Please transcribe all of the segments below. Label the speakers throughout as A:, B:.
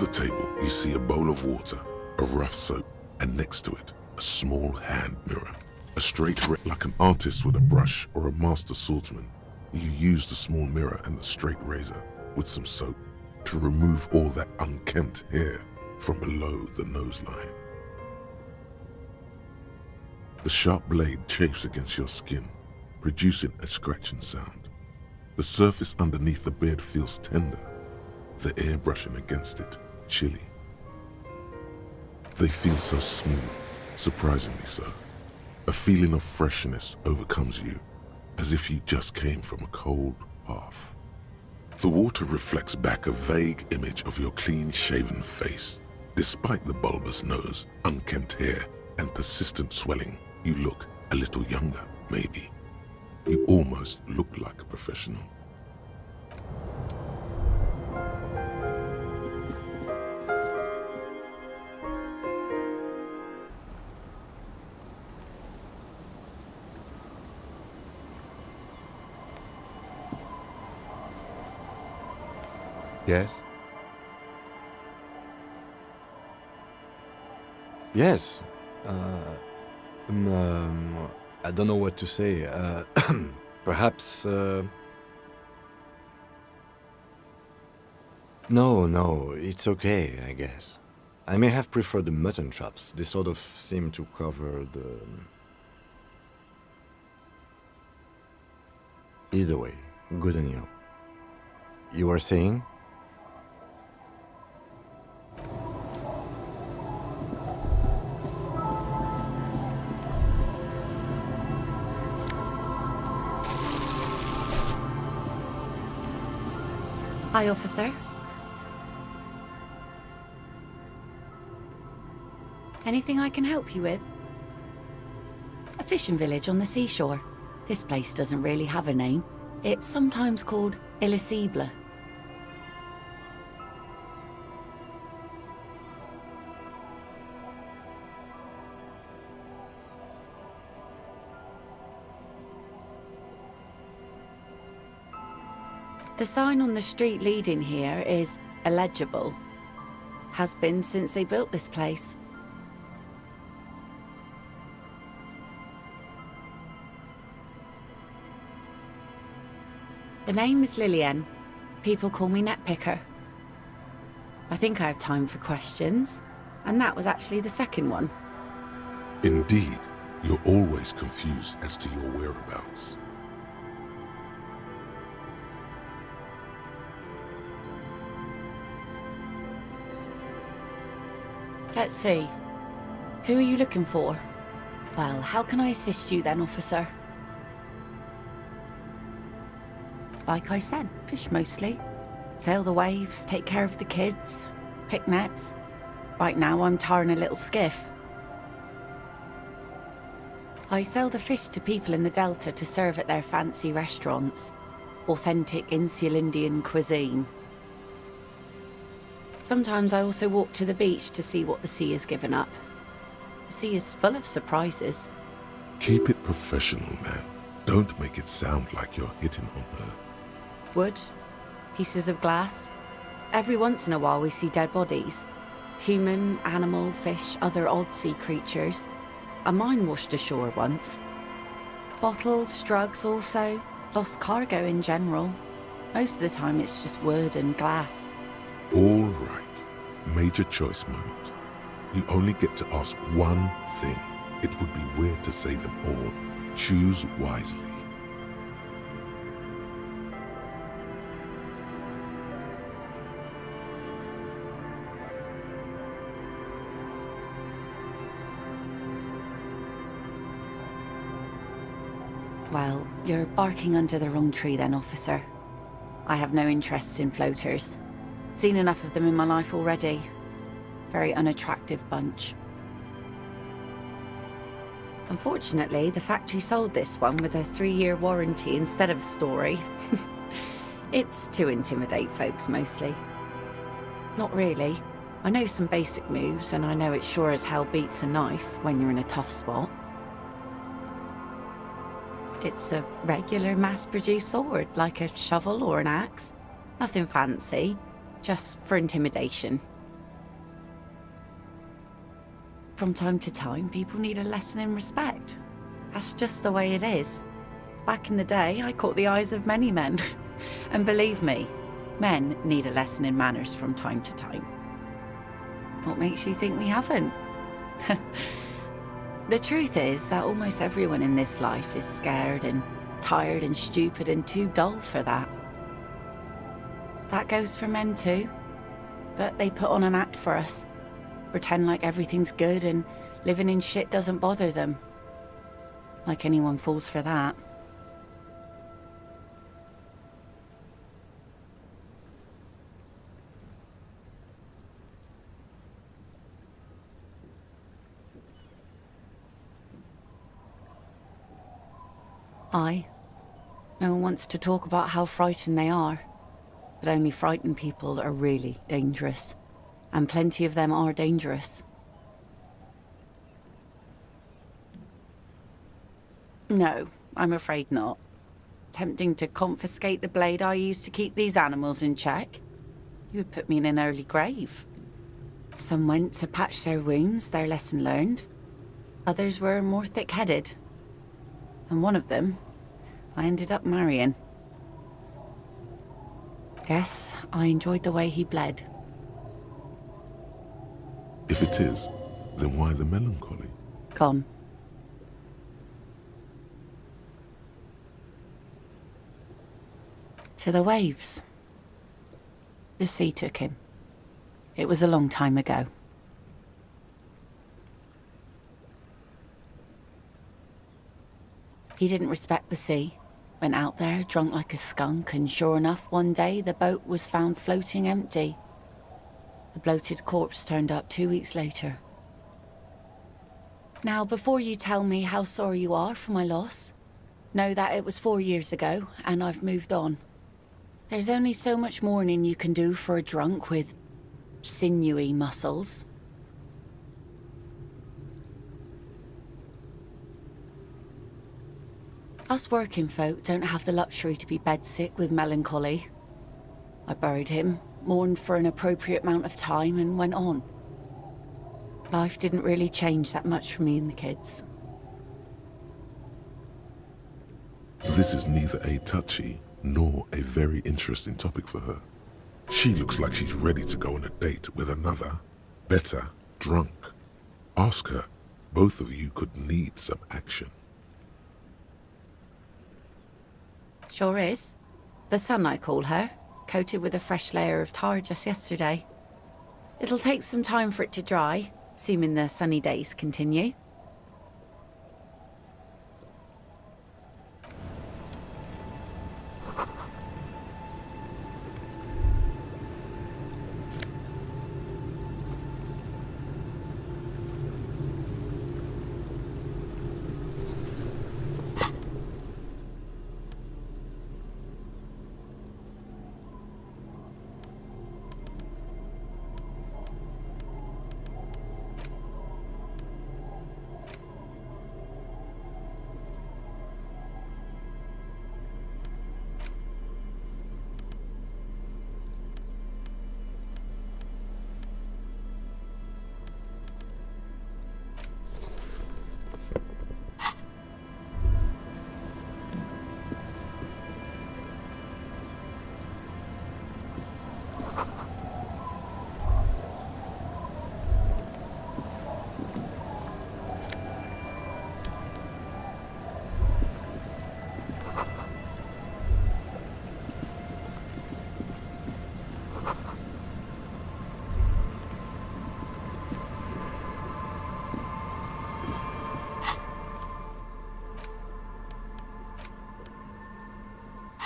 A: the table, you see a bowl of water, a rough soap, and next to it, a small hand mirror. A straight like an artist with a brush or a master swordsman. You use the small mirror and the straight razor with some soap to remove all that unkempt hair from below the nose line. The sharp blade chafes against your skin, producing a scratching sound. The surface underneath the beard feels tender, the air brushing against it chilly. They feel so smooth, surprisingly so. A feeling of freshness overcomes you, as if you just came from a cold bath. The water reflects back a vague image of your clean-shaven face. Despite the bulbous nose, unkempt hair, and persistent swelling, you look a little younger, maybe. You almost look like a professional.
B: Yes? Yes. I don't know what to say. Perhaps... No, it's okay, I guess. I may have preferred the mutton chops. They sort of seem to cover the... Either way, good on you. You were saying?
C: Hi, officer. Anything I can help you with? A fishing village on the seashore. This place doesn't really have a name. It's sometimes called Elysium. The sign on the street leading here is illegible. Has been since they built this place. The name is Lillian. People call me Netpicker. I think I have time for questions, and that was actually the second one.
A: Indeed, you're always confused as to your whereabouts.
C: Let's see. Who are you looking for? Well, how can I assist you then, officer? Like I said, fish mostly. Sail the waves, take care of the kids, pick nets. Right now I'm tarring a little skiff. I sell the fish to people in the Delta to serve at their fancy restaurants. Authentic Insular Indian cuisine. Sometimes I also walk to the beach to see what the sea has given up. The sea is full of surprises.
A: Keep it professional, man. Don't make it sound like you're hitting on her.
C: Wood, pieces of glass. Every once in a while we see dead bodies. Human, animal, fish, other odd sea creatures. A mine washed ashore once. Bottles, drugs also. Lost cargo in general. Most of the time it's just wood and glass.
A: All right. Major choice moment. You only get to ask one thing. It would be weird to say them all. Choose wisely.
C: Well, you're barking under the wrong tree then, officer. I have no interest in floaters. Seen enough of them in my life already. Very unattractive bunch. Unfortunately, the factory sold this one with a 3-year warranty instead of a story. It's to intimidate folks mostly. Not really. I know some basic moves, and I know it sure as hell beats a knife when you're in a tough spot. It's a regular mass-produced sword, like a shovel or an axe. Nothing fancy, just for intimidation. From time to time, people need a lesson in respect. That's just the way it is. Back in the day, I caught the eyes of many men. And believe me, men need a lesson in manners from time to time. What makes you think we haven't? The truth is that almost everyone in this life is scared and tired and stupid and too dull for that. That goes for men too. But they put on an act for us. Pretend like everything's good and living in shit doesn't bother them. Like anyone falls for that. No one wants to talk about how frightened they are. But only frightened people are really dangerous. And plenty of them are dangerous. No, I'm afraid not. Tempting to confiscate the blade I used to keep these animals in check? You would put me in an early grave. Some went to patch their wounds, their lesson learned. Others were more thick-headed. And one of them, I ended up marrying. Guess I enjoyed the way he bled.
A: If it is, then why the melancholy?
C: Gone. To the waves. The sea took him. It was a long time ago. He didn't respect the sea. Went out there, drunk like a skunk, and sure enough, one day the boat was found floating empty. The bloated corpse turned up 2 weeks later. Now, before you tell me how sorry you are for my loss, know that it was 4 years ago, and I've moved on. There's only so much mourning you can do for a drunk with sinewy muscles. Us working folk don't have the luxury to be bedsick with melancholy. I buried him, mourned for an appropriate amount of time, and went on. Life didn't really change that much for me and the kids.
A: This is neither a touchy nor a very interesting topic for her. She looks like she's ready to go on a date with another, better, drunk. Ask her. Both of you could need some action.
C: Sure is. The sun, I call her, coated with a fresh layer of tar just yesterday. It'll take some time for it to dry, assuming the sunny days continue.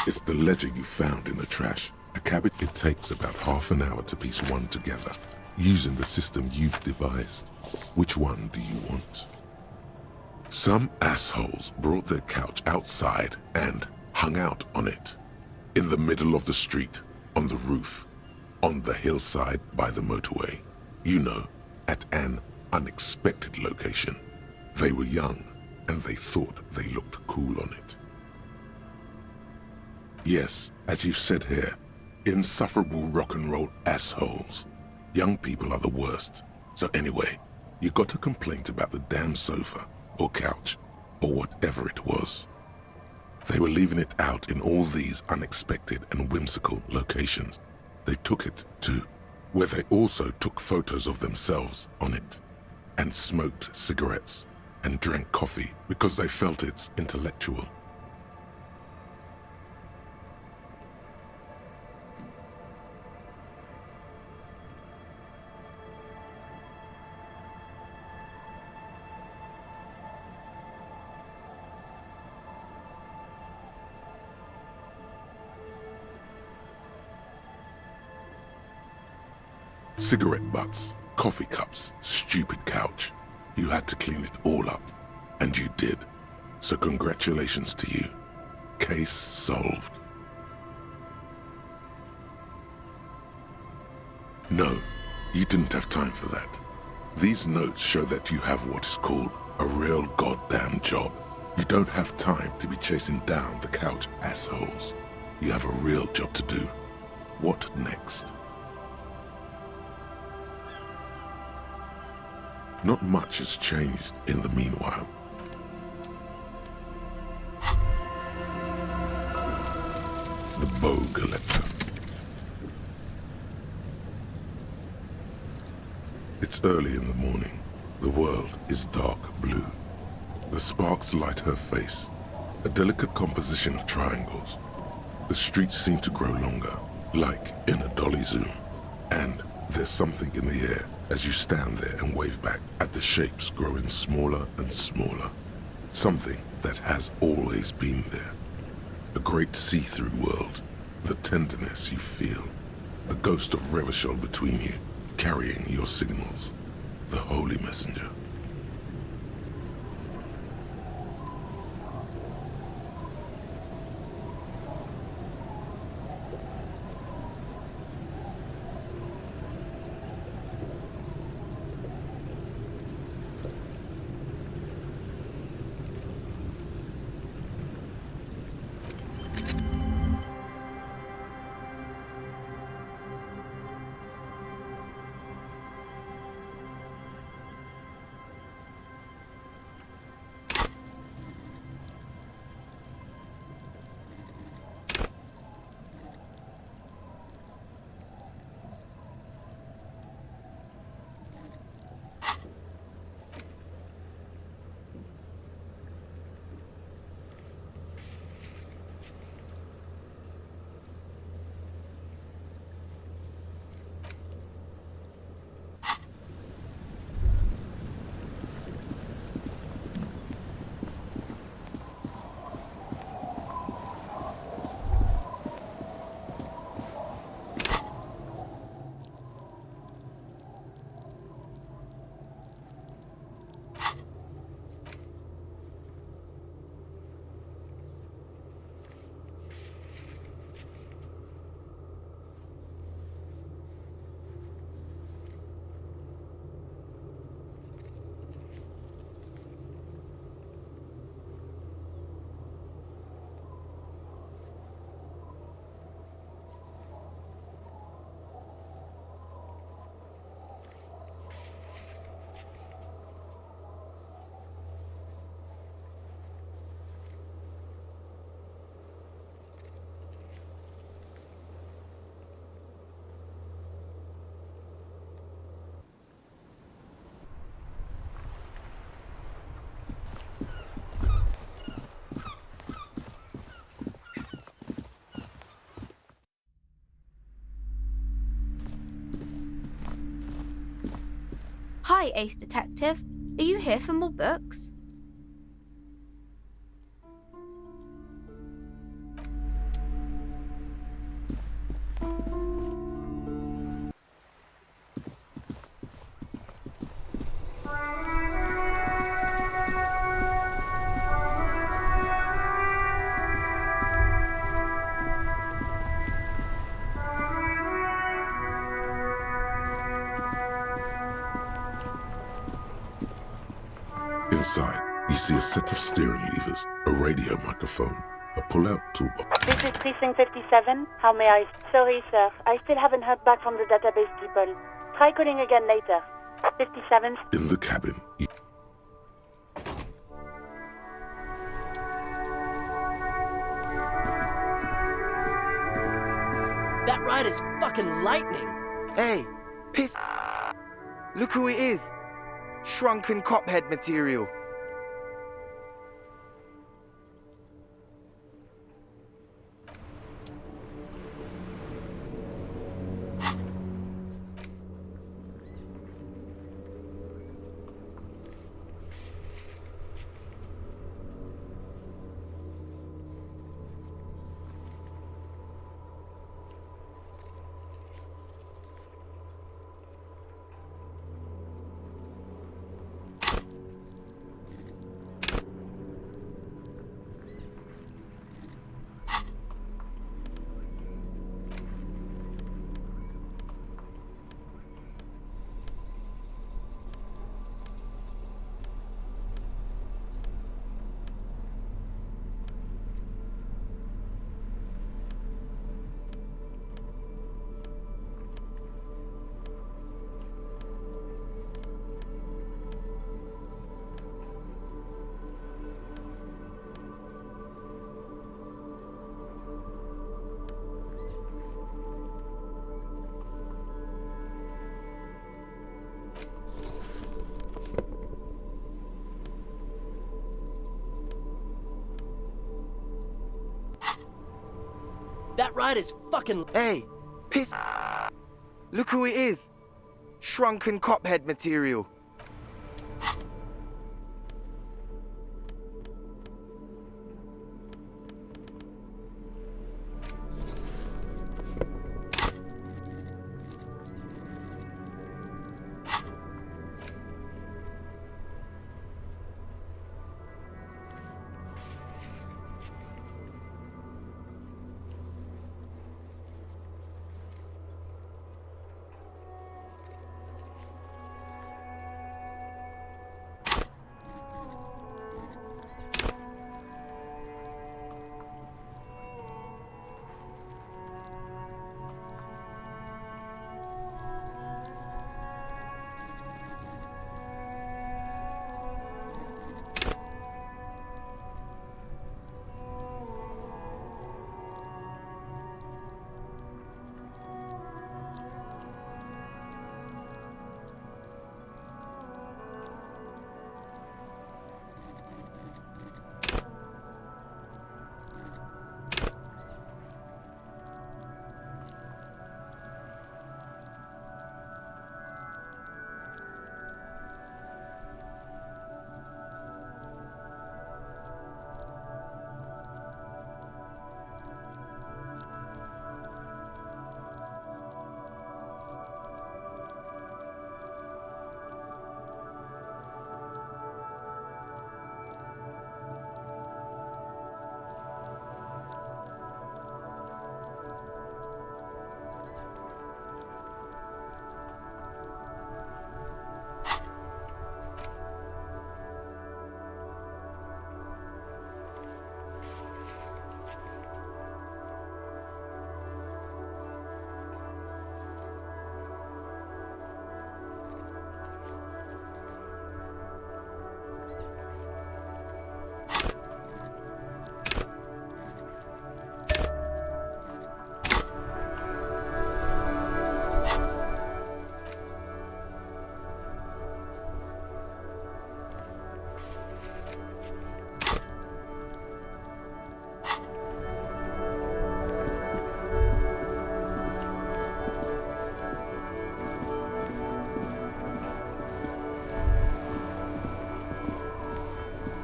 A: It's the ledger you found in the trash. A cabbage. It takes about half an hour to piece one together, using the system you've devised. Which one do you want? Some assholes brought their couch outside and hung out on it. In the middle of the street, on the roof, on the hillside by the motorway. You know, at an unexpected location. They were young, and they thought they looked cool on it. Yes, as you've said here, insufferable rock and roll assholes. Young people are the worst. So anyway, You got a complaint about the damn sofa, or couch, or whatever it was. They were leaving it out in all these unexpected and whimsical locations. They took it to where they also took photos of themselves on it, and smoked cigarettes, and drank coffee because they felt it's intellectual. Cigarette butts, coffee cups, stupid couch. You had to clean it all up, and you did. So congratulations to you. Case solved. No, you didn't have time for that. These notes show that you have what is called a real goddamn job. You don't have time to be chasing down the couch assholes. You have a real job to do. What next? Not much has changed in the meanwhile. The bow collector. It's early in the morning. The world is dark blue. The sparks light her face, a delicate composition of triangles. The streets seem to grow longer, like in a dolly zoom. And there's something in the air as you stand there and wave back at the shapes growing smaller and smaller. Something that has always been there. A great see-through world. The tenderness you feel. The ghost of Revachol between you, carrying your signals. The holy messenger.
D: Hi, Ace Detective. Are you here for more books?
A: Inside, you see a set of steering levers, a radio microphone, a pull-out toolbox.
E: This is Precinct 57. How may I... Sorry, sir. I still haven't heard back from the database people. Try calling again later. 57.
A: In the cabin.
F: That ride is fucking lightning.
G: Hey, piss. Look who it is. Shrunken cophead material.
F: That ride is fucking...
G: Hey, piss. Look who it is. Shrunken cophead material.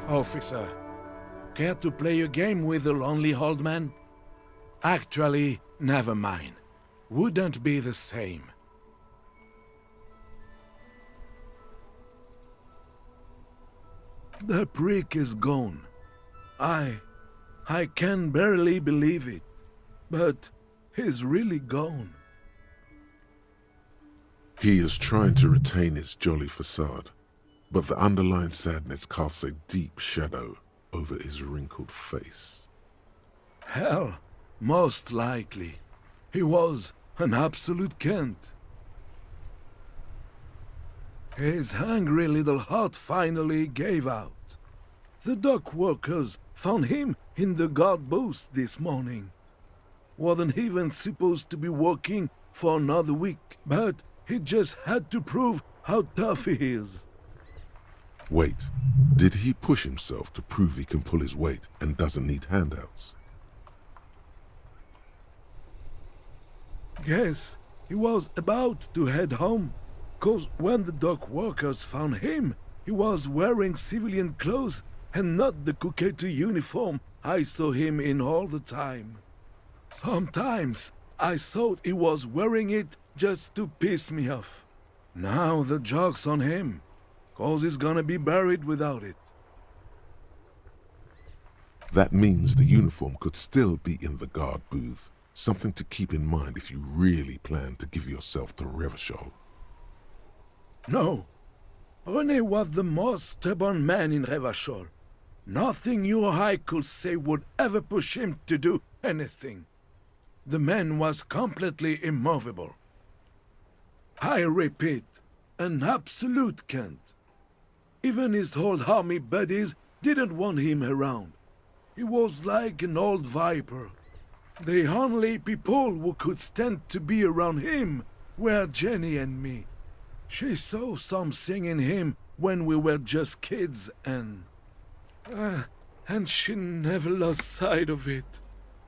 H: Officer, care to play a game with the lonely old man? Actually, never mind. Wouldn't be the same. The prick is gone. I can barely believe it. But he's really gone.
A: He is trying to retain his jolly facade, but the underlying sadness casts a deep shadow over his wrinkled face.
H: Hell, most likely. He was an absolute Kent. His hungry little heart finally gave out. The dock workers found him in the guard booth this morning. Wasn't even supposed to be working for another week, but he just had to prove how tough he is.
A: Wait, did he push himself to prove he can pull his weight and doesn't need handouts?
H: Yes, he was about to head home, 'cause when the dock workers found him, he was wearing civilian clothes and not the Kuketu uniform I saw him in all the time. Sometimes I thought he was wearing it just to piss me off. Now the joke's on him, 'cause he's gonna be buried without it.
A: That means the uniform could still be in the guard booth. Something to keep in mind if you really plan to give yourself to Revachol.
H: No, René was the most stubborn man in Revachol. Nothing you or I could say would ever push him to do anything. The man was completely immovable. I repeat, an absolute cunt. Even his old army buddies didn't want him around. He was like an old viper. The only people who could stand to be around him were Jenny and me. She saw something in him when we were just kids and she never lost sight of it.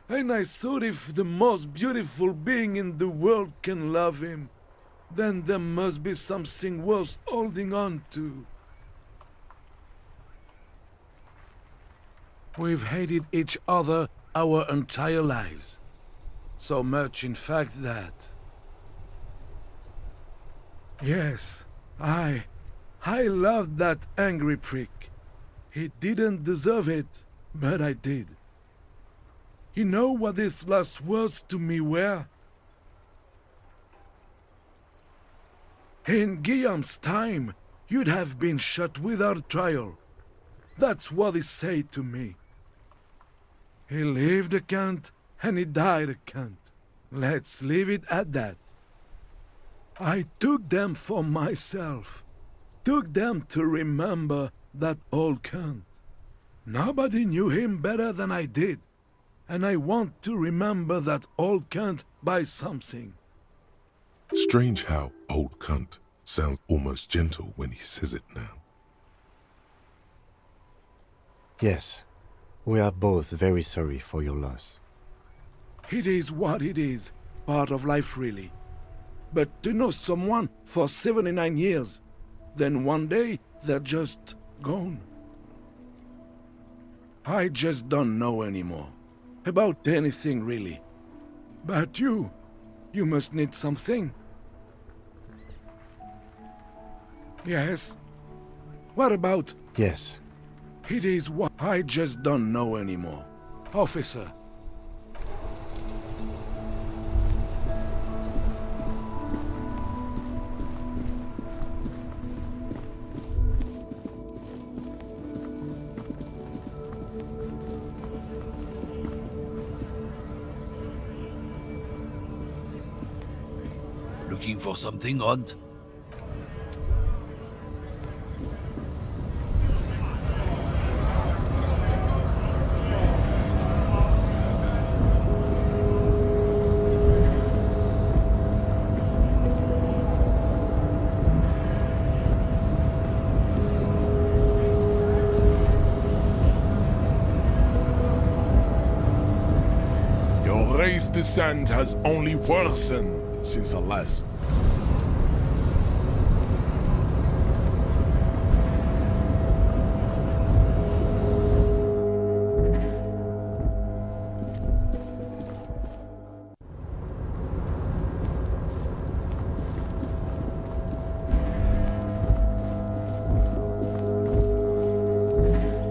H: And I thought if the most beautiful being in the world can love him, then there must be something worth holding on to. We've hated each other our entire lives. So much, in fact, that... Yes, I loved that angry prick. He didn't deserve it, but I did. You know what his last words to me were? In Guillaume's time, you'd have been shot without trial. That's what he said to me. He lived a cunt, and he died a cunt. Let's leave it at that. I took them for myself. Took them to remember that old cunt. Nobody knew him better than I did. And I want to remember that old cunt by something.
A: Strange how old cunt sounds almost gentle when he says it now.
B: Yes, we are both very sorry for your loss.
H: It is what it is, part of life really. But to know someone for 79 years, then one day they're just gone. I just don't know anymore. About anything really. But you must need something. Yes? What about...
B: Yes.
H: It is what I just don't know anymore. Officer.
I: Looking for something odd?
J: Your race descent has only worsened since the last.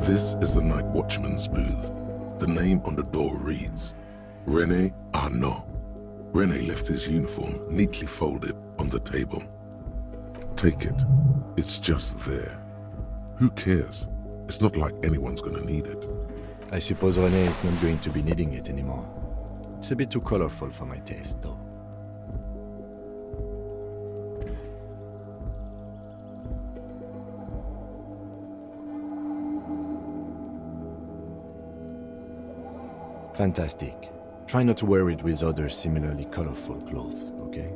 A: This is the night watchman's booth. The name on the door reads, René Arnaud. René left his uniform neatly folded on the table. Take it. It's just there. Who cares? It's not like anyone's gonna need it.
B: I suppose René is not going to be needing it anymore. It's a bit too colorful for my taste, though. Fantastic. Try not to wear it with other similarly colorful clothes, okay?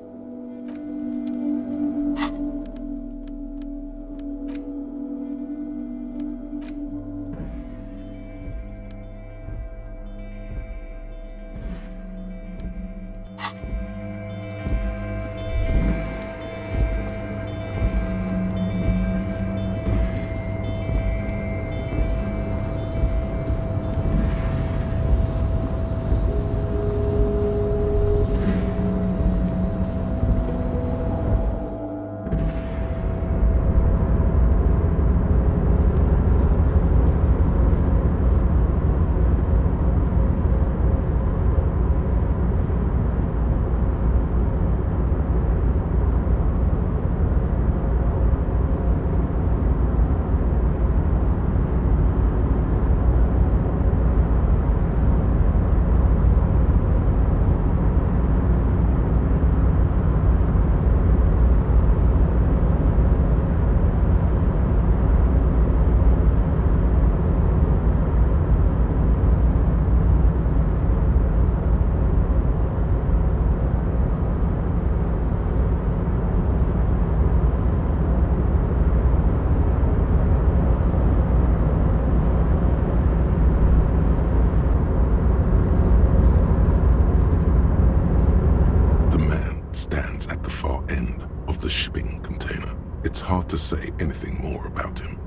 A: Hard to say anything more about him.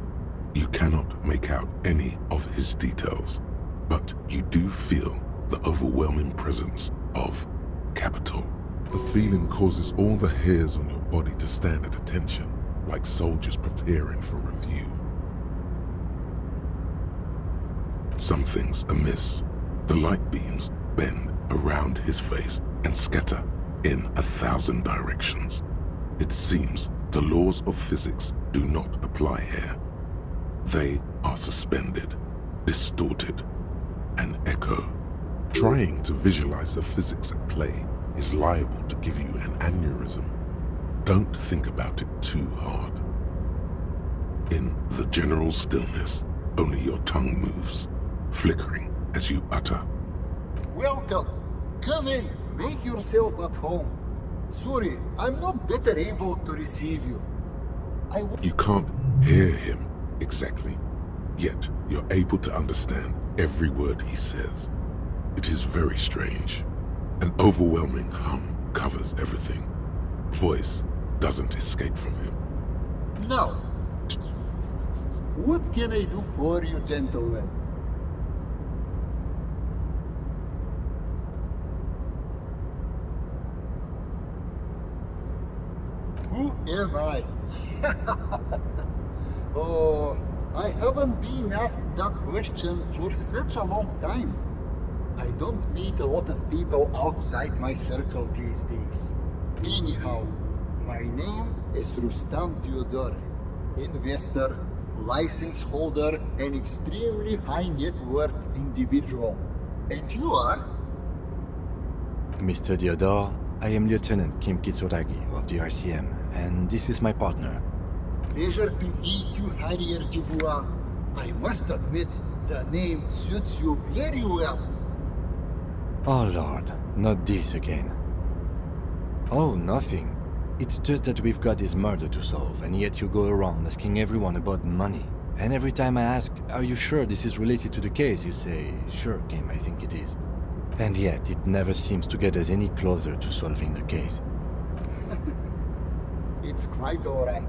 A: You cannot make out any of his details, but you do feel the overwhelming presence of capital. The feeling causes all the hairs on your body to stand at attention, like soldiers preparing for review. Something's amiss. The light beams bend around his face and scatter in 1,000 directions. It seems the laws of physics do not apply here. They are suspended, distorted, and echo. Trying to visualize the physics at play is liable to give you an aneurysm. Don't think about it too hard. In the general stillness, only your tongue moves, flickering as you utter.
I: Welcome. Come in. Make yourself at home. Sorry, I'm not better able to receive you.
A: You can't hear him exactly, yet you're able to understand every word he says. It is very strange. An overwhelming hum covers everything. Voice doesn't escape from him.
I: Now, what can I do for you, gentlemen? Who am I? Oh, I haven't been asked that question for such a long time. I don't meet a lot of people outside my circle these days. Anyhow, my name is Rustam Theodore, investor, license holder, and extremely high net worth individual. And you are?
B: Mr. Theodore, I am Lieutenant Kim Kitsuragi of the RCM, and this is my partner.
I: Pleasure to meet you, Harrier Dubois. I must admit, the name suits you very well.
B: Oh Lord, not this again. Oh, nothing. It's just that we've got this murder to solve, and yet you go around asking everyone about money. And every time I ask, are you sure this is related to the case, you say, sure, Kim, I think it is. And yet, it never seems to get us any closer to solving the case.
I: It's quite alright.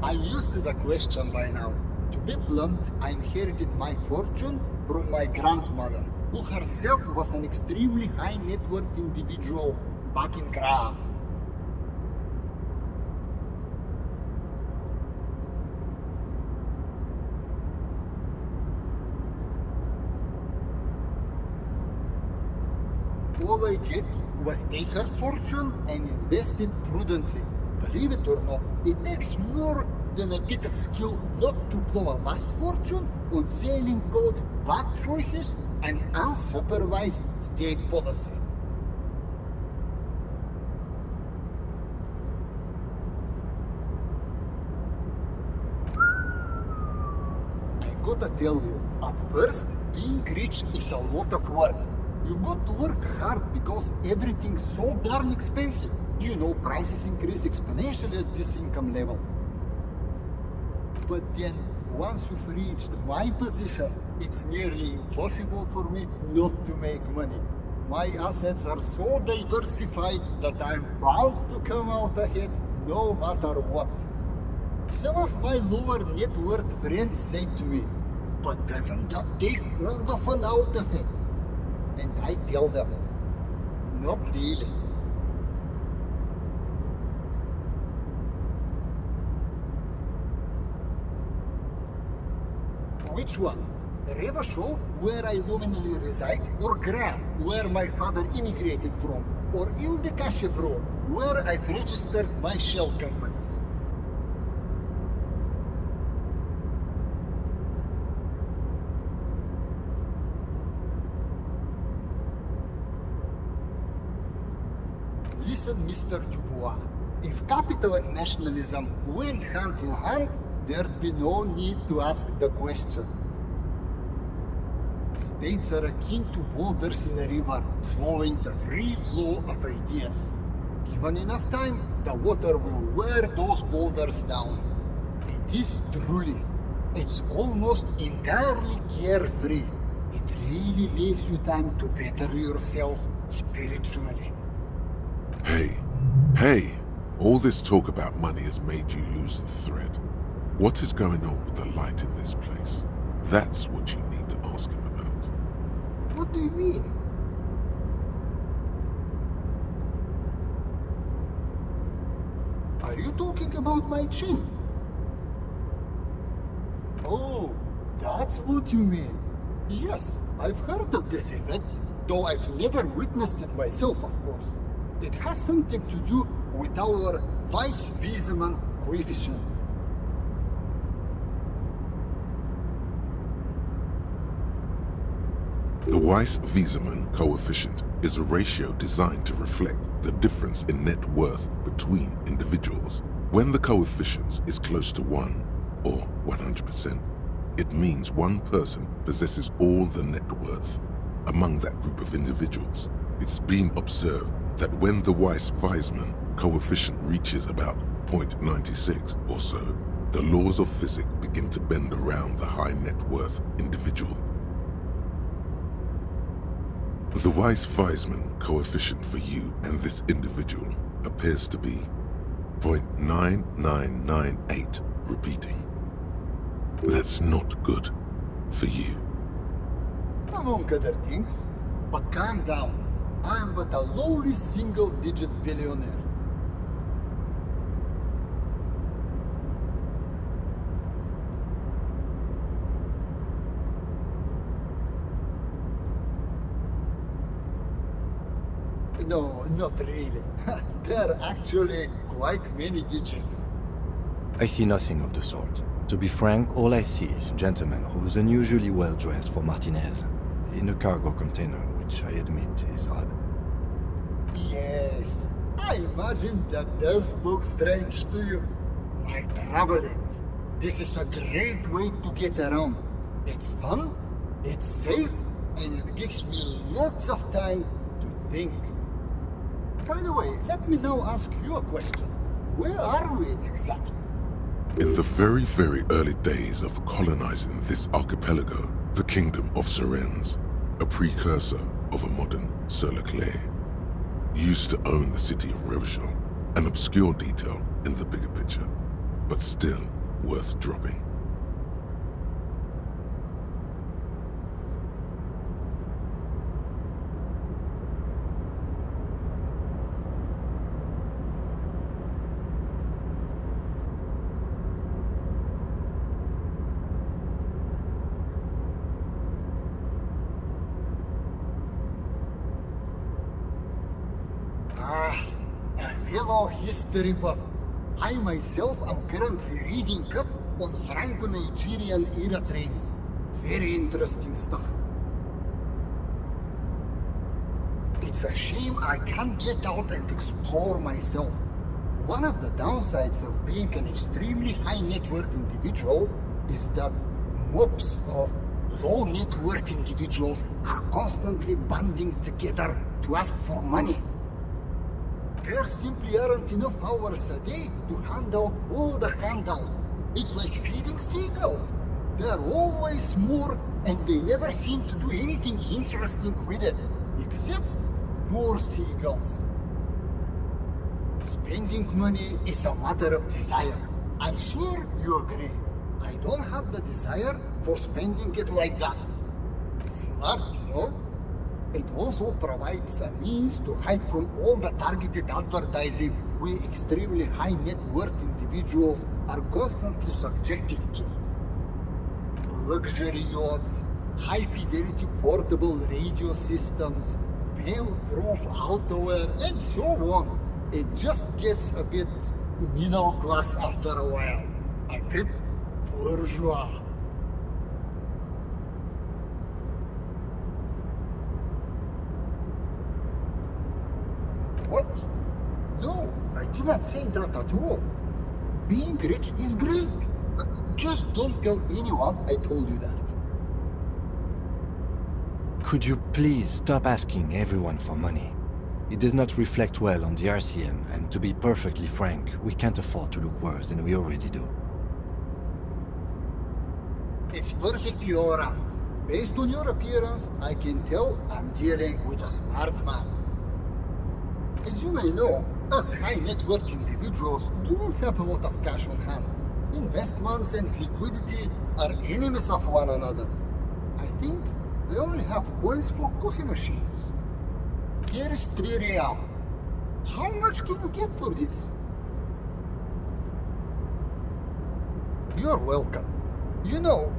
I: I'm used to the question by now. To be blunt, I inherited my fortune from my grandmother, who herself was an extremely high net worth individual back in Graz. All I did was take her fortune and invest it prudently. Believe it or not, it takes more than a bit of skill not to blow a vast fortune on sailing boats, bad choices, and unsupervised state policy. I gotta tell you, at first, being rich is a lot of work. You've got to work hard because everything's so darn expensive. You know, prices increase exponentially at this income level. But then, once you've reached my position, it's nearly impossible for me not to make money. My assets are so diversified that I'm bound to come out ahead no matter what. Some of my lower net worth friends say to me, but doesn't that take all the fun out of it? And I tell them, not really. Which one? Revachol, where I nominally reside, or Gran, where my father immigrated from, or Ildekashe, where I've registered my shell companies. Listen, Mr. Dubois, if capital and nationalism went hand in hand, there'd be no need to ask the question. States are akin to boulders in a river, slowing the free flow of ideas. Given enough time, the water will wear those boulders down. It is truly, it's almost entirely carefree. It really leaves you time to better yourself spiritually.
A: Hey, all this talk about money has made you lose the thread. What is going on with the light in this place? That's what you need to ask him about.
I: What do you mean? Are you talking about my chin? Oh, that's what you mean. Yes, I've heard of this effect, though I've never witnessed it myself, of course. It has something to do with our Weiss-Wiesemann coefficient.
A: The Weiss-Wiesemann coefficient is a ratio designed to reflect the difference in net worth between individuals. When the coefficient is close to 1, or 100%, it means one person possesses all the net worth. Among that group of individuals, it's been observed that when the Weiss-Wiesemann coefficient reaches about 0.96 or so, the laws of physics begin to bend around the high net worth individual. The Weiss-Wiesemann coefficient for you and this individual appears to be 0.9998, repeating. That's not good for you.
I: Among other things. But calm down. I'm but a lowly single-digit billionaire. No, not really. There are actually quite many digits.
B: I see nothing of the sort. To be frank, all I see is a gentleman who's unusually well dressed for Martinez, in a cargo container, which I admit is odd.
I: Yes, I imagine that does look strange to you. Like traveling. This is a great way to get around. It's fun, it's safe, and it gives me lots of time to think. By the way, let me now ask you a question. Where are we exactly?
A: In the very, very early days of colonizing this archipelago, the kingdom of Sirens, a precursor of a modern Sur-le-Clair, used to own the city of Revachol, an obscure detail in the bigger picture, but still worth dropping.
I: A fellow history buff. I myself am currently reading up on Franco-Nigerian era trains. Very interesting stuff. It's a shame I can't get out and explore myself. One of the downsides of being an extremely high net worth individual is that mobs of Low net worth individuals are constantly banding together to ask for money. There simply aren't enough hours a day to handle all the handouts. It's like feeding seagulls. There are always more, and they never seem to do anything interesting with it, except more seagulls. Spending money is a matter of desire. I'm sure you agree. I don't have the desire for spending it like that. Smart, you know? It also provides a means to hide from all the targeted advertising we extremely high net worth individuals are constantly subjected to. Luxury yachts, high fidelity portable radio systems, fail-proof outerwear, and so on. It just gets a bit middle class after a while. A bit bourgeois. What? No, I did not say that at all. Being rich is great. Just don't tell anyone I told you that.
B: Could you please stop asking everyone for money? It does not reflect well on the RCM, and to be perfectly frank, we can't afford to look worse than we already do.
I: It's perfectly alright. Based on your appearance, I can tell I'm dealing with a smart man. As you may know, us high net worth individuals don't have a lot of cash on hand. Investments and liquidity are enemies of one another. I think they only have coins for coffee machines. Here is 3 real. How much can you get for this? You're welcome. You know,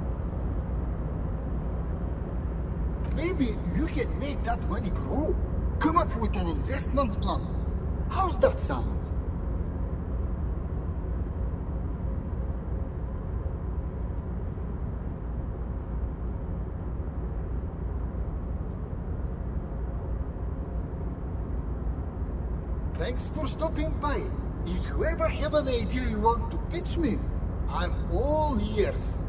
I: maybe you can make that money grow. Come up with an investment plan. How's that sound? Thanks for stopping by. If you ever have an idea you want to pitch me, I'm all ears.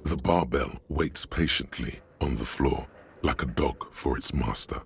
A: The barbell waits patiently on the floor, like a dog for its master.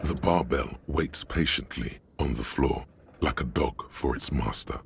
A: The barbell waits patiently on the floor, like a dog for its master.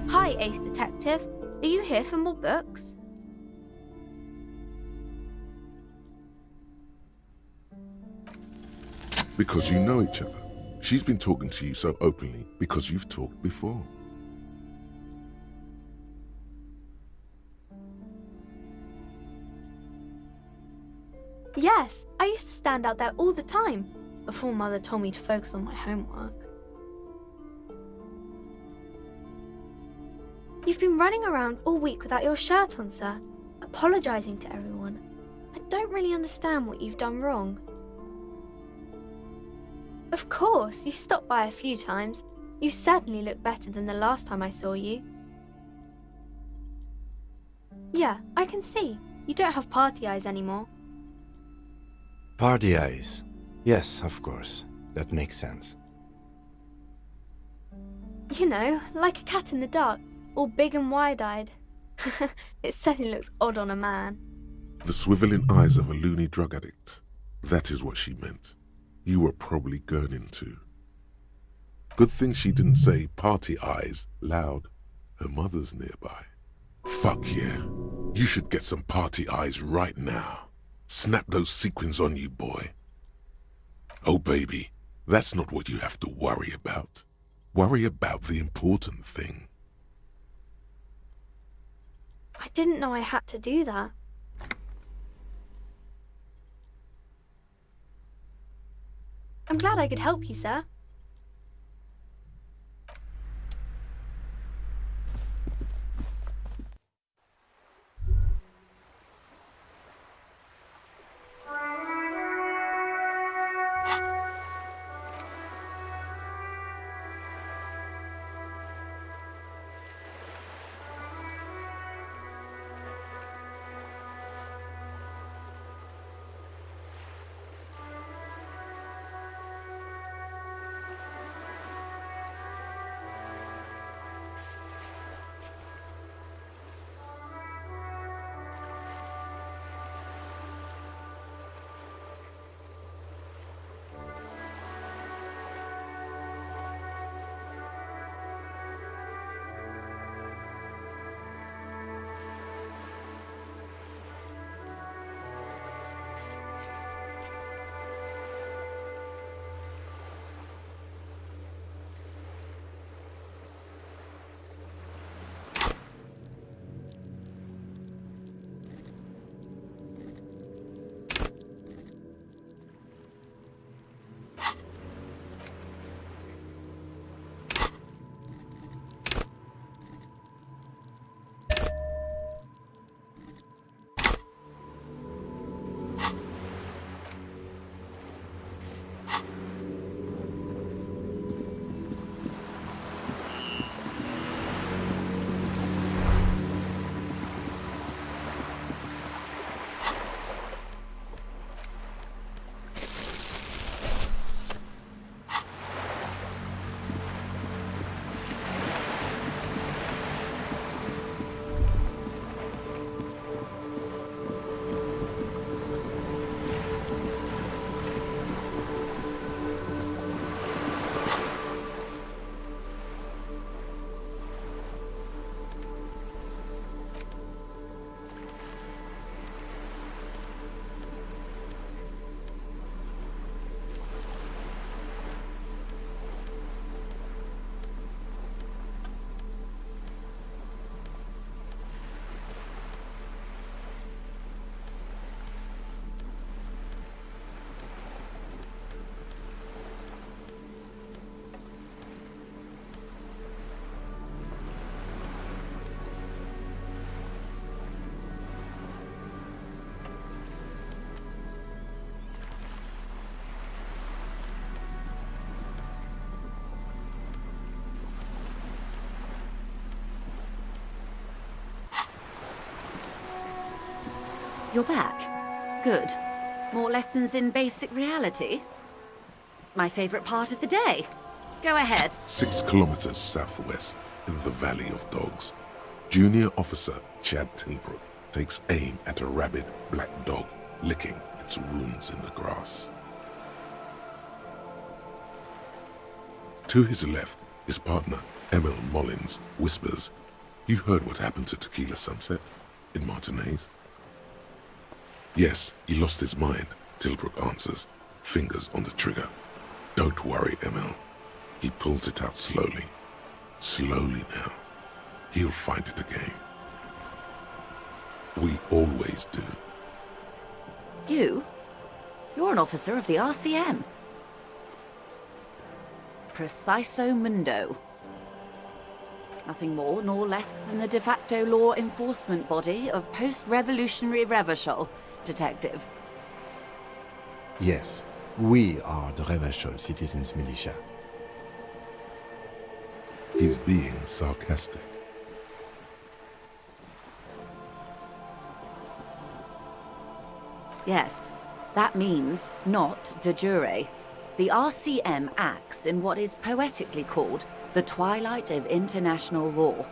D: Hi, Ace Detective. Are you here for more books?
A: Because you know each other. She's been talking to you so openly because you've talked before.
D: Yes, I used to stand out there all the time, before Mother told me to focus on my homework. You've been running around all week without your shirt on, sir, apologising to everyone. I don't really understand what you've done wrong. Of course, you've stopped by a few times. You certainly look better than the last time I saw you. Yeah, I can see. You don't have party eyes anymore.
B: Party eyes. Yes, of course. That makes sense.
D: You know, like a cat in the dark, all big and wide-eyed. It certainly looks odd on a man.
A: The swiveling eyes of a loony drug addict. That is what she meant. You were probably gurning too. Good thing she didn't say party eyes loud. Her mother's nearby. Fuck yeah. You should get some party eyes right now. Snap those sequins on you, boy. Oh baby, that's not what you have to worry about. Worry about the important thing.
D: I didn't know I had to do that. I'm glad I could help you, sir.
C: You're back. Good. More lessons in basic reality? My favorite part of the day. Go ahead.
A: 6 kilometers southwest, in the Valley of Dogs, Junior Officer Chad Tilbrook takes aim at a rabid black dog licking its wounds in the grass. To his left, his partner, Emil Mullins, whispers, "You heard what happened to Tequila Sunset in Martinez?" "Yes, he lost his mind," Tilbrook answers, fingers on the trigger. "Don't worry, Emil." He pulls it out slowly. Slowly now. He'll find it again. We always do.
C: You? You're an officer of the RCM. Preciso mundo. Nothing more nor less than the de facto law enforcement body of post-revolutionary Revachol, Detective.
B: Yes, we are the Revachol Citizens Militia.
A: He's being sarcastic.
C: Yes, that means not de jure. The RCM acts in what is poetically called the twilight of international law,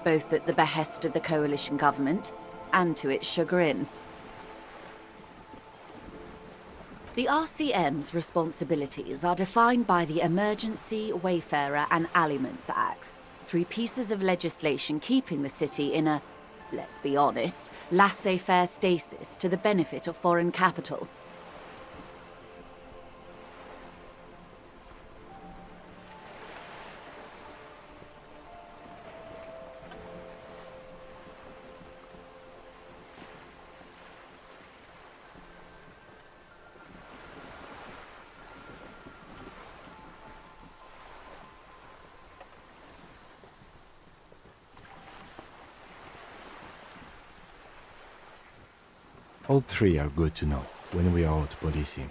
C: both at the behest of the coalition government and to its chagrin. The RCM's responsibilities are defined by the Emergency, Wayfarer and Aliments Acts, 3 pieces of legislation keeping the city in a, let's be honest, laissez-faire stasis to the benefit of foreign capital.
B: All 3 are good to know when we are out policing.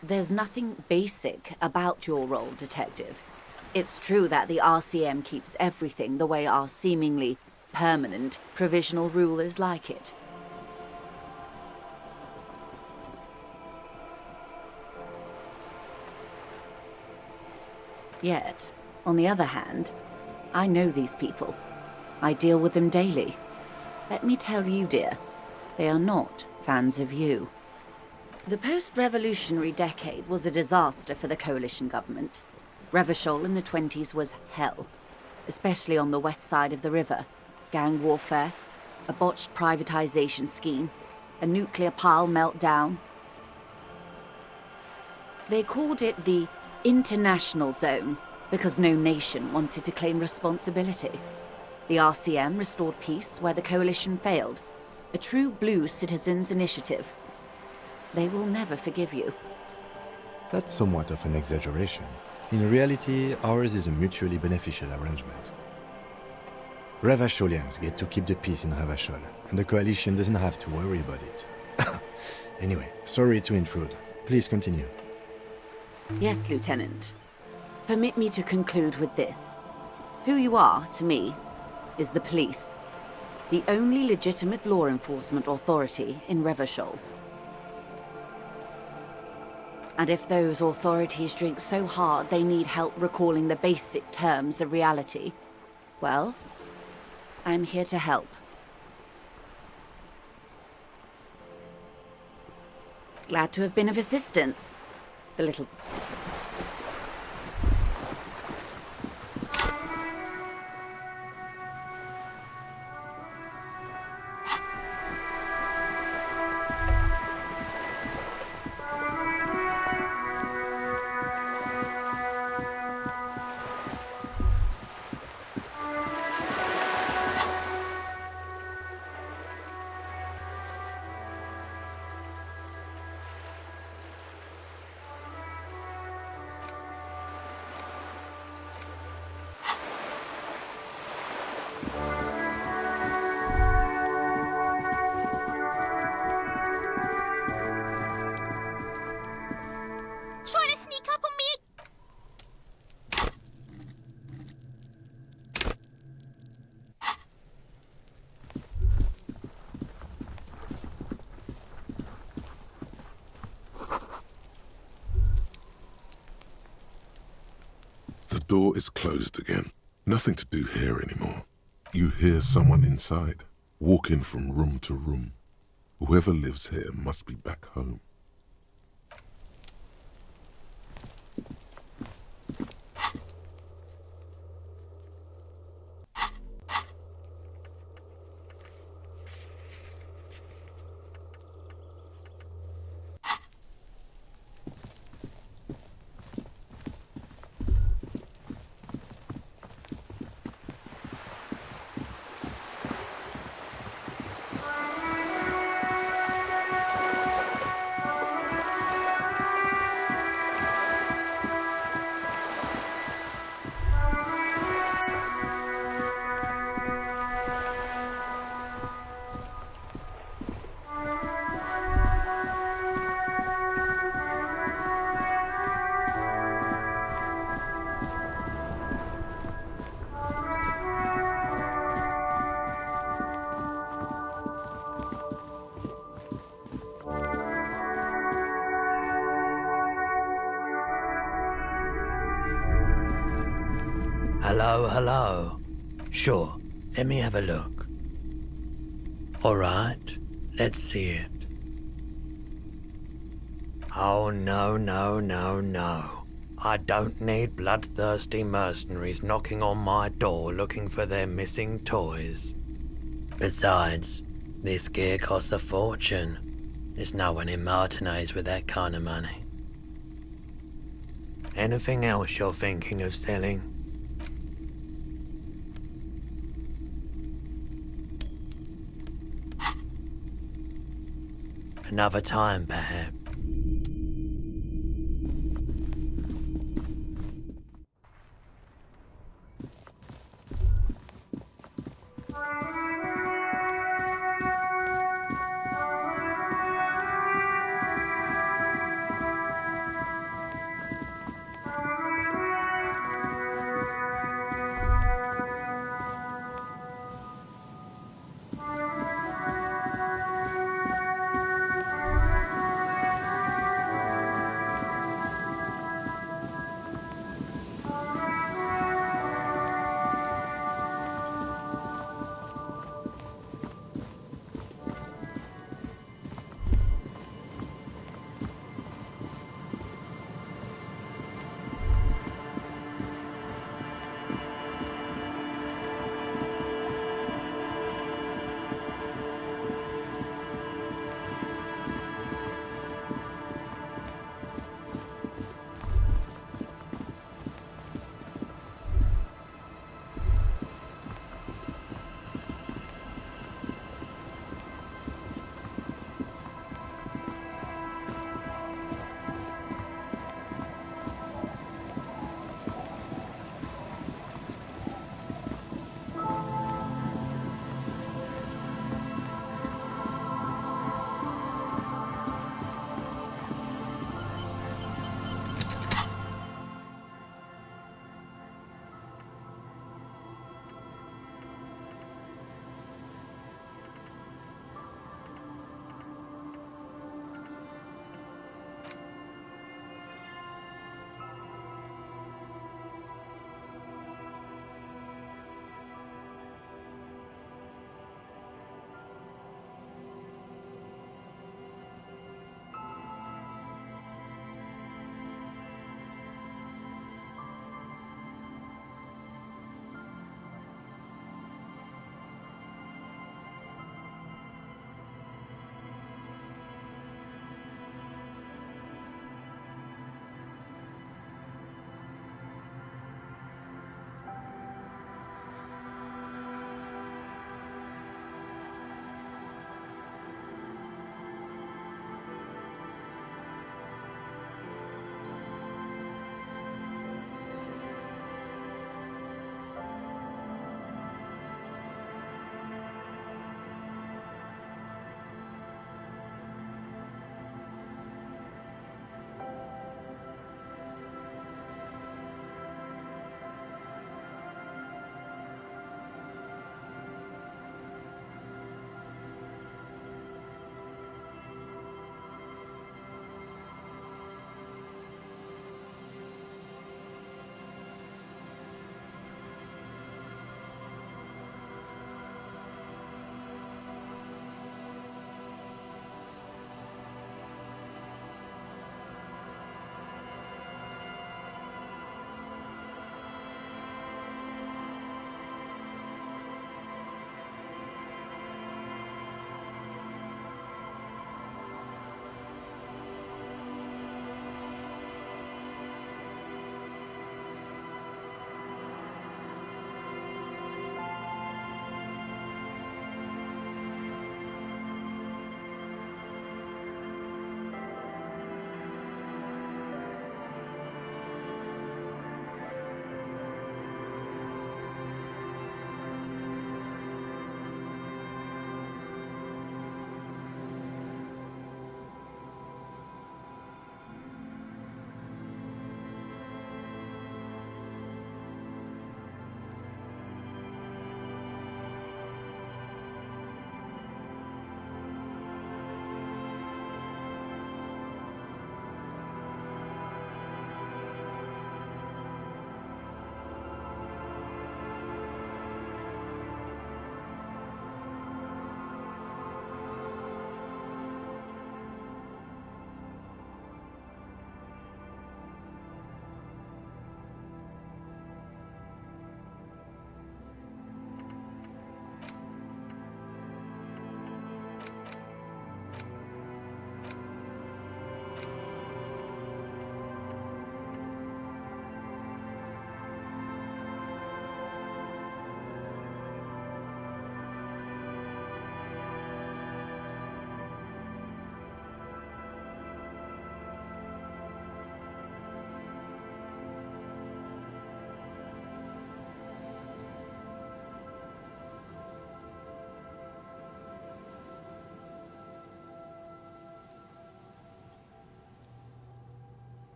C: There's nothing basic about your role, Detective. It's true that the RCM keeps everything the way our seemingly permanent provisional rulers like it. Yet, on the other hand, I know these people. I deal with them daily. Let me tell you, dear, they are not fans of you. The post-revolutionary decade was a disaster for the coalition government. Revachol in the 20s was hell, especially on the west side of the river. Gang warfare, a botched privatization scheme, a nuclear pile meltdown. They called it the international zone because no nation wanted to claim responsibility. The RCM restored peace where the coalition failed. A true blue citizens' initiative. They will never forgive you.
B: That's somewhat of an exaggeration. In reality, ours is a mutually beneficial arrangement. Revacholians get to keep the peace in Revachol, and the coalition doesn't have to worry about it. Anyway, sorry to intrude. Please continue.
C: Yes, Lieutenant. Permit me to conclude with this. Who you are, to me, is the police. The only legitimate law enforcement authority in Revachol. And if those authorities drink so hard they need help recalling the basic terms of reality, well, I'm here to help. Glad to have been of assistance. The little...
A: door is closed again. Nothing to do here anymore. You hear someone inside, walking from room to room. Whoever lives here must be back home.
K: Hello. Sure, let me have a look. Alright, let's see it. Oh, no. I don't need bloodthirsty mercenaries knocking on my door looking for their missing toys. Besides, this gear costs a fortune. There's no one in Martinez with that kind of money. Anything else you're thinking of selling? Another time, perhaps.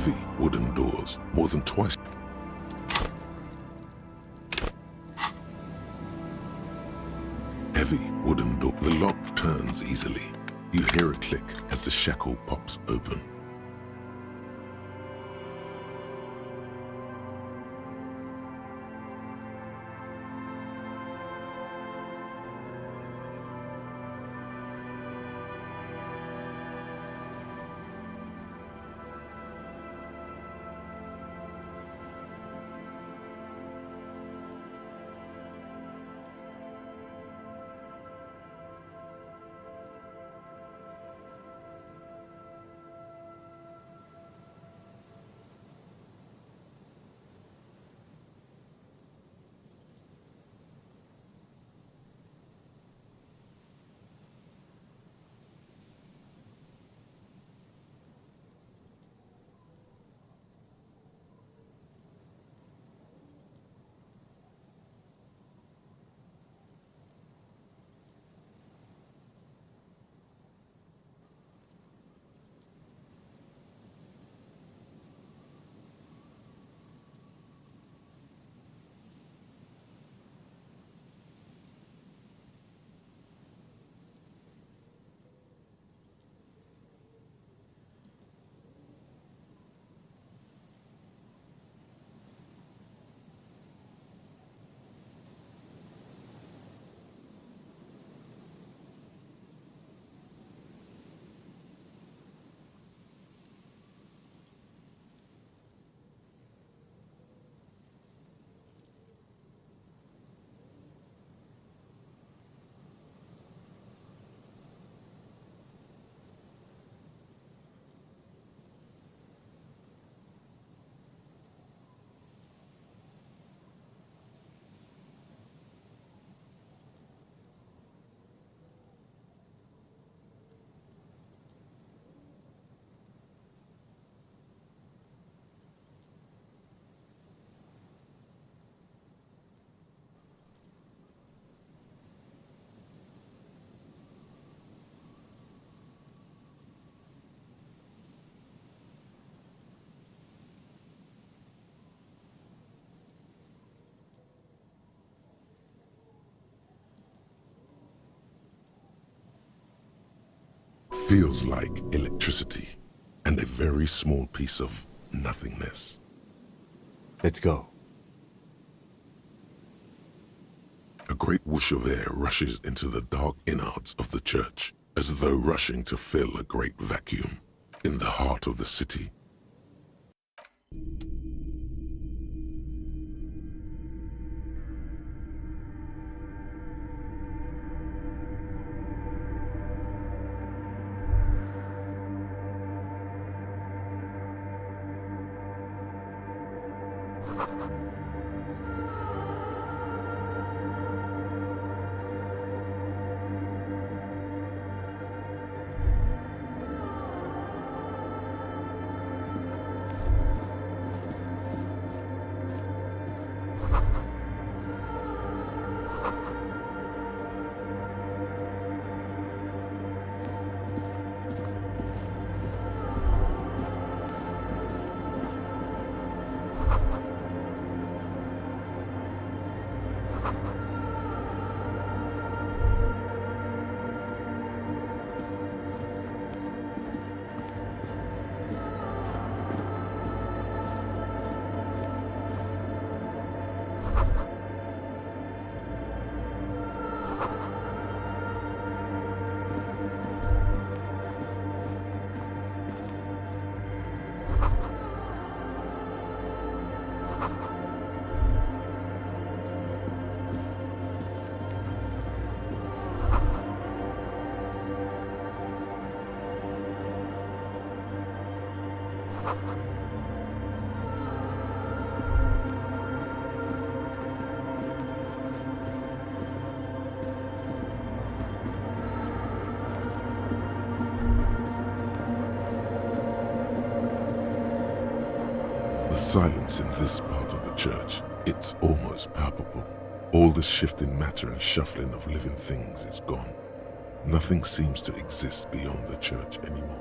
A: Heavy wooden doors, more than twice. Heavy wooden door. The lock turns easily. You hear a click as the shackle pops open. Feels like electricity and a very small piece of nothingness.
B: Let's go.
A: A great whoosh of air rushes into the dark innards of the church, as though rushing to fill a great vacuum in the heart of the city. The silence in this part of the church, it's almost palpable. All the shifting matter and shuffling of living things is gone. Nothing seems to exist beyond the church anymore.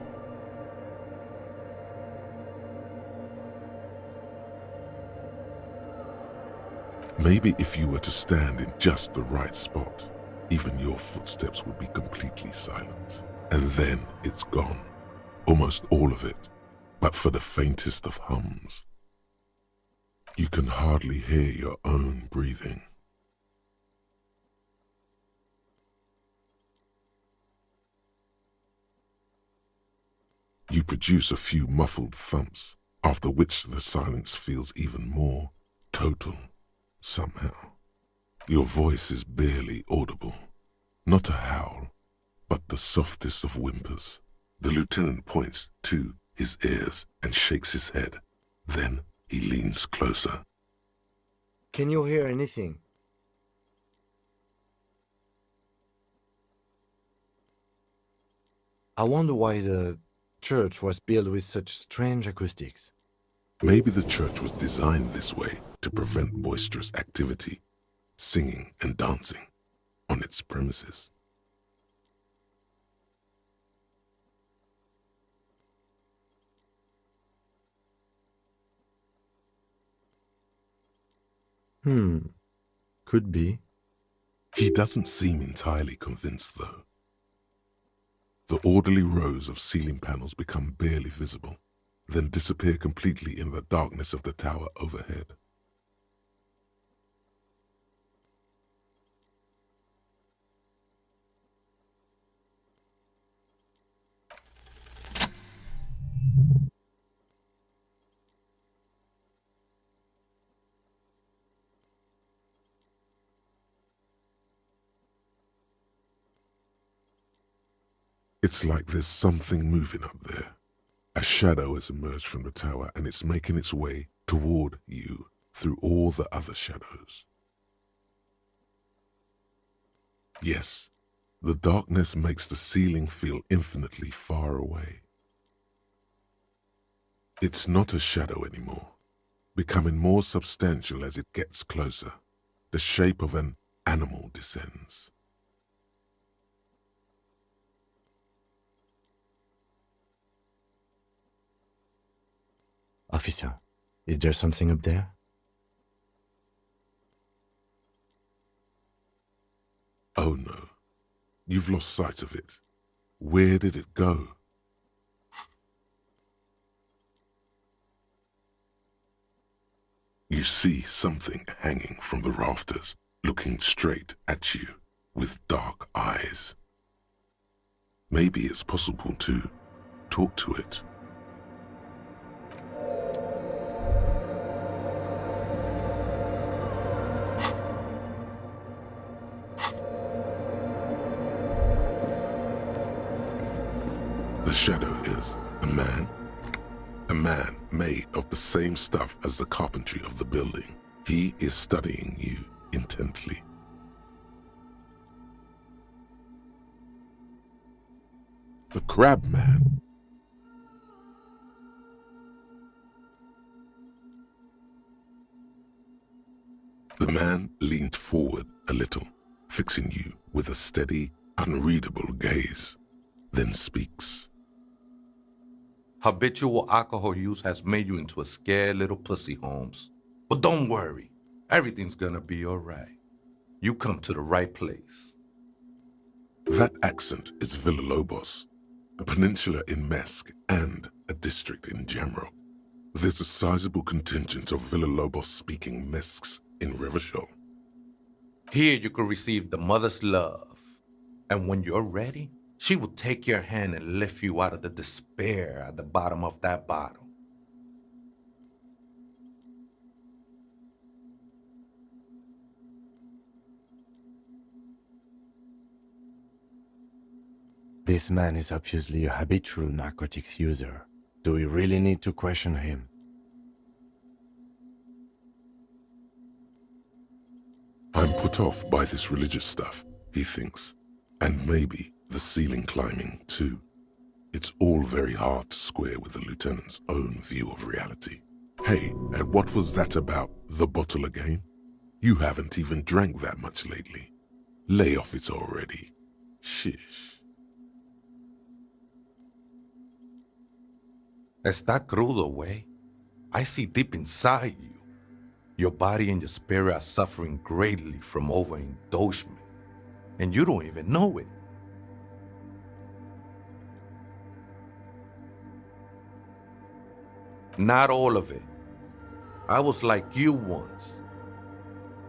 A: Maybe if you were to stand in just the right spot, even your footsteps would be completely silent. And then it's gone. Almost all of it, but for the faintest of hums. You can hardly hear your own breathing. You produce a few muffled thumps, after which the silence feels even more total, somehow. Your voice is barely audible. Not a howl, but the softest of whimpers. The lieutenant points to his ears and shakes his head. Then he leans closer.
B: Can you hear anything? I wonder why the church was built with such strange acoustics.
A: Maybe the church was designed this way to prevent boisterous activity, singing and dancing, on its premises.
B: Could be.
A: He doesn't seem entirely convinced, though. The orderly rows of ceiling panels become barely visible, then disappear completely in the darkness of the tower overhead. It's like there's something moving up there. A shadow has emerged from the tower and it's making its way toward you through all the other shadows. Yes, the darkness makes the ceiling feel infinitely far away. It's not a shadow anymore, becoming more substantial as it gets closer. The shape of an animal descends.
B: Officer, is there something up there?
A: Oh no, you've lost sight of it. Where did it go? You see something hanging from the rafters, looking straight at you with dark eyes. Maybe it's possible to talk to it. The shadow is a man made of the same stuff as the carpentry of the building. He is studying you intently. The crab man. The man leaned forward a little, fixing you with a steady, unreadable gaze, then speaks.
L: Habitual alcohol use has made you into a scared little pussy, Holmes. But don't worry, everything's gonna be all right. You come to the right place.
A: That accent is Villalobos, a peninsula in Mesk and a district in Jamrock. There's a sizable contingent of Villalobos-speaking Mesks in Revachol.
L: Here you can receive the mother's love. And when you're ready, she will take your hand and lift you out of the despair at the bottom of that bottle.
B: This man is obviously a habitual narcotics user. Do we really need to question him?
A: I'm put off by this religious stuff, he thinks, and maybe the ceiling climbing too. It's all very hard to square with the lieutenant's own view of reality. Hey, and what was that about the bottle again? You haven't even drank that much lately. Lay off it already. Shish.
L: Está crudo, way. I see deep inside you. Your body and your spirit are suffering greatly from overindulgence, and you don't even know it. Not all of it. I was like you once.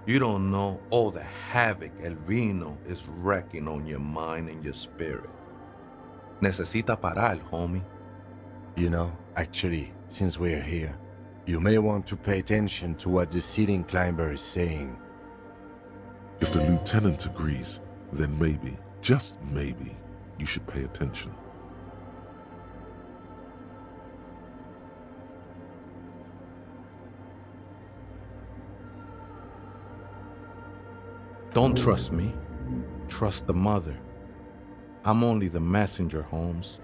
L: You don't know all the havoc El Vino is wrecking on your mind and your spirit. Necesita parar, homie.
B: You know, actually, since we're here, you may want to pay attention to what the ceiling climber is saying.
A: If the lieutenant agrees, then maybe, just maybe, you should pay attention.
L: Don't trust me. Trust the mother. I'm only the messenger, Holmes.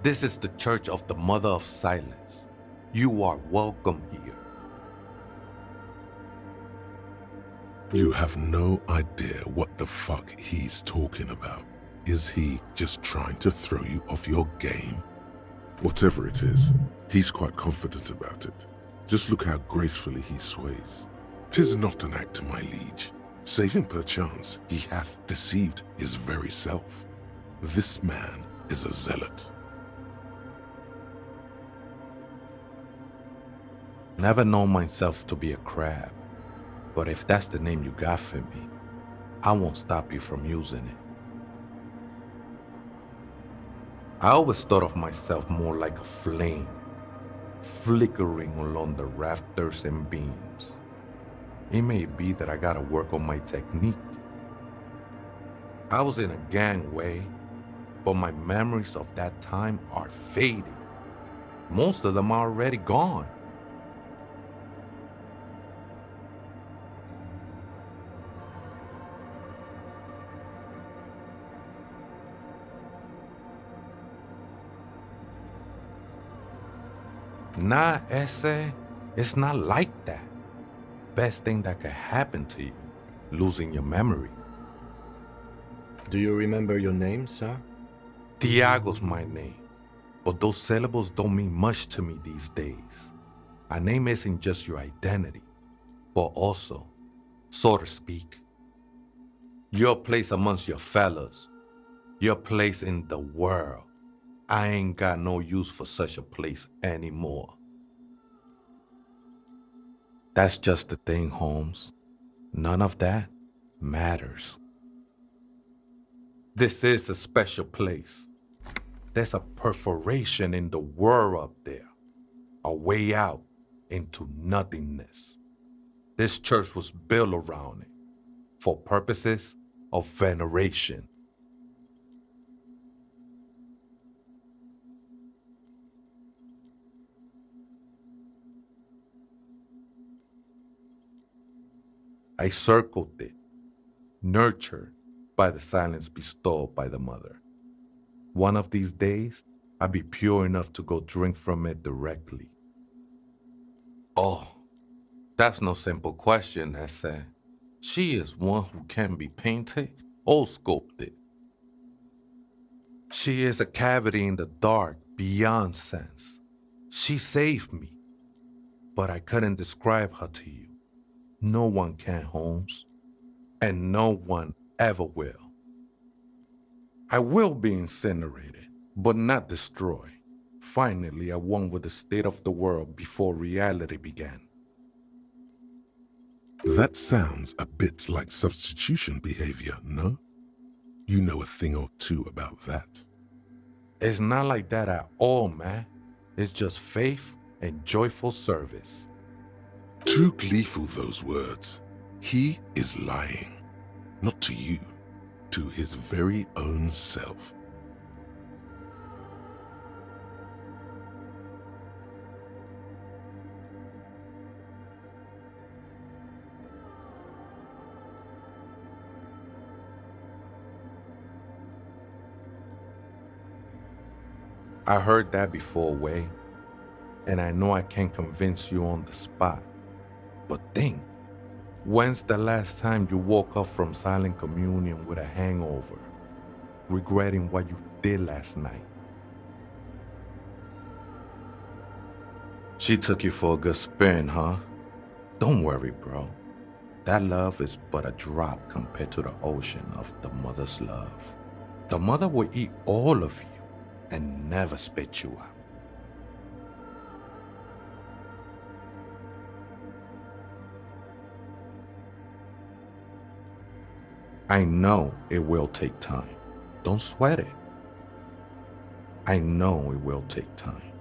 L: This is the Church of the Mother of Silence. You are welcome here.
A: You have no idea what the fuck he's talking about. Is he just trying to throw you off your game? Whatever it is, he's quite confident about it. Just look how gracefully he sways. 'Tis not an act, my liege. Save him perchance, he hath deceived his very self. This man is a zealot.
L: Never known myself to be a crab, but if that's the name you got for me, I won't stop you from using it. I always thought of myself more like a flame, flickering along the rafters and beams. It may be that I gotta work on my technique. I was in a gangway, but my memories of that time are fading. Most of them are already gone. Nah, ese, it's not like that. Best thing that could happen to you, losing your memory.
B: Do you remember your name, sir?
L: Tiago's my name, but those syllables don't mean much to me these days. A name isn't just your identity, but also, so to speak, your place amongst your fellows, your place in the world. I ain't got no use for such a place anymore. That's just the thing, Holmes. None of that matters. This is a special place. There's a perforation in the world up there, a way out into nothingness. This church was built around it for purposes of veneration. I circled it, nurtured by the silence bestowed by the mother. One of these days, I'll be pure enough to go drink from it directly. Oh, that's no simple question, Ese. She is one who can be painted or sculpted. She is a cavity in the dark beyond sense. She saved me, but I couldn't describe her to you. No one can, Holmes, and no one ever will. I will be incinerated, but not destroyed. Finally, I won with the state of the world before reality began.
A: That sounds a bit like substitution behavior, no? You know a thing or two about that.
L: It's not like that at all, man. It's just faith and joyful service.
A: Too gleeful, those words. He is lying. Not to you, to his very own self.
L: I heard that before, Way, and I know I can't convince you on the spot. But think, when's the last time you woke up from silent communion with a hangover, regretting what you did last night? She took you for a good spin, huh? Don't worry, bro. That love is but a drop compared to the ocean of the mother's love. The mother will eat all of you and never spit you out. I know it will take time. Don't sweat it. I know it will take time.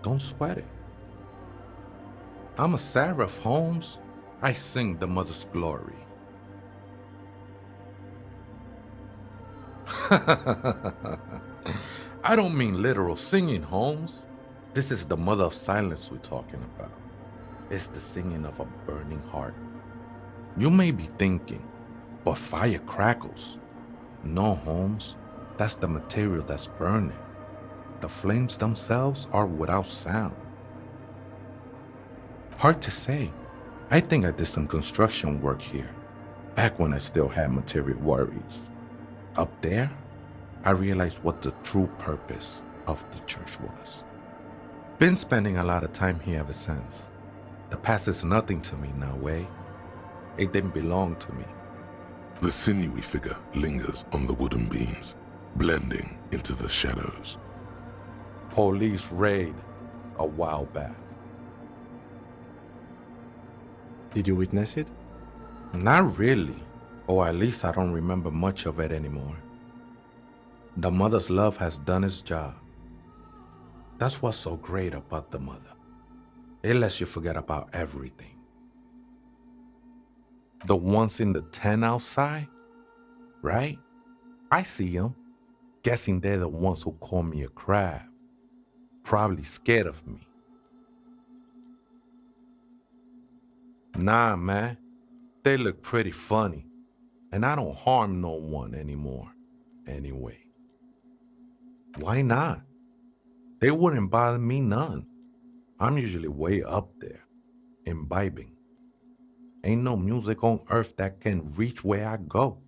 L: Don't sweat it. I'm a seraph, Holmes. I sing the mother's glory. I don't mean literal singing, Holmes. This is the mother of silence we're talking about. It's the singing of a burning heart. You may be thinking, but fire crackles. No, Holmes, that's the material that's burning. The flames themselves are without sound. Hard to say. I think I did some construction work here, back when I still had material worries. Up there, I realized what the true purpose of the church was. Been spending a lot of time here ever since. The past is nothing to me now, eh? It didn't belong to me.
A: The sinewy figure lingers on the wooden beams, blending into the shadows.
L: Police raid a while back.
B: Did you witness it?
L: Not really, or at least I don't remember much of it anymore. The mother's love has done its job. That's what's so great about the mother. It lets you forget about everything. The ones in the tent outside, right? I see them. Guessing they're the ones who call me a crab. Probably scared of me. Nah, man. They look pretty funny. And I don't harm no one anymore. Anyway. Why not? They wouldn't bother me none. I'm usually way up there, imbibing. Ain't no music on earth that can reach where I go.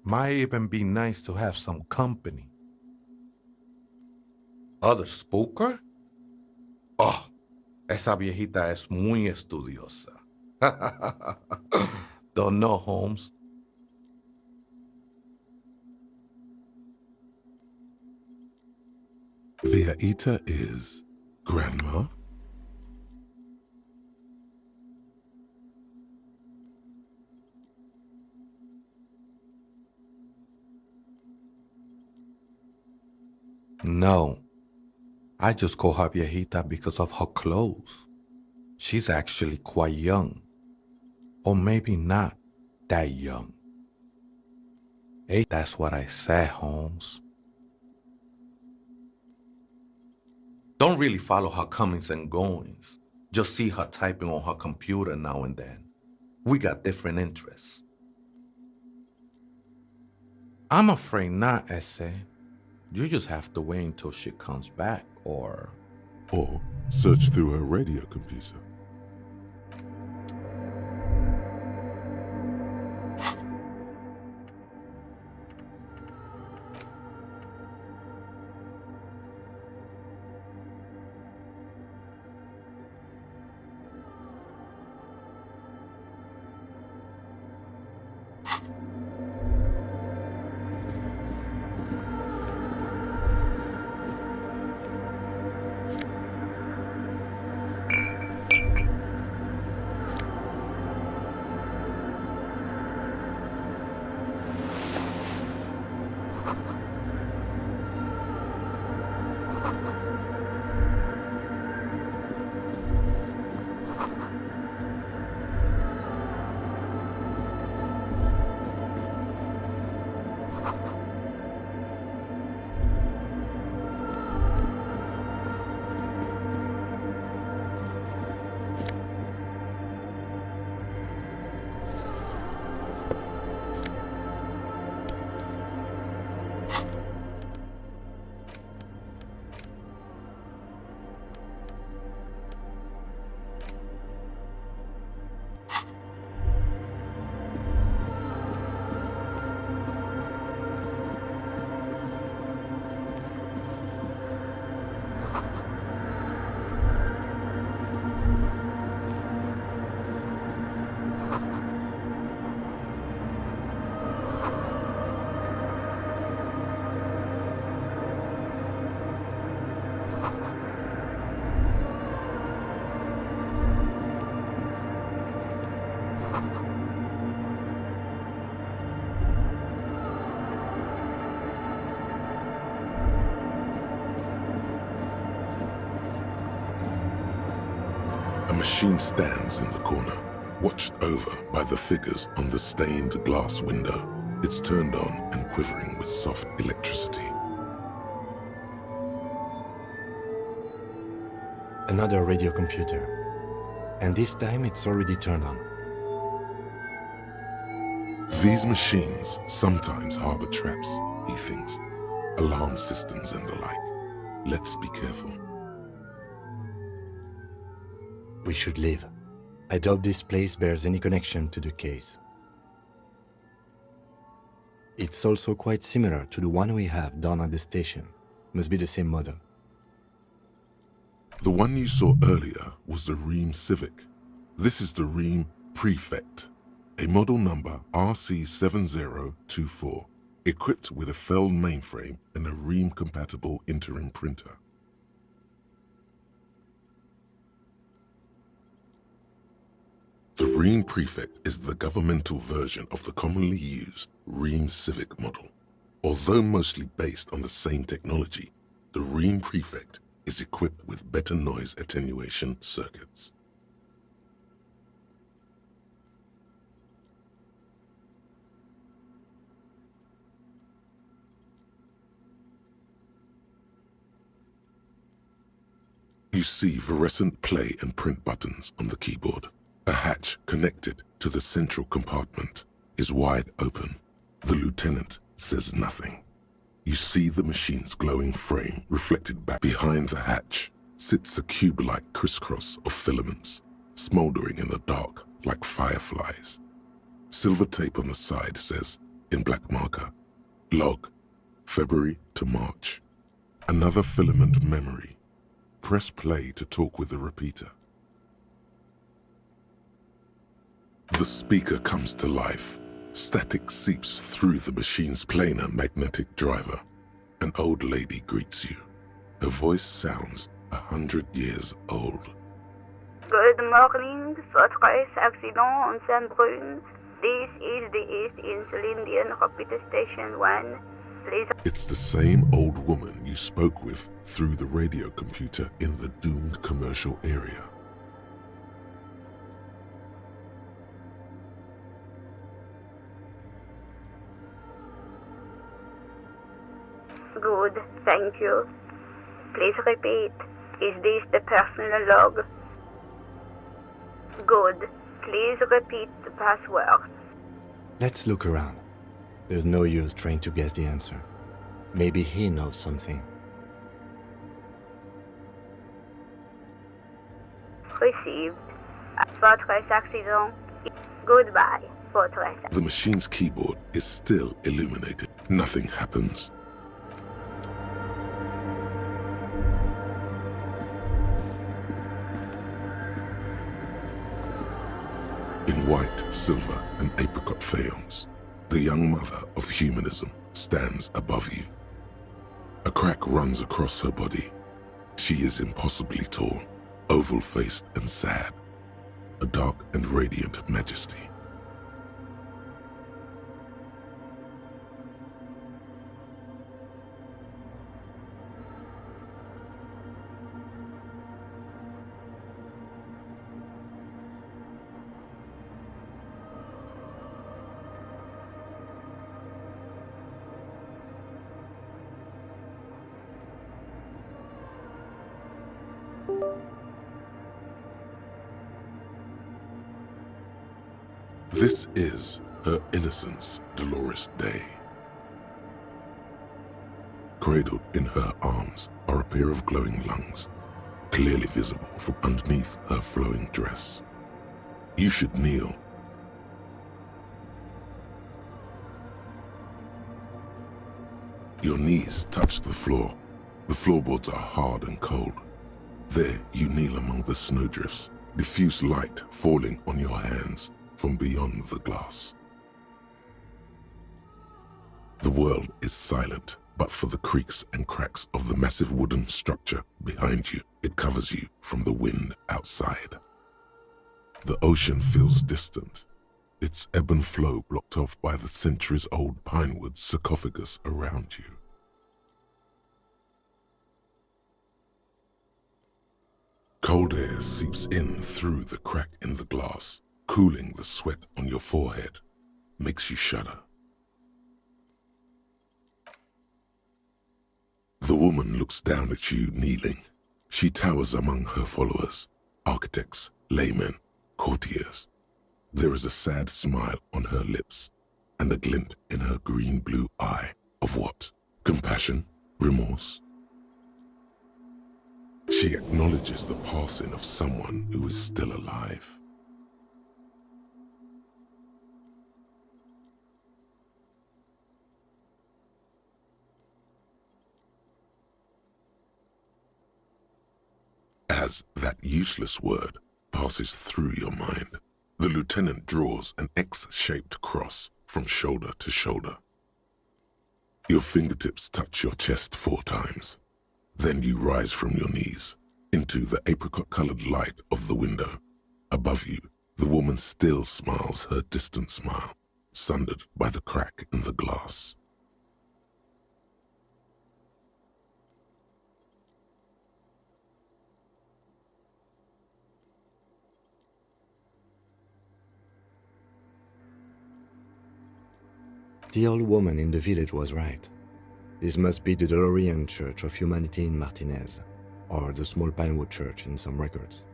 L: Might even be nice to have some company. Other spooker? Oh, esa viejita es muy estudiosa. Don't know, Holmes.
A: Viejita is grandma?
L: No. I just call her viejita because of her clothes. She's actually quite young. Or maybe not that young. Hey, that's what I said, Holmes. Don't really follow her comings and goings. Just see her typing on her computer now and then. We got different interests. I'm afraid not, Ese. You just have to wait until she comes back, or
A: search through her radio computer. machine stands in the corner, watched over by the figures on the stained glass window. It's turned on and quivering with soft electricity.
B: Another radio computer. And this time it's already turned on.
A: These machines sometimes harbor traps, he thinks. Alarm systems and the like. Let's be careful.
B: We should leave. I doubt this place bears any connection to the case. It's also quite similar to the one we have down at the station. Must be the same model.
A: The one you saw earlier was the Ream Civic. This is the Ream Prefect, a model number RC7024, equipped with a Feld mainframe and a Ream-compatible interim printer. The Ream Prefect is the governmental version of the commonly used Ream Civic model. Although mostly based on the same technology, the Ream Prefect is equipped with better noise attenuation circuits. You see fluorescent play and print buttons on the keyboard. A hatch connected to the central compartment is wide open. The lieutenant says nothing. You see the machine's glowing frame reflected back. Behind the hatch sits a cube-like crisscross of filaments, smoldering in the dark like fireflies. Silver tape on the side says, in black marker, log, February to March. Another filament memory. Press play to talk with the repeater. The speaker comes to life. Static seeps through the machine's planar magnetic driver. An old lady greets you. Her voice sounds 100 years old.
M: Good morning, Fortress accident on Saint-Brun. This is the East Insulindian Repeater Station 1. Please.
A: It's the same old woman you spoke with through the radio computer in the doomed commercial area.
M: Good, thank you. Please repeat. Is this the personal log? Good. Please repeat the password.
B: Let's look around. There's no use trying to guess the answer. Maybe he knows something.
M: Received. Fortress accident. Goodbye, Fortress.
A: The machine's keyboard is still illuminated. Nothing happens. In white, silver, and apricot faience, the young mother of humanism stands above you. A crack runs across her body. She is impossibly tall, oval-faced and sad, a dark and radiant majesty. This is her innocence, Dolores Day. Cradled in her arms are a pair of glowing lungs, clearly visible from underneath her flowing dress. You should kneel. Your knees touch the floor. The floorboards are hard and cold. There you kneel among the snowdrifts, diffuse light falling on your hands from beyond the glass. The world is silent, but for the creaks and cracks of the massive wooden structure behind you. It covers you from the wind outside. The ocean feels distant, its ebb and flow blocked off by the centuries-old pinewood sarcophagus around you. Cold air seeps in through the crack in the glass, cooling the sweat on your forehead, makes you shudder. The woman looks down at you kneeling. She towers among her followers, architects, laymen, courtiers. There is a sad smile on her lips and a glint in her green-blue eye of what? Compassion? Remorse? She acknowledges the passing of someone who is still alive. As that useless word passes through your mind, the lieutenant draws an X-shaped cross from shoulder to shoulder. Your fingertips touch your chest 4 times. Then you rise from your knees into the apricot-colored light of the window. Above you, the woman still smiles her distant smile, sundered by the crack in the glass.
B: The old woman in the village was right. This must be the DeLorean Church of Humanity in Martinez, or the small Pinewood Church in some records.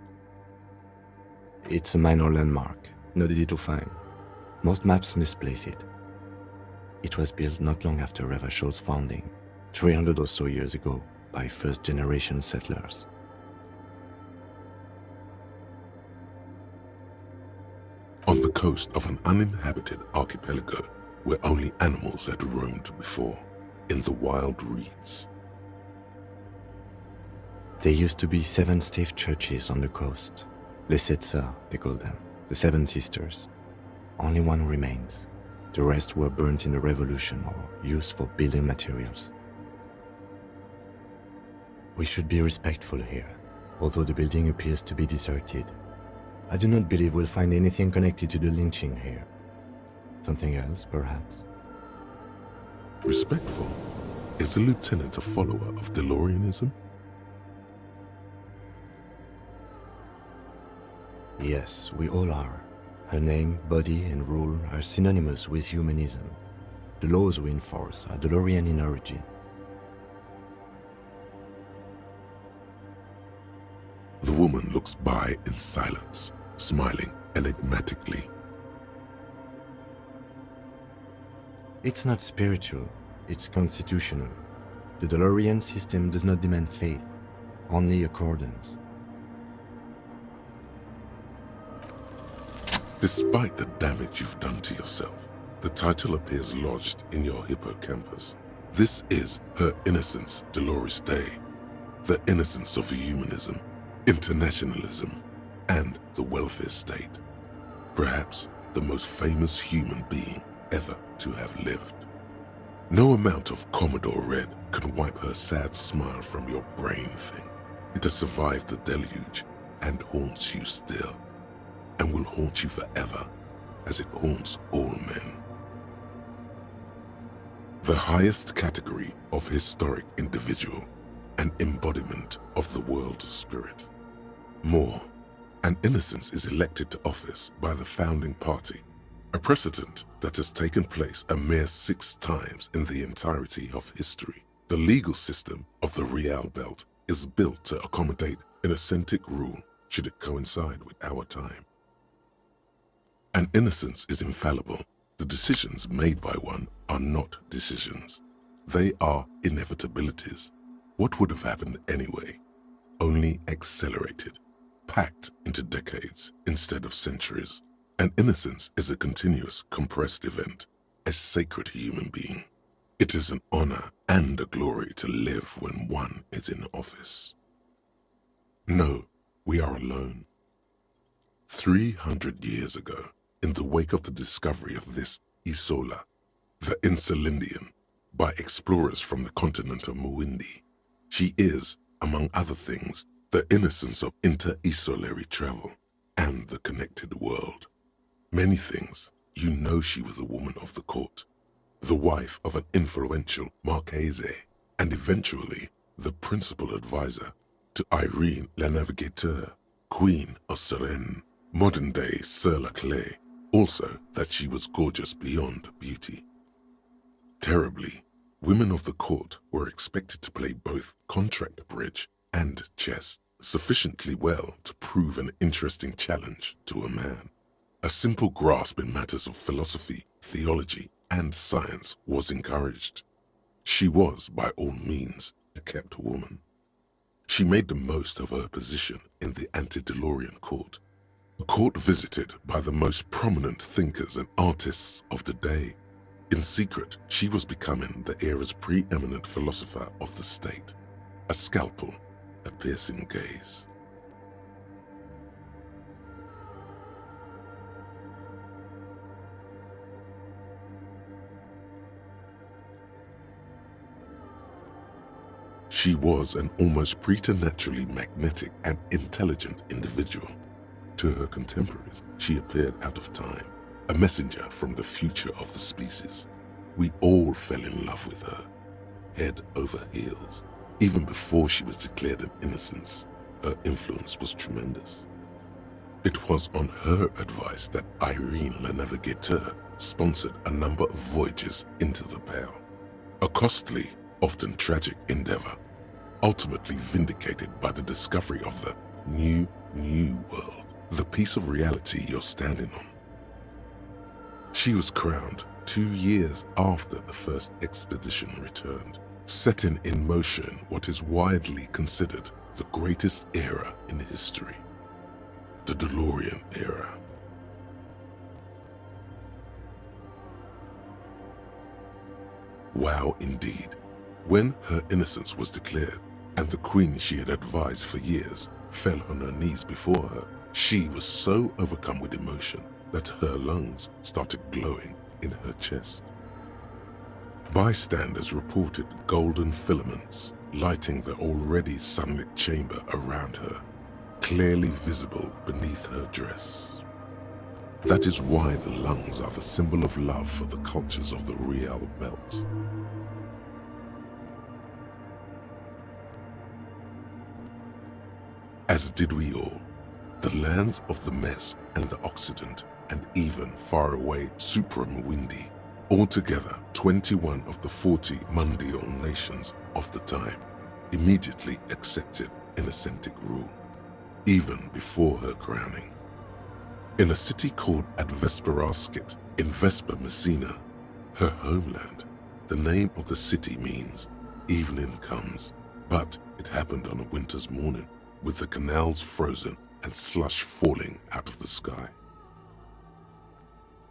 B: It's a minor landmark, not easy to find. Most maps misplace it. It was built not long after Revachol's founding, 300 or so years ago, by first-generation settlers.
A: On the coast of an uninhabited archipelago, where only animals had roamed before, in the wild reeds.
B: There used to be 7 stave churches on the coast. Les Sept Sœurs, they call them, the 7 sisters. Only one remains. The rest were burnt in the revolution or used for building materials. We should be respectful here, although the building appears to be deserted. I do not believe we'll find anything connected to the lynching here. Something else, perhaps?
A: Respectful? Is the lieutenant a follower of DeLoreanism?
B: Yes, we all are. Her name, body, and rule are synonymous with humanism. The laws we enforce are DeLorean in origin.
A: The woman looks by in silence, smiling enigmatically.
B: It's not spiritual, it's constitutional. The DeLorean system does not demand faith, only accordance.
A: Despite the damage you've done to yourself, the title appears lodged in your hippocampus. This is Her Innocence Dolores Day, the innocence of humanism, internationalism, and the welfare state. Perhaps the most famous human being ever to have lived. No amount of Commodore Red can wipe her sad smile from your brain thing. It has survived the deluge and haunts you still, and will haunt you forever as it haunts all men. The highest category of historic individual, an embodiment of the world spirit. More, an innocence is elected to office by the founding party, a precedent that has taken place a mere 6 times in the entirety of history. The legal system of the Real Belt is built to accommodate an authentic rule should it coincide with our time. An innocence is infallible. The decisions made by one are not decisions. They are inevitabilities. What would have happened anyway? Only accelerated, packed into decades instead of centuries. An innocence is a continuous, compressed event, a sacred human being. It is an honor and a glory to live when one is in office. No, we are alone. 300 years ago, in the wake of the discovery of this Isola, the Insulindian, by explorers from the continent of Muindi, she is, among other things, the innocence of inter-isolary travel and the connected world. Many things, you know she was a woman of the court, the wife of an influential Marchese, and eventually the principal advisor to Irene La Navigateur, Queen of Serene, modern-day Sir La Clé, also that she was gorgeous beyond beauty. Terribly, women of the court were expected to play both contract bridge and chess sufficiently well to prove an interesting challenge to a man. A simple grasp in matters of philosophy, theology, and science was encouraged. She was, by all means, a kept woman. She made the most of her position in the antediluvian court, a court visited by the most prominent thinkers and artists of the day. In secret, she was becoming the era's preeminent philosopher of the state, a scalpel, a piercing gaze. She was an almost preternaturally magnetic and intelligent individual. To her contemporaries, she appeared out of time, a messenger from the future of the species. We all fell in love with her, head over heels. Even before she was declared an innocence, her influence was tremendous. It was on her advice that Irene La Navigateur sponsored a number of voyages into the Pale, a costly, often tragic endeavor, ultimately vindicated by the discovery of the new world, the piece of reality you're standing on. She was crowned 2 years after the first expedition returned, setting in motion what is widely considered the greatest era in history, the DeLorean era. Wow, indeed. When her innocence was declared, and the queen she had advised for years fell on her knees before her, she was so overcome with emotion that her lungs started glowing in her chest. Bystanders reported golden filaments lighting the already sunlit chamber around her, clearly visible beneath her dress. That is why the lungs are the symbol of love for the cultures of the Real Belt. As did we all, the lands of the Mes and the Occident, and even far away Supremawindi, altogether 21 of the 40 mundial nations of the time, immediately accepted Innocentic rule, even before her crowning. In a city called Advesperaskit in Vesper Messina, her homeland, the name of the city means evening comes, but it happened on a winter's morning, with the canals frozen and slush falling out of the sky.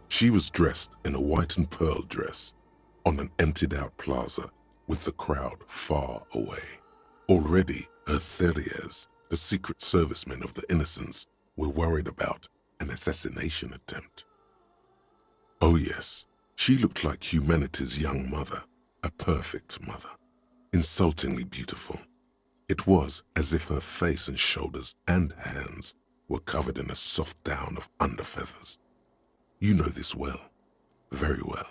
A: She was dressed in a white and pearl dress on an emptied-out plaza with the crowd far away. Already, her Theriers, the secret servicemen of the Innocents, were worried about an assassination attempt. Oh yes, she looked like humanity's young mother, a perfect mother, insultingly beautiful. It was as if her face and shoulders and hands were covered in a soft down of underfeathers. You know this well, very well.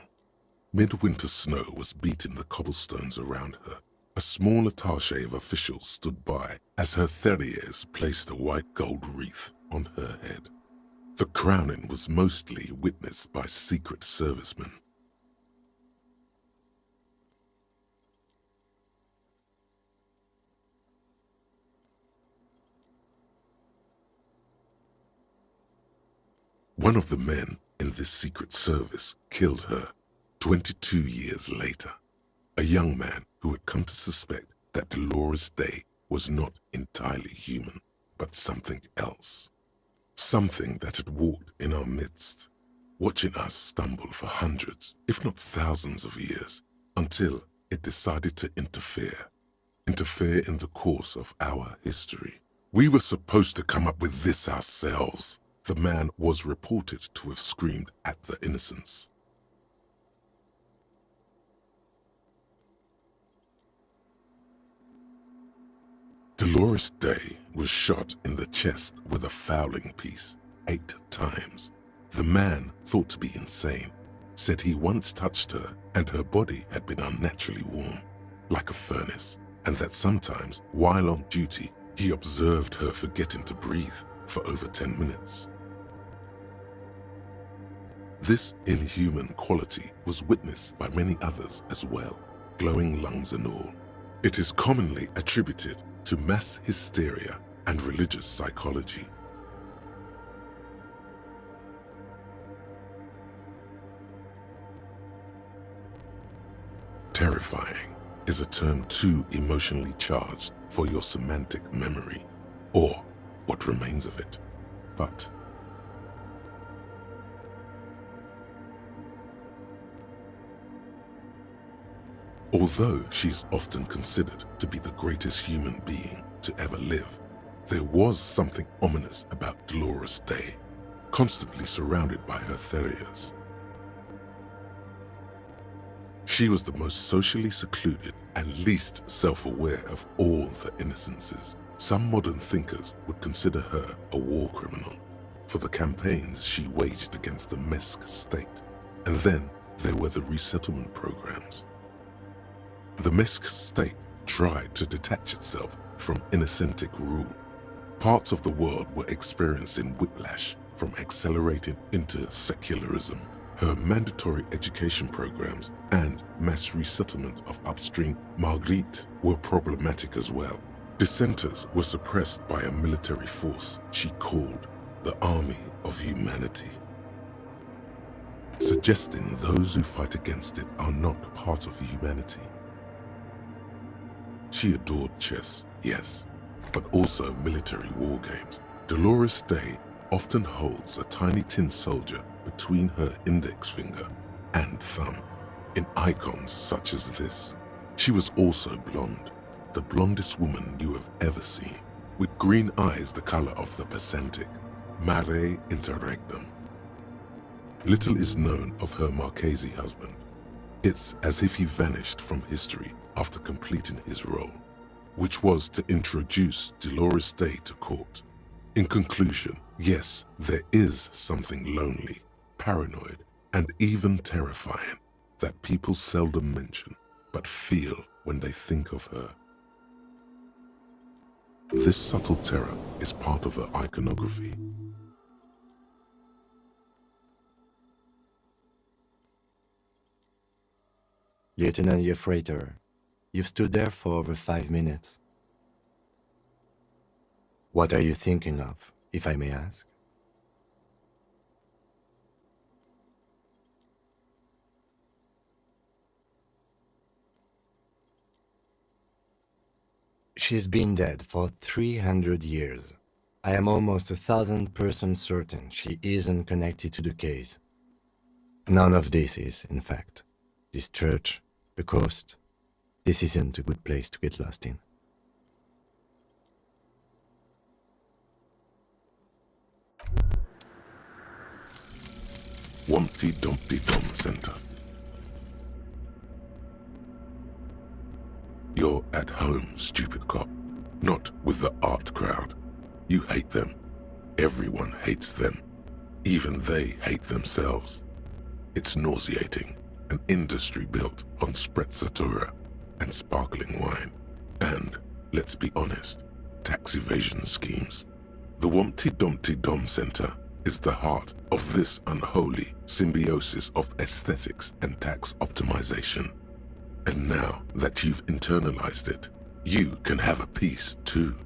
A: Midwinter snow was beating the cobblestones around her. A small attaché of officials stood by as her Theriers placed a white gold wreath on her head. The crowning was mostly witnessed by secret servicemen. One of the men in this secret service killed her 22 years later, a young man who had come to suspect that Dolores Day was not entirely human, but something else. Something that had walked in our midst, watching us stumble for hundreds, if not thousands of years, until it decided to interfere in the course of our history. We were supposed to come up with this ourselves, the man was reported to have screamed at the Innocents. Dolores Day was shot in the chest with a fowling piece 8 times. The man, thought to be insane, said he once touched her and her body had been unnaturally warm, like a furnace, and that sometimes, while on duty, He observed her forgetting to breathe for over 10 minutes. This inhuman quality was witnessed by many others as well, glowing lungs and all. It is commonly attributed to mass hysteria and religious psychology. Terrifying is a term too emotionally charged for your semantic memory, or what remains of it. But although she's often considered to be the greatest human being to ever live, there was something ominous about Dolores Day, constantly surrounded by her terriers. She was the most socially secluded and least self-aware of all the innocences. Some modern thinkers would consider her a war criminal for the campaigns she waged against the Mesk state. And then there were the resettlement programs. The Mesk state tried to detach itself from innocentic rule. Parts of the world were experiencing whiplash from accelerating into secularism. Her mandatory education programs and mass resettlement of upstream Marguerite were problematic as well. Dissenters were suppressed by a military force she called the Army of Humanity, suggesting those who fight against it are not part of humanity. She adored chess, yes, but also military war games. Dolores Day often holds a tiny tin soldier between her index finger and thumb in icons such as this. She was also blonde, the blondest woman you have ever seen, with green eyes the color of the Pacentic, mare interregnum. Little is known of her Marchese husband. It's as if he vanished from history after completing his role, which was to introduce Dolores Day to court. In conclusion, yes, there is something lonely, paranoid, and even terrifying that people seldom mention, but feel when they think of her. This subtle terror is part of her iconography.
B: Lieutenant Jeffrater, you've stood there for over 5 minutes. What are you thinking of, if I may ask? She's been dead for 300 years. I am almost 1,000% certain she isn't connected to the case. None of this is, in fact. This church, the coast, this isn't a good place to get lost in.
A: Wumpty Dumpty Dum Center. You're at home, stupid cop. Not with the art crowd. You hate them. Everyone hates them. Even they hate themselves. It's nauseating. An industry built on sprezzatura and sparkling wine. And, let's be honest, tax evasion schemes. The Wumpty Dumpty Dum Center is the heart of this unholy symbiosis of aesthetics and tax optimization. And now that you've internalized it, you can have a piece too.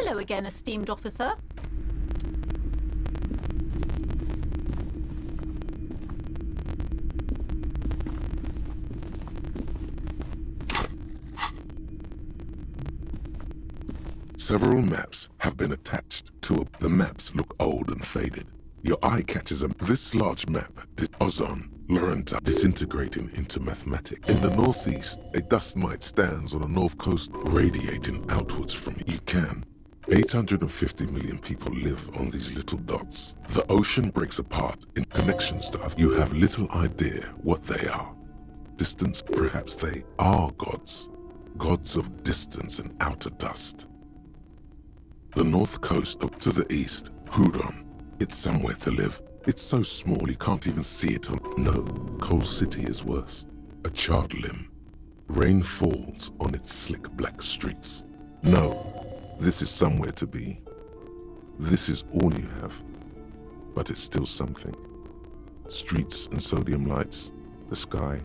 N: Hello again, esteemed officer.
A: Several maps have been attached to it. The maps look old and faded. Your eye catches them. This large map, Ozone, Lorenta, disintegrating into mathematics. In the northeast, a dust mite stands on the north coast, radiating outwards from it. You can. 850 million people live on these little dots. The ocean breaks apart in connections to others. You have little idea what they are. Distance, perhaps they are gods. Gods of distance and outer dust. The north coast up to the east, Hudon. It's somewhere to live. It's so small you can't even see it on... No, Coal City is worse. A charred limb. Rain falls on its slick black streets. No, this is somewhere to be. This is all you have. But it's still something. Streets and sodium lights, the sky,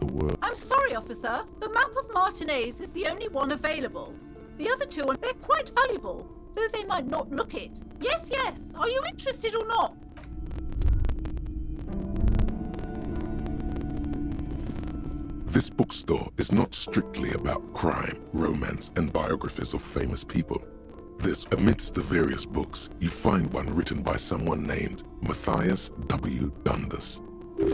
A: the world.
N: I'm sorry, officer. The map of Martinez is the only one available. The other two, they're quite valuable, though they might not look it. Yes, yes. Are you interested or not?
A: This bookstore is not strictly about crime, romance, and biographies of famous people. This, amidst the various books, you find one written by someone named Matthias W. Dundas.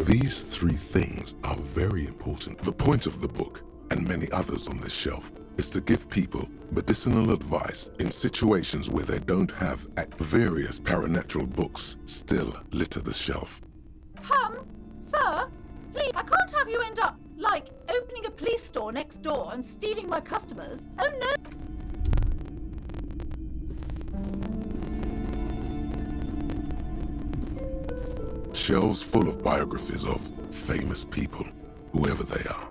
A: These three things are very important. The point of the book, and many others on this shelf, is to give people medicinal advice in situations where they don't have various paranatural books still litter the shelf.
N: Sir, please, I can't have you end up, like, opening a police store next door and stealing my customers. Oh no!
A: Shelves full of biographies of famous people, whoever they are.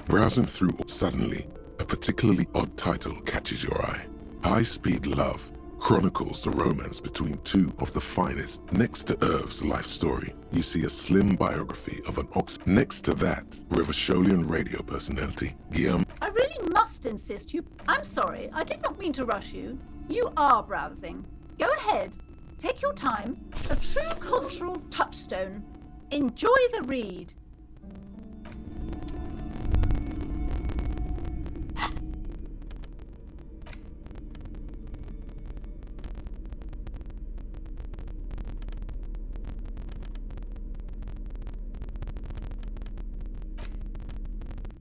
A: Browsing through, suddenly, a particularly odd title catches your eye. High Speed Love chronicles the romance between two of the finest. Next to Irv's life story, you see a slim biography of an ox. Next to that, Rivasholian radio personality, Guillaume.
N: I really must insist you... I'm sorry, I did not mean to rush you. You are browsing. Go ahead. Take your time. A true cultural touchstone. Enjoy the read.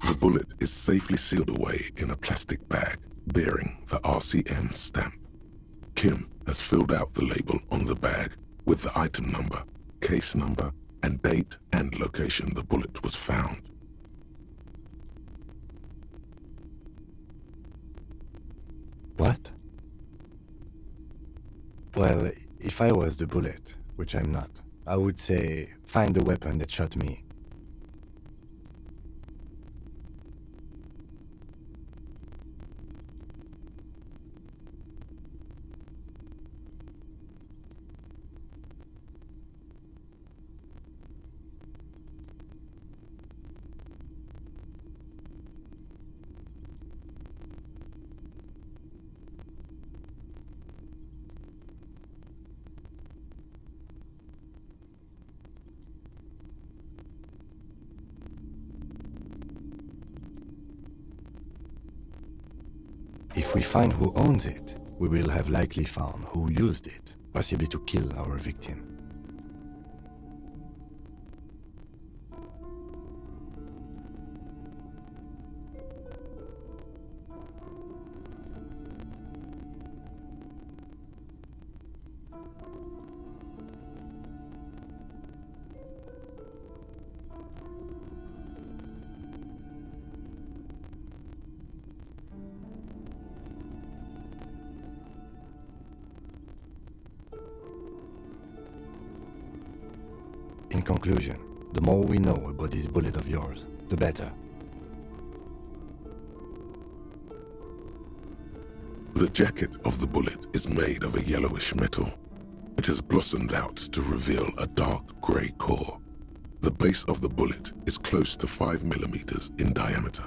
A: The bullet is safely sealed away in a plastic bag bearing the RCM stamp. Kim has filled out the label on the bag with the item number, case number, and date and location the bullet was found.
B: What? Well, if I was the bullet, which I'm not, I would say, find the weapon that shot me. If we find who owns it, we will have likely found who used it, possibly to kill our victim. In conclusion, the more we know about this bullet of yours, the better.
A: The jacket of the bullet is made of a yellowish metal. It has blossomed out to reveal a dark grey core. The base of the bullet is close to 5 millimeters in diameter.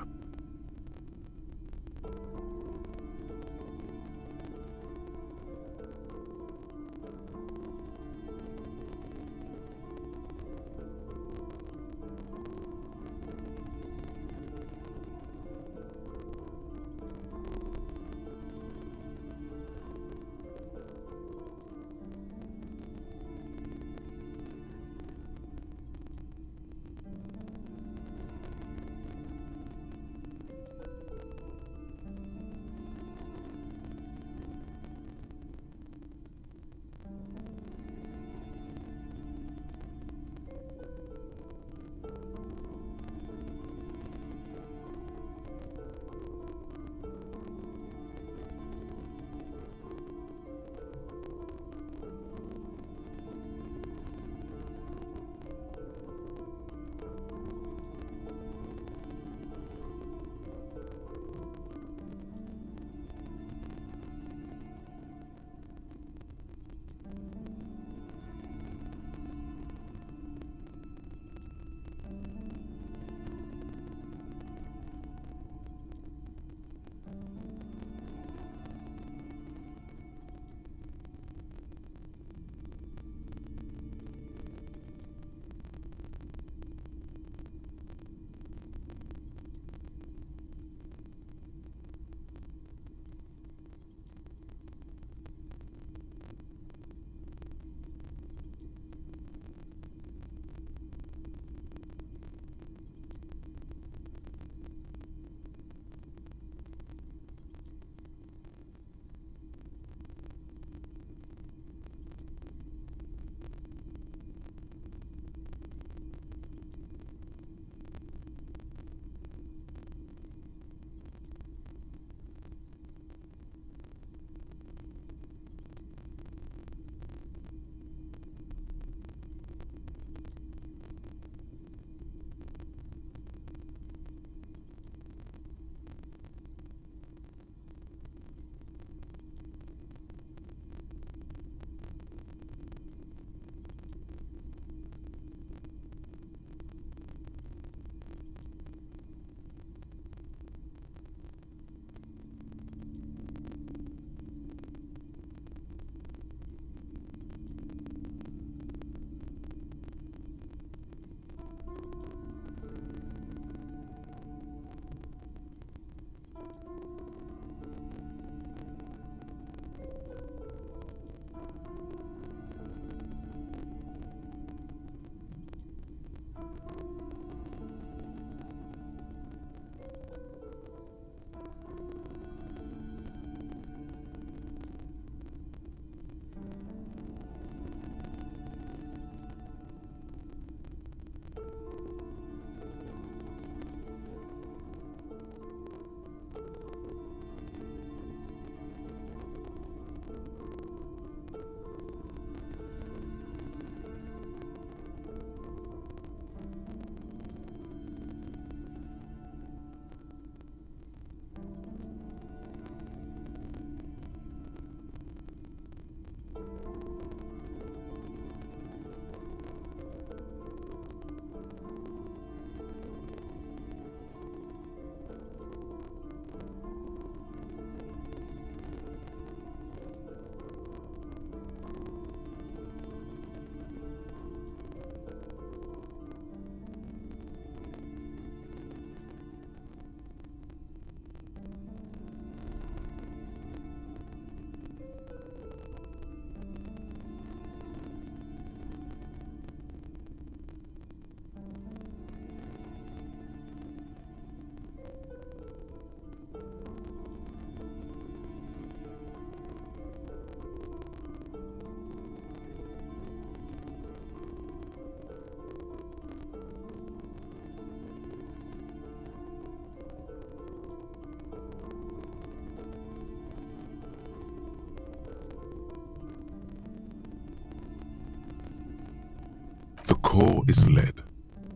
A: The core is lead.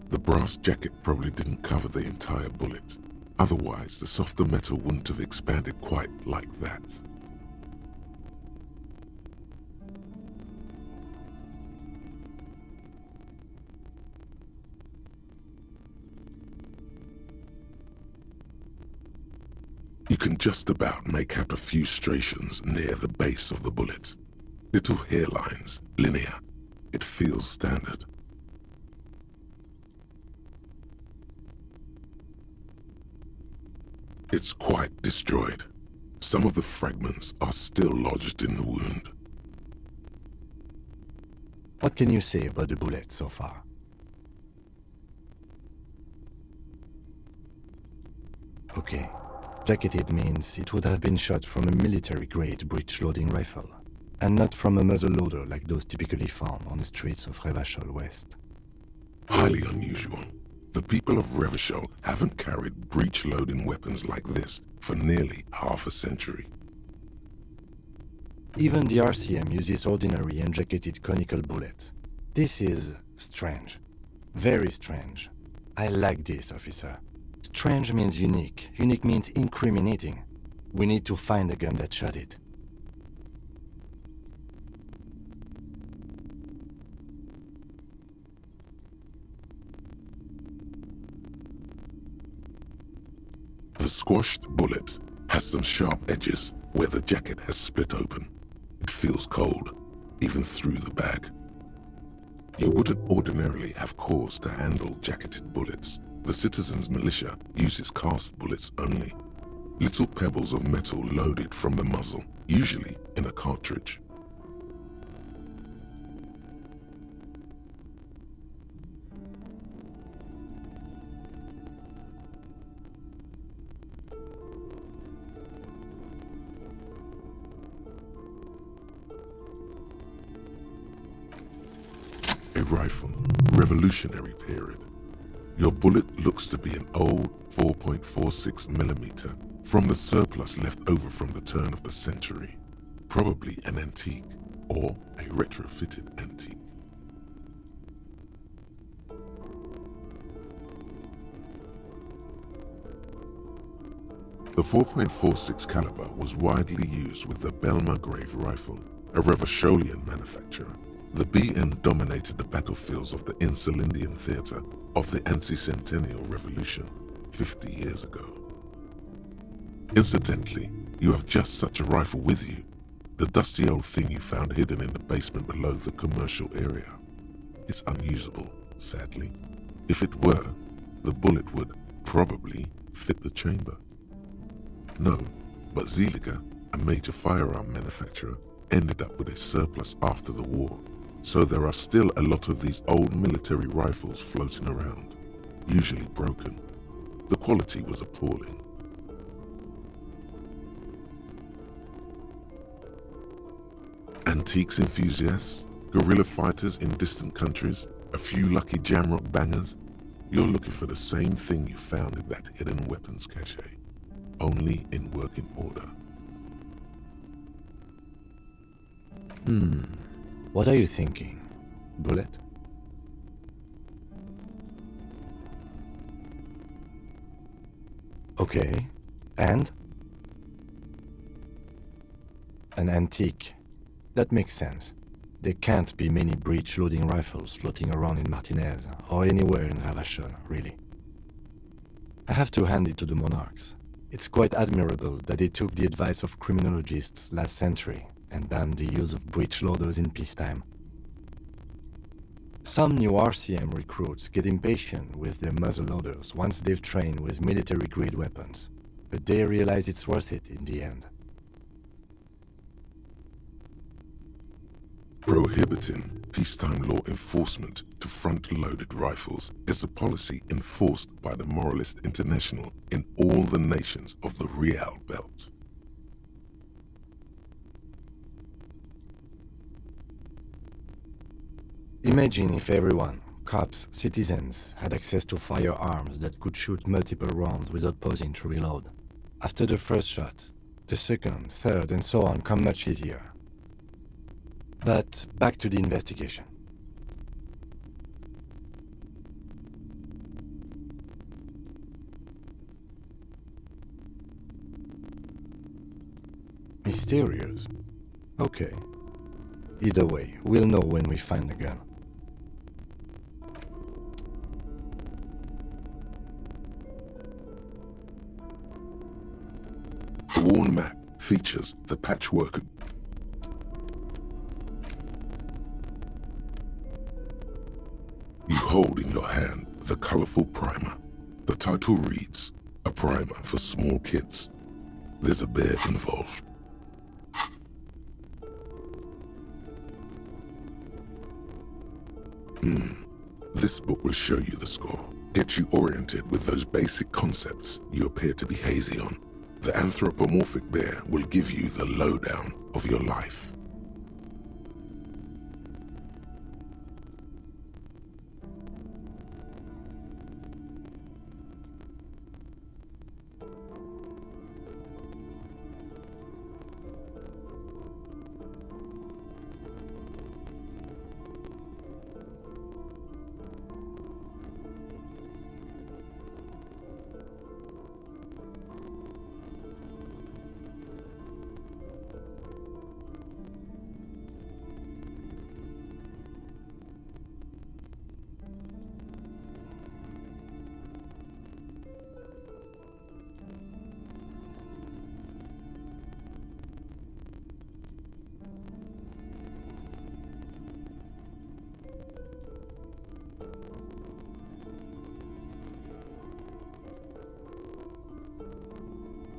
A: The brass jacket probably didn't cover the entire bullet. Otherwise, the softer metal wouldn't have expanded quite like that. You can just about make out a few striations near the base of the bullet. Little hairlines, linear. It feels standard. It's quite destroyed. Some of the fragments are still lodged in the wound.
B: What can you say about the bullet so far? Okay. Jacketed means it would have been shot from a military-grade breech-loading rifle, and not from a muzzleloader like those typically found on the streets of Revachol West.
A: Highly unusual. The people of Revachol haven't carried breech-loading weapons like this for nearly half a century.
B: Even the RCM uses ordinary unjacketed conical bullets. This is strange. Very strange. I like this, officer. Strange means unique. Unique means incriminating. We need to find the gun that shot it.
A: The squashed bullet has some sharp edges where the jacket has split open. It feels cold, even through the bag. You wouldn't ordinarily have cause to handle jacketed bullets. The citizens' militia uses cast bullets only. Little pebbles of metal loaded from the muzzle, usually in a cartridge. A rifle, Revolutionary period. Your bullet looks to be an old 4.46mm from the surplus left over from the turn of the century. Probably an antique or a retrofitted antique. The 4.46 caliber was widely used with the Belmargrave rifle, a Revacholian manufacturer. The BN dominated the battlefields of the Insulindian theater of the anti-centennial revolution 50 years ago. Incidentally, you have just such a rifle with you, the dusty old thing you found hidden in the basement below the commercial area. It's unusable, sadly. If it were, the bullet would probably fit the chamber. No, but Zeliger, a major firearm manufacturer, ended up with a surplus after the war. So there are still a lot of these old military rifles floating around, usually broken. The quality was appalling. Antiques enthusiasts, guerrilla fighters in distant countries, a few lucky jamrock bangers, you're looking for the same thing you found in that hidden weapons cache, only in working order.
B: What are you thinking? Bullet? Okay, and? An antique. That makes sense. There can't be many breech-loading rifles floating around in Martinez, or anywhere in Revachol, really. I have to hand it to the monarchs. It's quite admirable that they took the advice of criminologists last century and banned the use of breech loaders in peacetime. Some new RCM recruits get impatient with their muzzleloaders once they've trained with military-grade weapons, but they realize it's worth it in the end.
A: Prohibiting peacetime law enforcement to front-loaded rifles is a policy enforced by the Moralist International in all the nations of the Real Belt.
B: Imagine if everyone, cops, citizens, had access to firearms that could shoot multiple rounds without pausing to reload. After the first shot, the second, third, and so on come much easier. But back to the investigation. Mysterious? Okay. Either way, we'll know when we find the gun.
A: The worn map features the patchwork. You hold in your hand the colorful primer. The title reads, "A primer for small kids." There's a bear involved. This book will show you the score, get you oriented with those basic concepts you appear to be hazy on. The anthropomorphic bear will give you the lowdown of your life.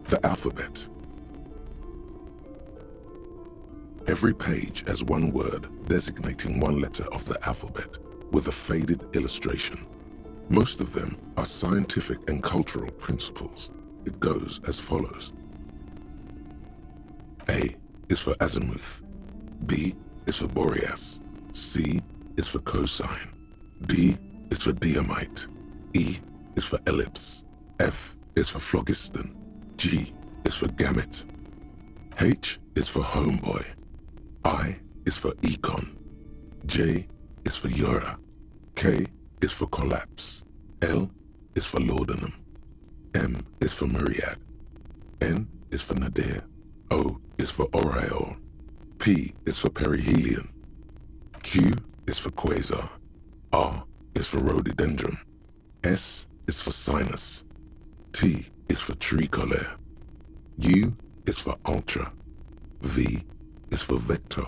A: The alphabet. Every page has one word designating one letter of the alphabet with a faded illustration. Most of them are scientific and cultural principles. It goes as follows. A is for azimuth. B is for Boreas. C is for cosine. D is for diamite. E is for ellipse. F is for phlogiston. G is for gamut. H is for homeboy. I is for econ. J is for Eura. K is for collapse. L is for laudanum. M is for myriad. N is for nadir. O is for aureole. P is for perihelion. Q is for quasar. R is for rhododendron. S is for sinus. T is for tricolor. U is for ultra. V is for vector.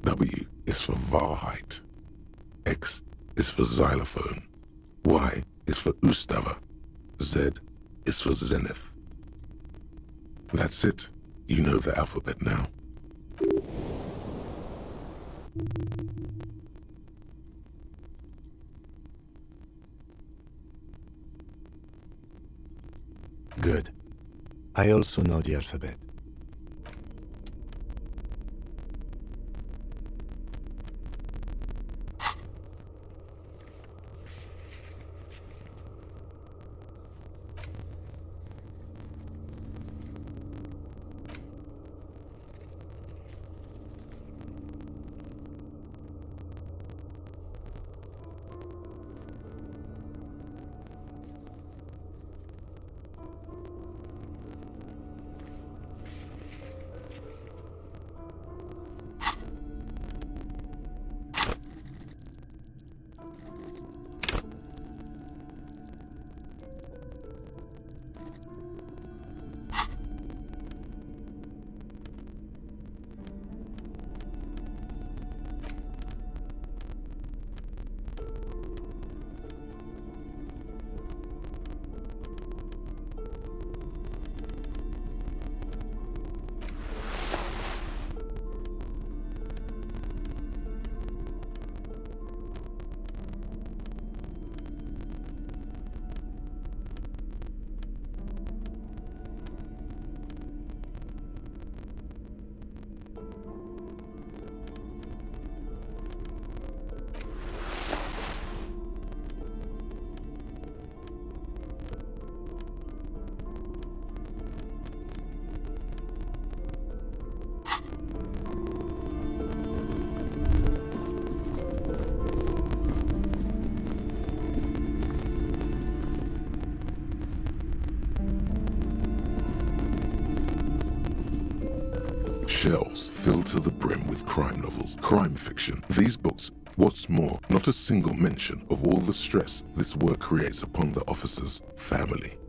A: W is for Wahrheit. X is for xylophone. Y is for Ustava. Z is for zenith. That's it. You know the alphabet now.
B: Good. I also know the alphabet.
A: Shelves filled to the brim with crime novels, crime fiction. These books, what's more, not a single mention of all the stress this work creates upon the officer's family.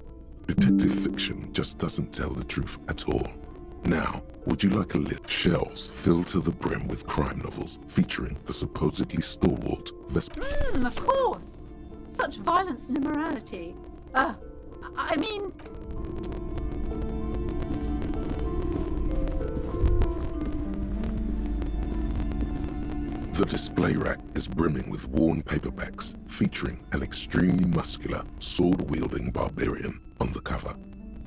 A: Detective fiction just doesn't tell the truth at all. Now, would you like a list? Shelves filled to the brim with crime novels featuring the supposedly stalwart Vesper.
N: Of course. Such violence and immorality. I mean...
A: The display rack is brimming with worn paperbacks featuring an extremely muscular, sword-wielding barbarian on the cover.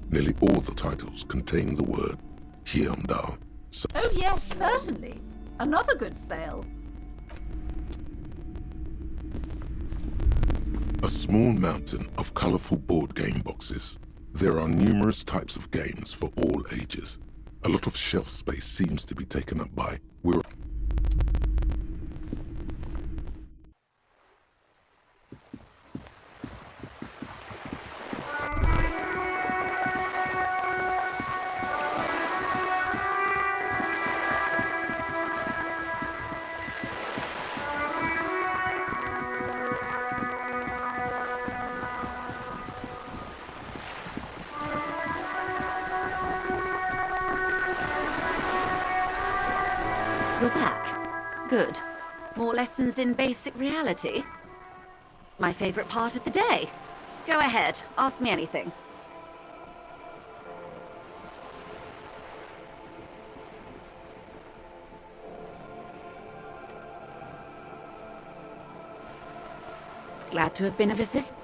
A: Nearly all the titles contain the word Hyundai.
N: Oh yes, certainly. Another good sale.
A: A small mountain of colorful board game boxes. There are numerous types of games for all ages. A lot of shelf space seems to be taken up by
C: You're back. Good. More lessons in basic reality? My favorite part of the day. Go ahead, ask me anything. Glad to have been of assistance.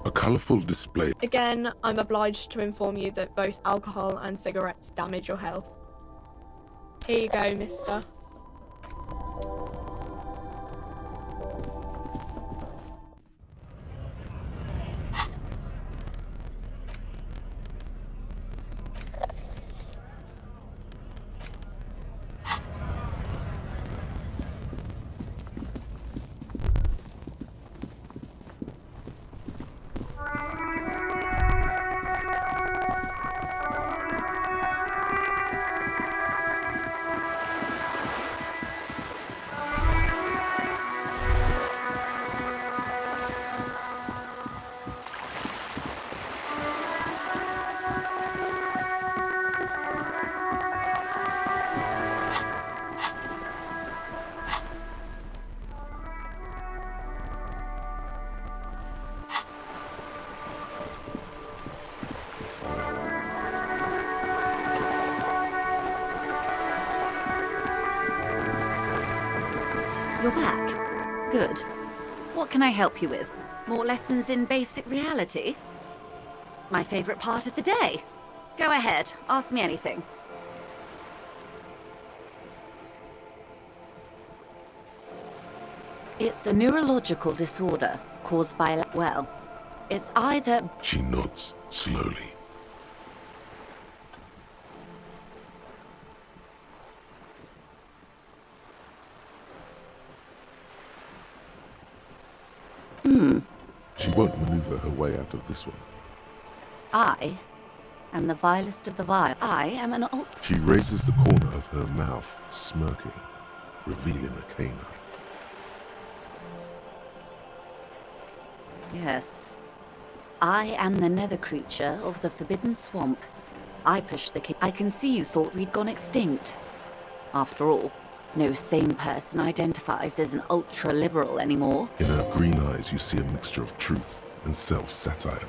C: A colourful display.
O: Again, I'm obliged to inform you that both alcohol and cigarettes damage your health. Here you go, mister.
C: You're back. Good. What can I help you with? More lessons in basic reality? My favorite part of the day. Go ahead, ask me anything. It's a neurological disorder caused by, well, it's either...
A: She nods slowly. She won't maneuver her way out of this one.
C: I am the vilest of the vile. I am an old...
A: She raises the corner of her mouth, smirking, revealing a canine.
C: Yes. I am the nether creature of the Forbidden Swamp. I pushed the king. I can see you thought we'd gone extinct. After all, no sane person identifies as an ultra-liberal anymore.
A: In her green eyes, you see a mixture of truth and self-satire.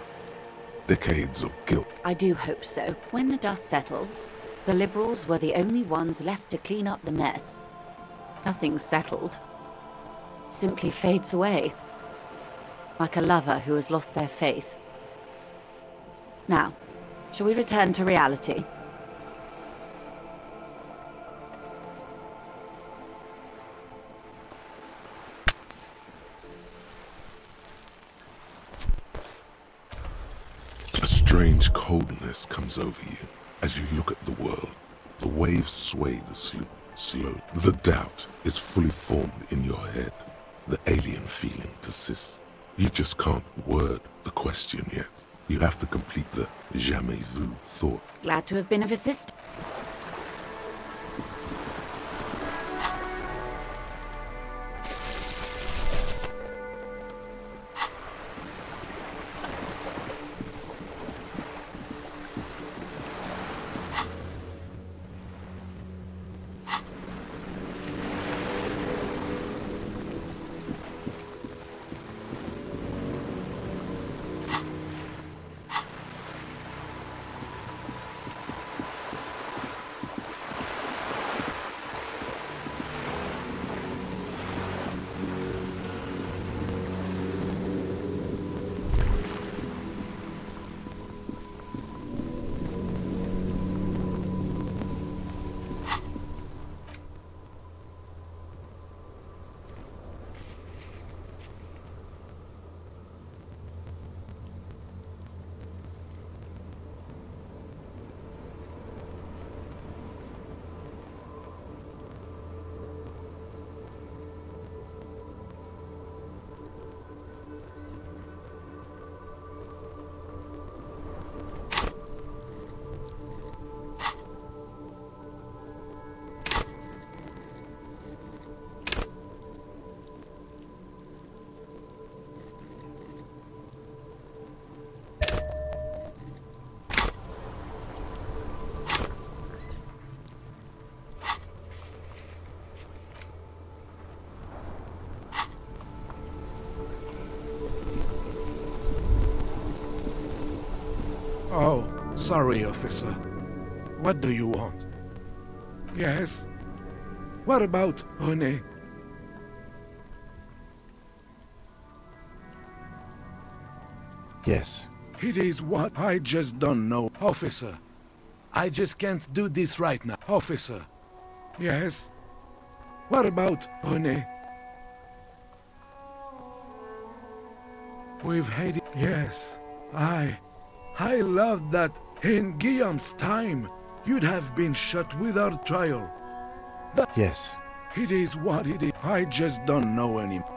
A: Decades of guilt.
C: I do hope so. When the dust settled, the Liberals were the only ones left to clean up the mess. Nothing's settled. It simply fades away. Like a lover who has lost their faith. Now, shall we return to reality?
A: A strange coldness comes over you as you look at the world. The waves sway the sloop slow. The doubt is fully formed in your head. The alien feeling persists. You just can't word the question yet. You have to complete the jamais vu thought.
C: Glad to have been of assistance.
H: Oh, sorry, officer. What do you want? Yes? What about René?
B: Yes.
H: It is what I just don't know, officer. I just can't do this right now, officer. Yes? What about René? We've had it. Yes, I love that in Guillaume's time, you'd have been shot without trial. But
B: yes.
H: It is what it is. I just don't know anymore.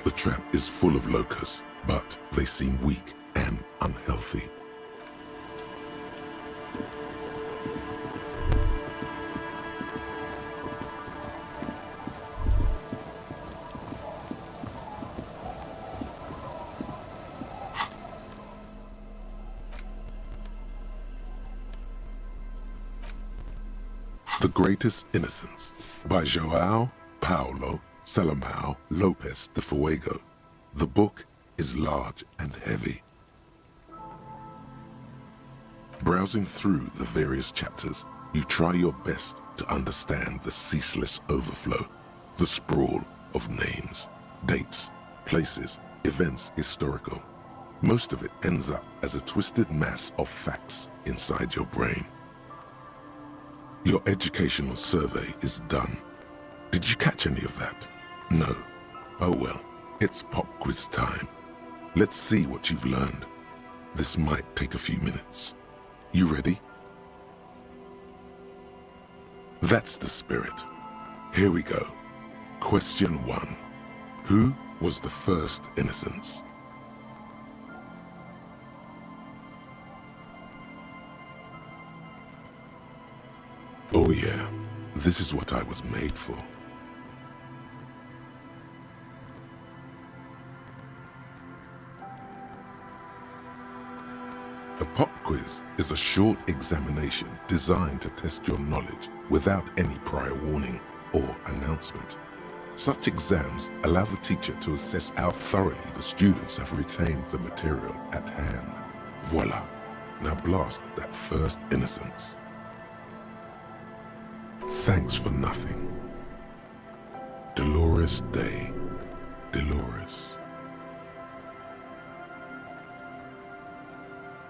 A: The trap is full of locusts, but they seem weak and unhealthy. The Greatest Innocence by João Paulo Salomão Lopes de Fuego. The book is large and heavy. Browsing through the various chapters, you try your best to understand the ceaseless overflow, the sprawl of names, dates, places, events historical. Most of it ends up as a twisted mass of facts inside your brain. Your educational survey is done. Did you catch any of that? No. Oh well, it's pop quiz time. Let's see what you've learned. This might take a few minutes. You ready? That's the spirit. Here we go. Question 1. Who was the first innocence? Oh yeah, this is what I was made for. A pop quiz is a short examination designed to test your knowledge without any prior warning or announcement. Such exams allow the teacher to assess how thoroughly the students have retained the material at hand. Voila, now blast that first innocence. Thanks for nothing. Dolores Day. Dolores.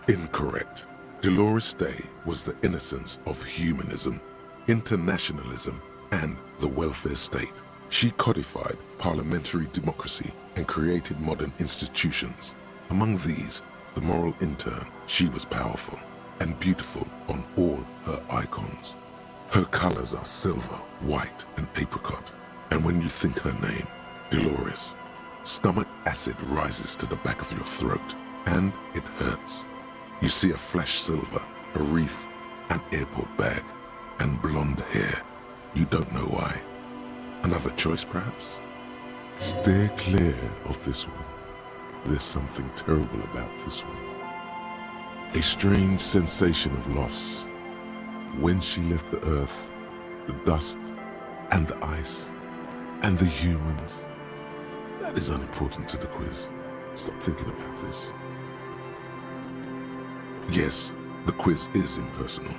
A: Incorrect. Dolores Day was the innocence of humanism, internationalism, and the welfare state. She codified parliamentary democracy and created modern institutions. Among these, the moral intern, she was powerful and beautiful on all her icons. Her colors are silver, white, and apricot. And when you think her name, Dolores, stomach acid rises to the back of your throat, and it hurts. You see a flash silver, a wreath, an airport bag, and blonde hair. You don't know why. Another choice, perhaps? Steer clear of this one. There's something terrible about this one. A strange sensation of loss. When she left the earth, the dust, and the ice, and the humans. That is unimportant to the quiz. Stop thinking about this. Yes, the quiz is impersonal.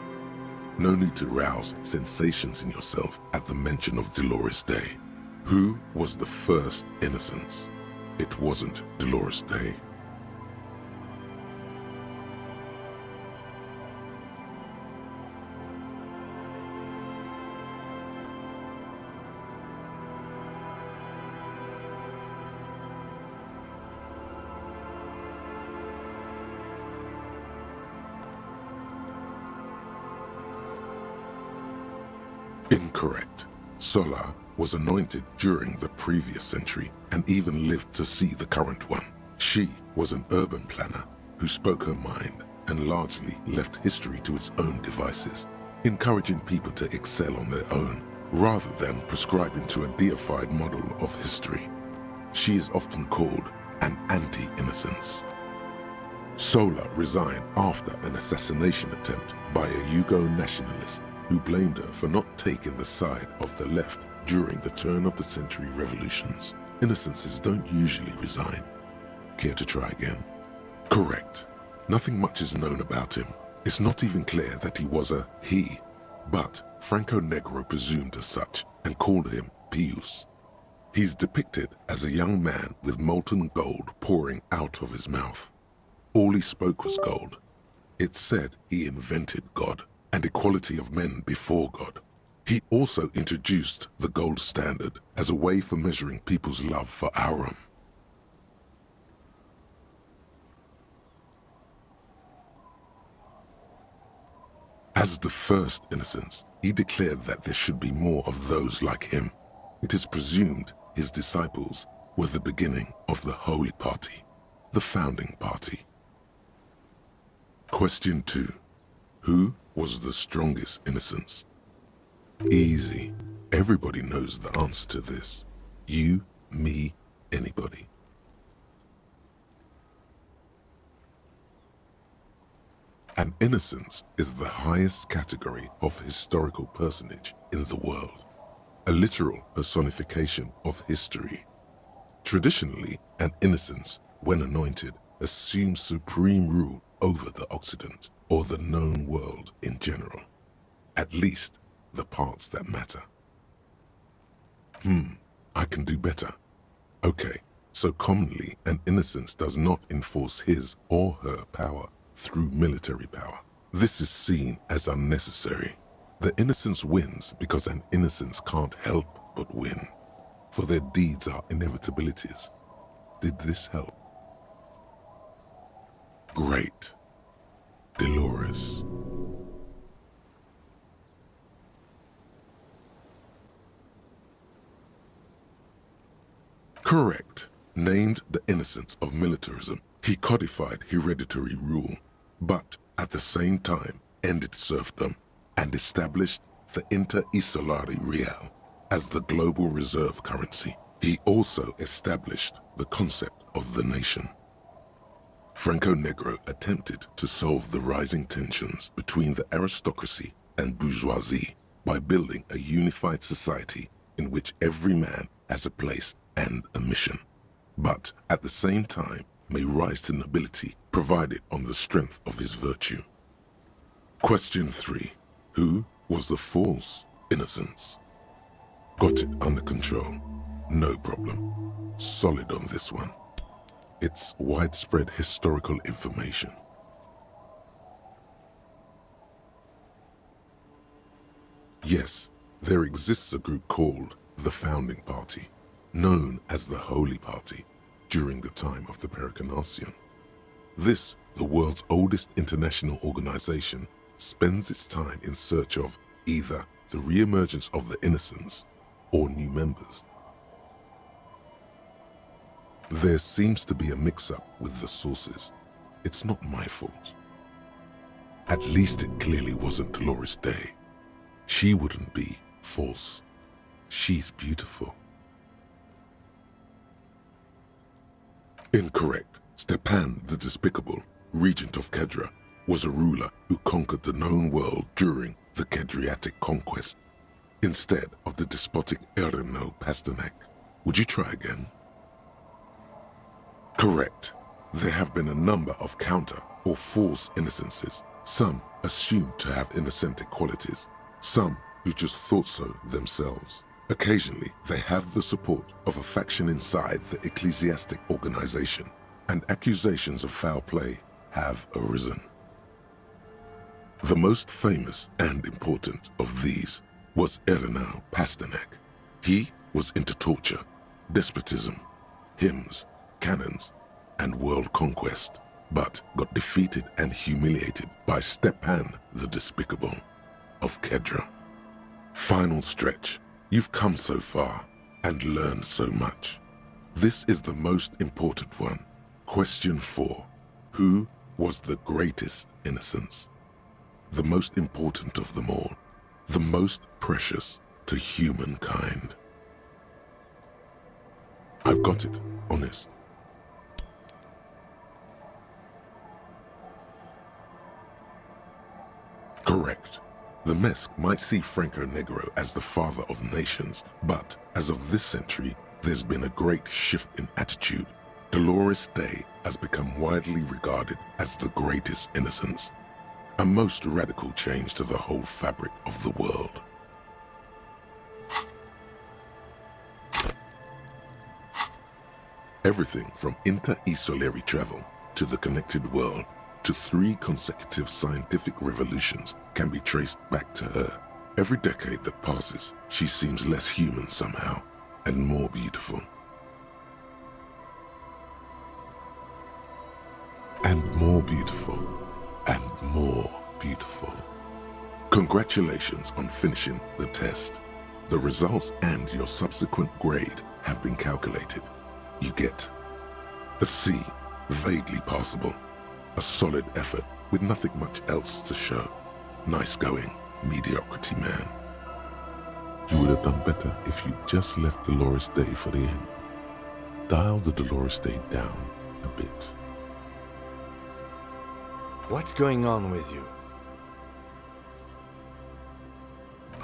A: No need to rouse sensations in yourself at the mention of Dolores Day. Who was the first innocence? It wasn't Dolores Day. Incorrect. Sola was anointed during the previous century and even lived to see the current one. She was an urban planner who spoke her mind and largely left history to its own devices, encouraging people to excel on their own rather than prescribing to a deified model of history. She is often called an anti-innocence. Sola resigned after an assassination attempt by a Yugo nationalist who blamed her for not taking the side of the left during the turn-of-the-century revolutions. Innocences don't usually resign. Care to try again? Correct. Nothing much is known about him. It's not even clear that he was a he, but Franco Negro presumed as such and called him Pius. He's depicted as a young man with molten gold pouring out of his mouth. All he spoke was gold. It's said he invented God and equality of men before God. He also introduced the gold standard as a way for measuring people's love for Aurum. As the first innocence, he declared that there should be more of those like him. It is presumed his disciples were the beginning of the Holy Party, the founding party. Question 2. Who was the strongest innocence? Easy. Everybody knows the answer to this. You, me, anybody. An innocence is the highest category of historical personage in the world, a literal personification of history. Traditionally, an innocence, when anointed, assumes supreme rule over the Occident or the known world in general, at least the parts that matter. I can do better. Okay, so commonly an innocence does not enforce his or her power through military power. This is seen as unnecessary. The innocence wins because an innocence can't help but win, for their deeds are inevitabilities. Did this help? Great. Dolores. Correct. Named the innocence of militarism, he codified hereditary rule, but at the same time ended serfdom and established the inter-isolari real as the global reserve currency. He also established the concept of the nation. Franco Negro attempted to solve the rising tensions between the aristocracy and bourgeoisie by building a unified society in which every man has a place and a mission, but at the same time may rise to nobility provided on the strength of his virtue. Question 3. Who was the false innocence? Got it under control. No problem. Solid on this one. It's widespread historical information. Yes, there exists a group called the Founding Party, known as the Holy Party, during the time of the Pericarnacian. This, the world's oldest international organization, spends its time in search of either the re-emergence of the innocents or new members. There seems to be a mix-up with the sources. It's not my fault. At least it clearly wasn't Dolores Day. She wouldn't be false. She's beautiful. Incorrect. Stepan the Despicable, regent of Kedra, was a ruler who conquered the known world during the Kedriatic conquest, instead of the despotic Erno Pasternak. Would you try again? Correct. There have been a number of counter or false innocences, some assumed to have innocentic qualities, some who just thought so themselves. Occasionally, they have the support of a faction inside the ecclesiastic organization, and accusations of foul play have arisen. The most famous and important of these was Erno Pasternak. He was into torture, despotism, hymns, cannons, and world conquest, but got defeated and humiliated by Stepan the Despicable of Kedra. Final stretch. You've come so far and learned so much. This is the most important one. Question 4. Who was the greatest innocence? The most important of them all. The most precious to humankind. I've got it. Honest. Correct. The Mesk might see Franco Negro as the father of nations, but as of this century, there's been a great shift in attitude. Dolores Day has become widely regarded as the greatest innocence, a most radical change to the whole fabric of the world. Everything from inter-isolary travel to the connected world to 3 consecutive scientific revolutions can be traced back to her. Every decade that passes, she seems less human somehow, and more beautiful. And more beautiful, and more beautiful. Congratulations on finishing the test. The results and your subsequent grade have been calculated. You get a C, vaguely passable. A solid effort with nothing much else to show. Nice going, mediocrity man. You would have done better if you just left Dolores Day for the end. Dial the Dolores Day down a bit.
B: What's going on with you?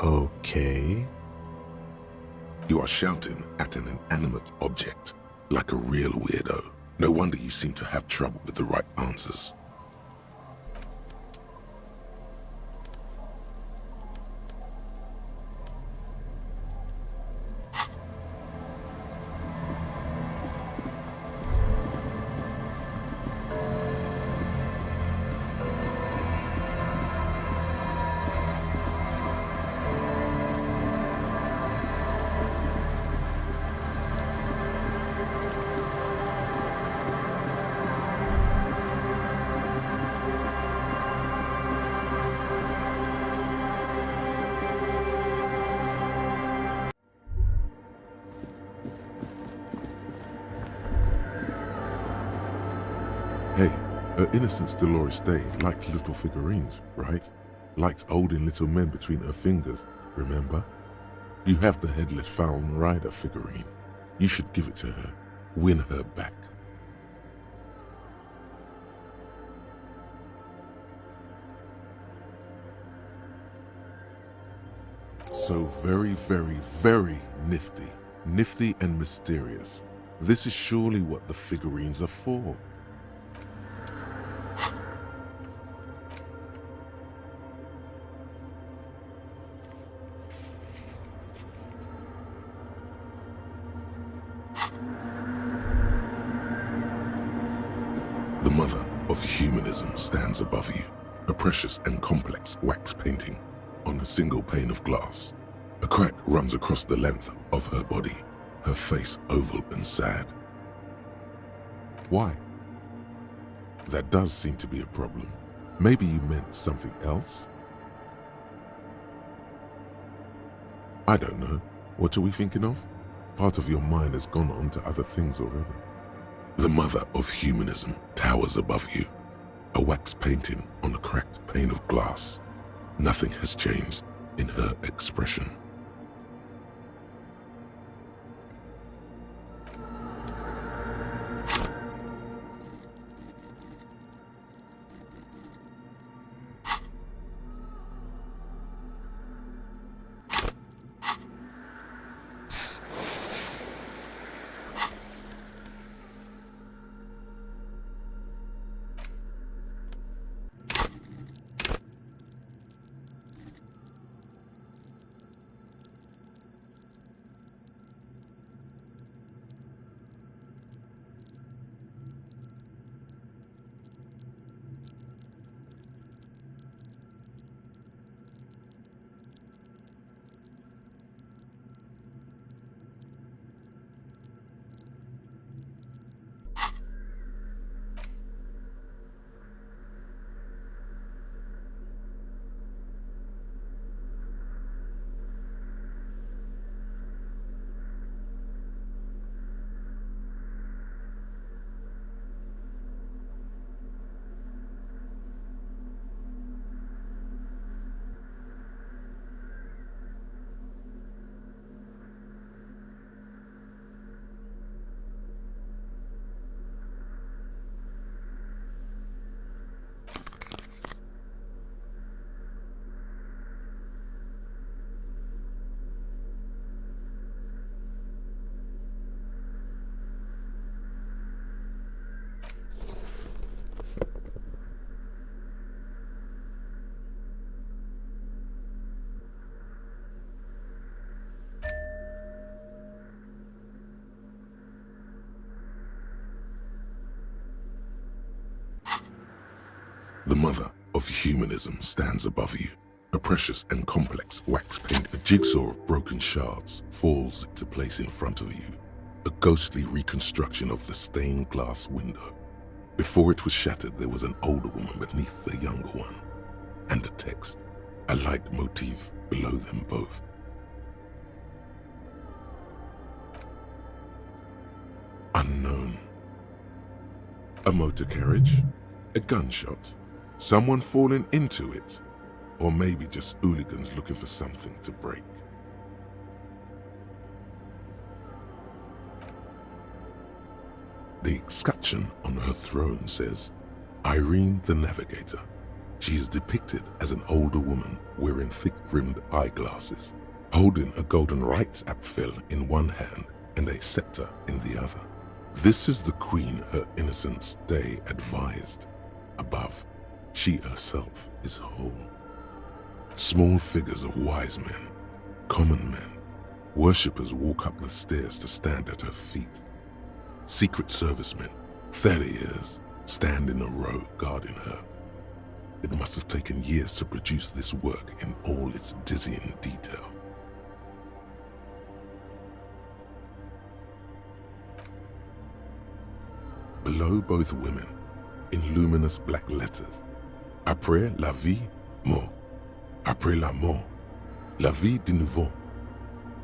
B: Okay.
A: You are shouting at an inanimate object, like a real weirdo. No wonder you seem to have trouble with the right answers. Her Innocence Dolores Day liked little figurines, right? Liked holding little men between her fingers, remember? You have the headless Falcon Rider figurine. You should give it to her. Win her back. So very, very, very nifty. Nifty and mysterious. This is surely what the figurines are for. The mother of humanism stands above you, a precious and complex wax painting on a single pane of glass. A crack runs across the length of her body, her face oval and sad. Why? That does seem to be a problem. Maybe you meant something else? I don't know. What are we thinking of? Part of your mind has gone on to other things already. The mother of humanism towers above you, a wax painting on a cracked pane of glass. Nothing has changed in her expression. The mother of humanism stands above you, a precious and complex wax paint. A jigsaw of broken shards falls into place in front of you, a ghostly reconstruction of the stained glass window. Before it was shattered, there was an older woman beneath the younger one, and a text, a light motif below them both. Unknown. A motor carriage? A gunshot? Someone falling into it? Or maybe just hooligans looking for something to break? The escutcheon on her throne says, Irene the Navigator. She is depicted as an older woman wearing thick-rimmed eyeglasses, holding a golden rights apfel in one hand and a scepter in the other. This is the queen her Innocence Day advised. Above, she herself is whole. Small figures of wise men, common men, worshippers walk up the stairs to stand at her feet. Secret servicemen, 30 years, stand in a row guarding her. It must have taken years to produce this work in all its dizzying detail. Below both women, in luminous black letters, Après la vie, mort. Après la mort, la vie de nouveau.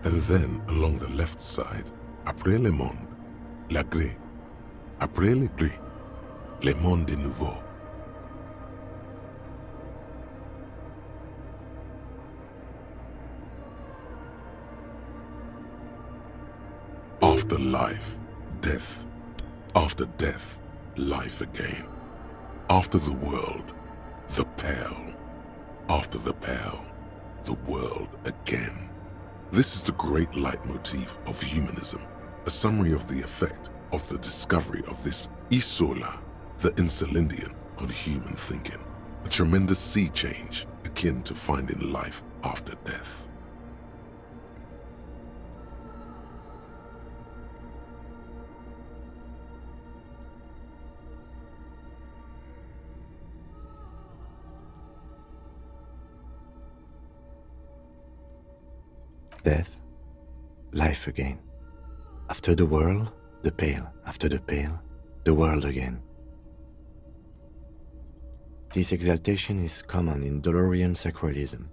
A: And then, along the left side, Après le monde, la gré. Après le gré, Le Monde Nouveau. After life, death. After death, life again. After the world, the Pale. After the Pale, the world again. This is the great leitmotif of humanism, a summary of the effect of the discovery of this Isola, the Insulindian, on human thinking. A tremendous sea change akin to finding life after death.
B: Death, life again. After the world, the Pale. After the Pale, the world again. This exaltation is common in Dolorian sacralism.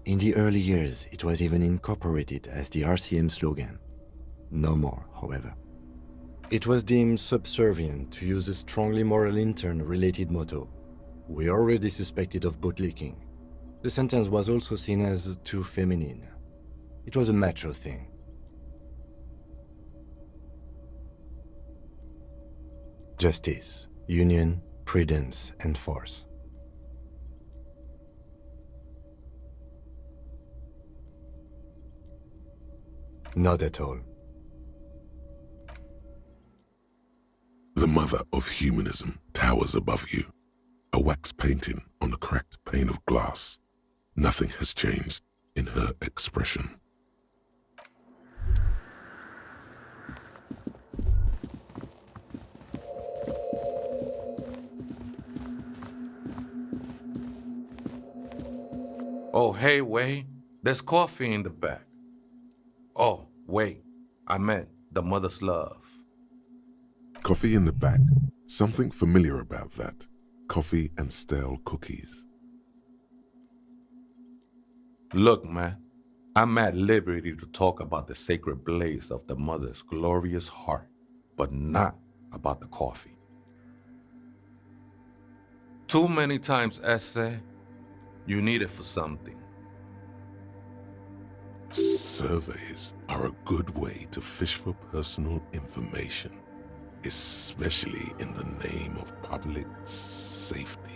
B: In the early years, it was even incorporated as the RCM slogan. No more, however. It was deemed subservient to use a strongly moral intern-related motto. We already suspected of bootlicking. The sentence was also seen as too feminine. It was a macho thing. Justice, union, prudence, and force. Not at all.
A: The mother of humanism towers above you, a wax painting on a cracked pane of glass. Nothing has changed in her expression.
L: Oh, hey, wait. There's coffee in the back. Oh, wait. I meant the mother's love.
A: Coffee in the back. Something familiar about that. Coffee and stale cookies.
L: Look, man. I'm at liberty to talk about the sacred blaze of the mother's glorious heart, but not about the coffee. Too many times, essay, you need it for something.
A: Surveys are a good way to fish for personal information, especially in the name of public safety.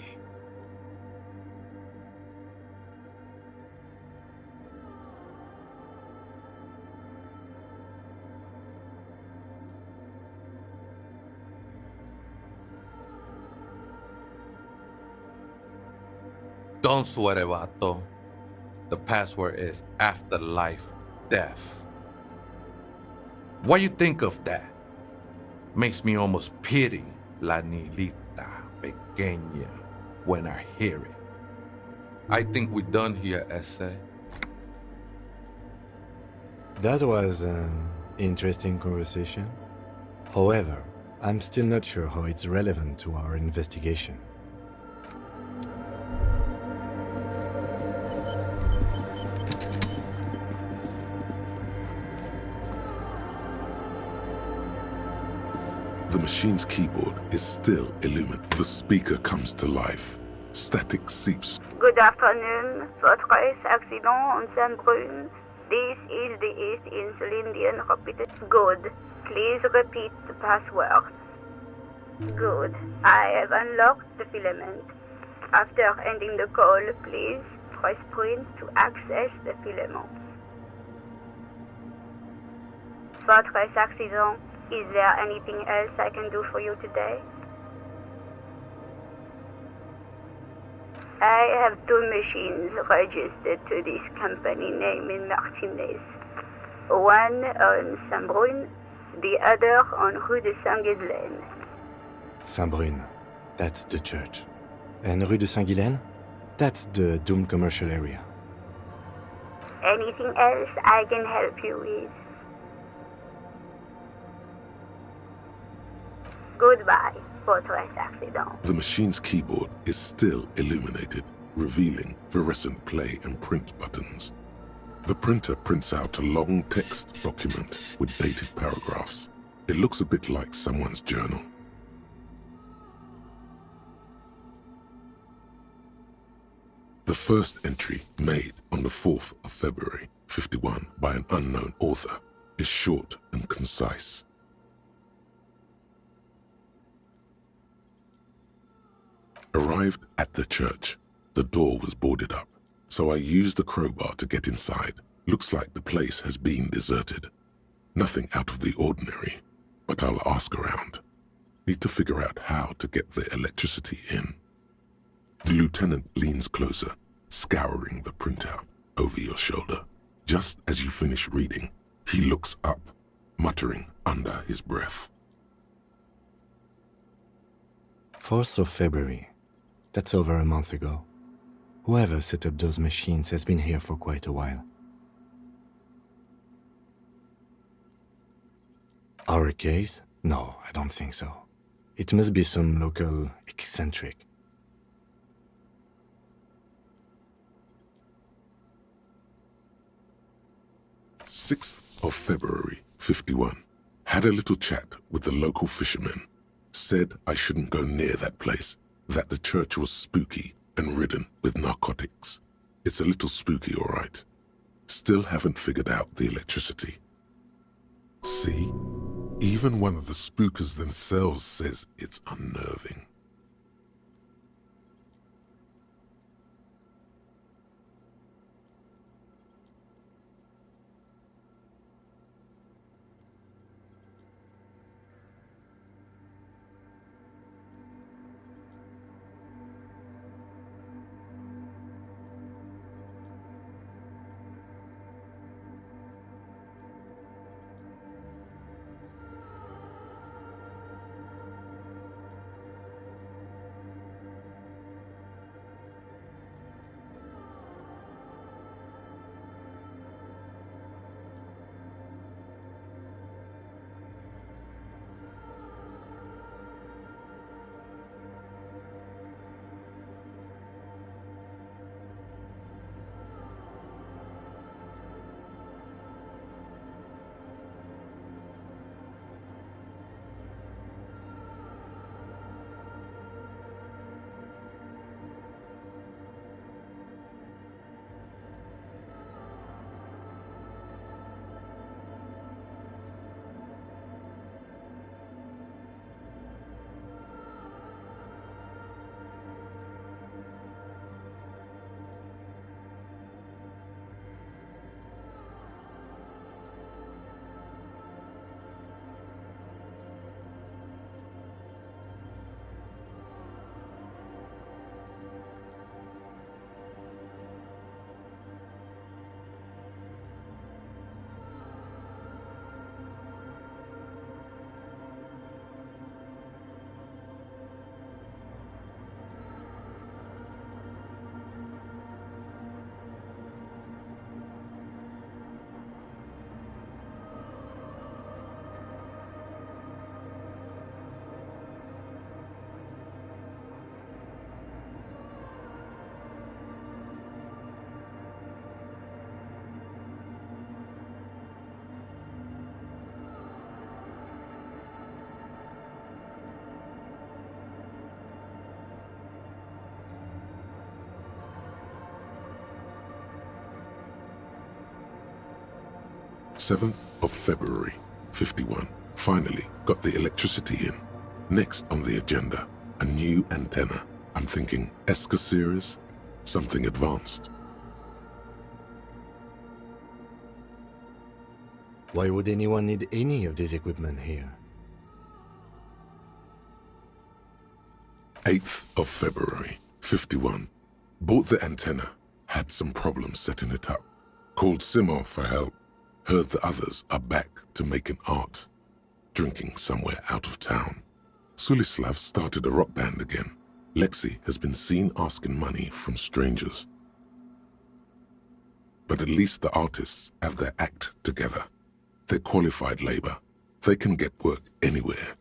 L: Don't sweat it, vato. The password is afterlife death. What you think of that? Makes me almost pity la niñita pequeña when I hear it. I think we're done here, essay.
B: That was an interesting conversation. However, I'm still not sure how it's relevant to our investigation.
A: The machine's keyboard is still illuminated. The speaker comes to life. Static seeps.
M: Good afternoon, Fortress Accident on Saint-Brun. This is the East Insulindian repeated. Good. Please repeat the password. Good. I have unlocked the filament. After ending the call, please press print to access the filament. Fortress Accident. Is there anything else I can do for you today? I have two machines registered to this company name in Martinez. One on Saint-Brun, the other on Rue de Saint-Ghislaine.
B: Saint-Brun, that's the church. And Rue de Saint-Ghislaine? That's the doomed commercial area.
M: Anything else I can help you with? Goodbye, Fortress Accident.
A: The machine's keyboard is still illuminated, revealing fluorescent play and print buttons. The printer prints out a long text document with dated paragraphs. It looks a bit like someone's journal. The first entry, made on the 4th of February, 51, by an unknown author, is short and concise. Arrived at the church. The door was boarded up, so I used the crowbar to get inside. Looks like the place has been deserted. Nothing out of the ordinary, but I'll ask around. Need to figure out how to get the electricity in. The lieutenant leans closer, scouring the printout over your shoulder. Just as you finish reading, he looks up, muttering under his breath.
B: 4th of February. That's over a month ago. Whoever set up those machines has been here for quite a while. Our case? No, I don't think so. It must be some local eccentric.
A: "6th of February, 51. Had a little chat with the local fishermen. Said I shouldn't go near that place, that the church was spooky and ridden with narcotics. It's a little spooky, all right. Still haven't figured out the electricity." See? Even one of the spookers themselves says it's unnerving. "7th of February, 51. Finally got the electricity in. Next on the agenda, a new antenna. I'm thinking ESCA series, something advanced."
B: Why would anyone need any of this equipment here?
A: 8th of February, 51. Bought the antenna, had some problems setting it up. Called Simo for help. Heard the others are back to making art. Drinking somewhere out of town. Sulislav started a rock band again. Lexi has been seen asking money from strangers. But at least the artists have their act together. They're qualified labor. They can get work anywhere.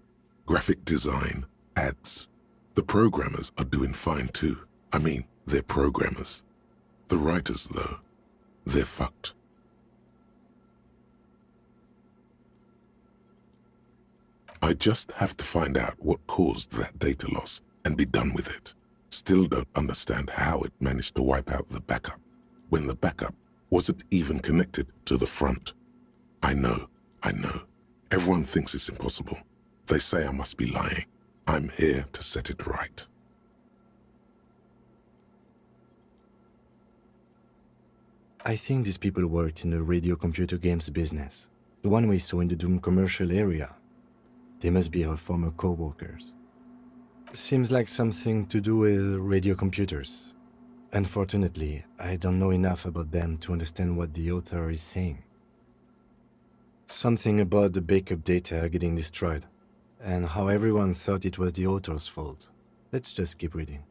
A: Graphic design, ads. The programmers are doing fine too. I mean, they're programmers. The writers, though, they're fucked. I just have to find out what caused that data loss and be done with it. Still don't understand how it managed to wipe out the backup, when the backup wasn't even connected to the front. I know. Everyone thinks it's impossible. They say I must be lying. I'm here to set it right.
B: I think these people worked in the radio computer games business. The one we saw in the Doom commercial area. They must be our former co-workers. Seems like something to do with radio computers. Unfortunately, I don't know enough about them to understand what the author is saying. Something about the backup data getting destroyed, and how everyone thought it was the author's fault. Let's just keep reading.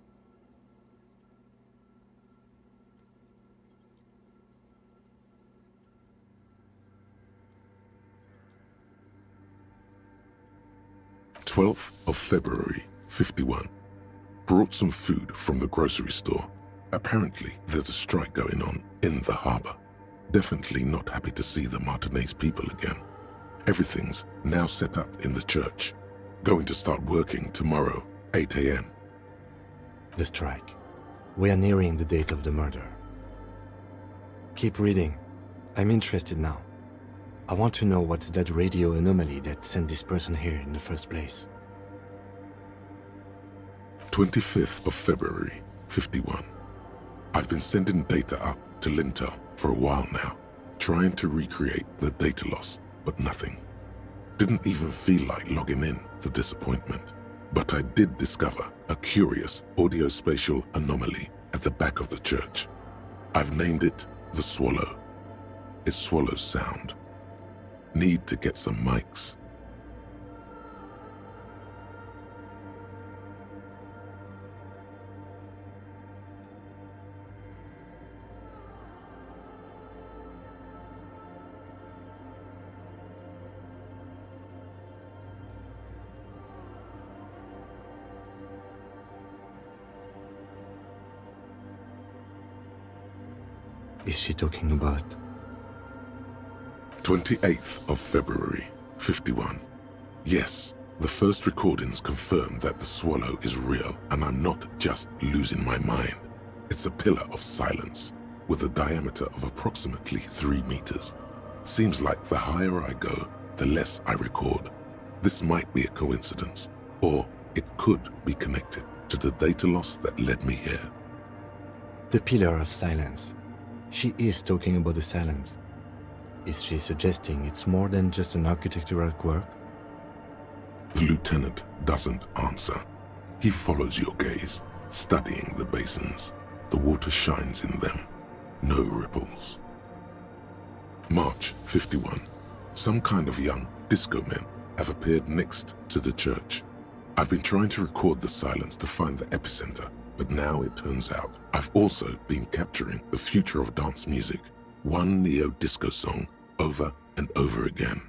A: February 51. Brought some food from the grocery store. Apparently, there's a strike going on in the harbor. Definitely not happy to see the Martinez people again. Everything's now set up in the church. Going to start working tomorrow, 8 a.m.
B: The strike. We are nearing the date of the murder. Keep reading. I'm interested now. I want to know what's that radio anomaly that sent this person here in the first place.
A: 25th of February, 51. I've been sending data up to Lintel for a while now, trying to recreate the data loss, but nothing. Didn't even feel like logging in, the disappointment. But I did discover a curious audio-spatial anomaly at the back of the church. I've named it the Swallow. It swallows sound. Need to get some mics.
B: Is she talking about?
A: 28th of February, 51. Yes, the first recordings confirm that the swallow is real and I'm not just losing my mind. It's a pillar of silence with a diameter of approximately 3 meters. Seems like the higher I go, the less I record. This might be a coincidence, or it could be connected to the data loss that led me here.
B: The pillar of silence. She is talking about the silence. Is she suggesting it's more than just an architectural quirk?
A: The lieutenant doesn't answer. He follows your gaze, studying the basins. The water shines in them. No ripples. March 51. Some kind of young disco men have appeared next to the church. I've been trying to record the silence to find the epicenter, but now it turns out I've also been capturing the future of dance music, one neo-disco song over and over again.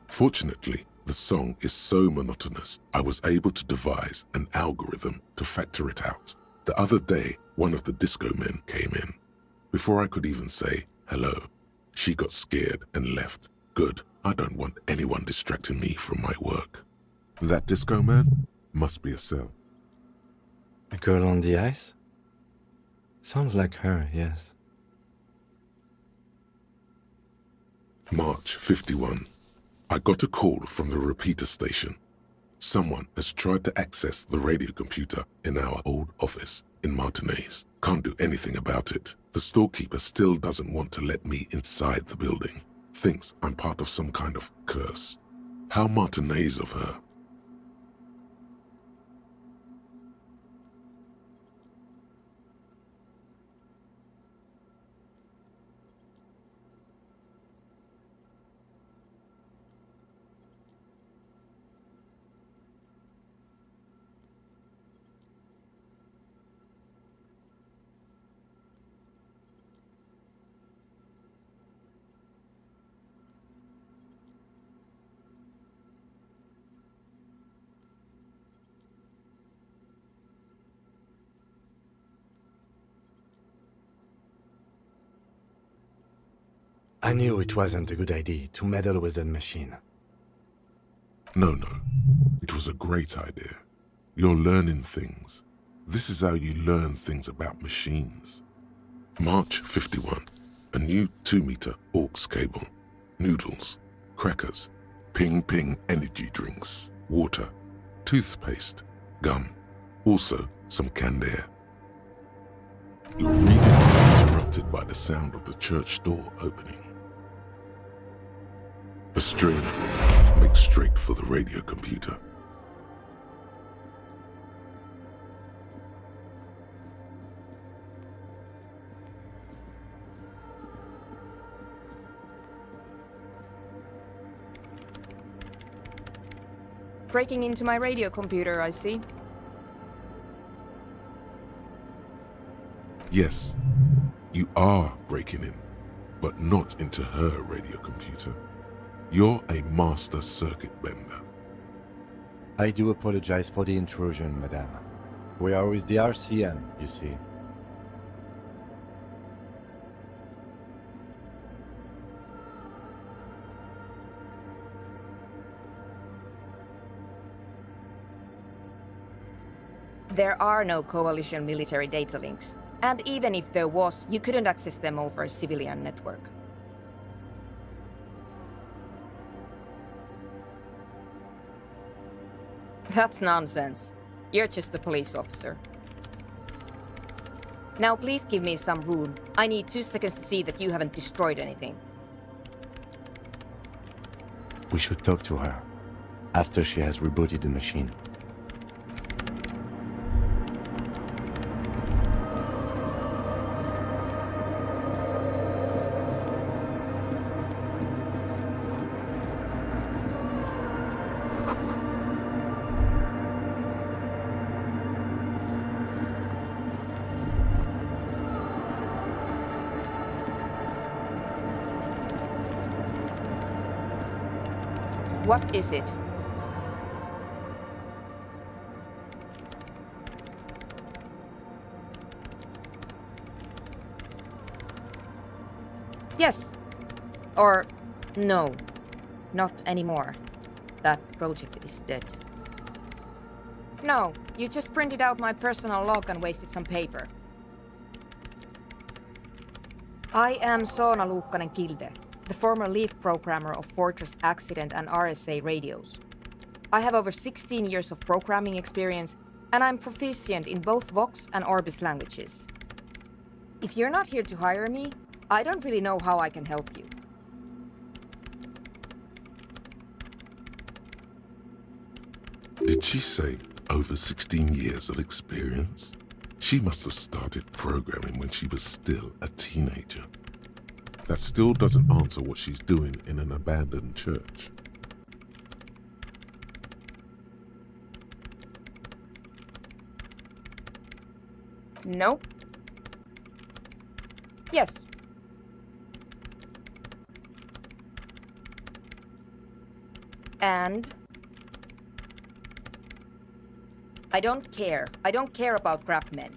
A: Fortunately, the song is so monotonous, I was able to devise an algorithm to factor it out. The other day, one of the disco men came in. Before I could even say hello, she got scared and left. Good, I don't want anyone distracting me from my work. That disco man must be a cell.
B: A girl on the ice? Sounds like her, yes.
A: March 51. I got a call from the repeater station. Someone has tried to access the radio computer in our old office in Martinez. Can't do anything about it. The storekeeper still doesn't want to let me inside the building. Thinks I'm part of some kind of curse. How Martinez of her.
B: I knew it wasn't a good idea to meddle with that machine.
A: No. It was a great idea. You're learning things. This is how you learn things about machines. March 51. A new 2-meter aux cable. Noodles. Crackers. Ping energy drinks. Water. Toothpaste. Gum. Also some canned air. Your reading is interrupted by the sound of the church door opening. A strange woman makes straight for the radio computer.
P: Breaking into my radio computer, I see.
A: Yes, you are breaking in, but not into her radio computer. You're a master circuit bender.
B: I do apologize for the intrusion, madame. We are with the RCM, you see.
P: There are no coalition military data links. And even if there was, you couldn't access them over a civilian network. That's nonsense. You're just a police officer. Now please give me some room. I need 2 seconds to see that you haven't destroyed anything.
B: We should talk to her after she has rebooted the machine.
P: What is it? Yes. Or no. Not anymore. That project is dead. No, you just printed out my personal log and wasted some paper. I am Soona Luukkanen-Kilde, the former lead programmer of Fortress Accident and RSA radios. I have over 16 years of programming experience, and I'm proficient in both Vox and Orbis languages. If you're not here to hire me, I don't really know how I can help you.
A: Did she say over 16 years of experience? She must have started programming when she was still a teenager. That still doesn't answer what she's doing in an abandoned church.
P: Nope. Yes. And? I don't care. I don't care about crap men.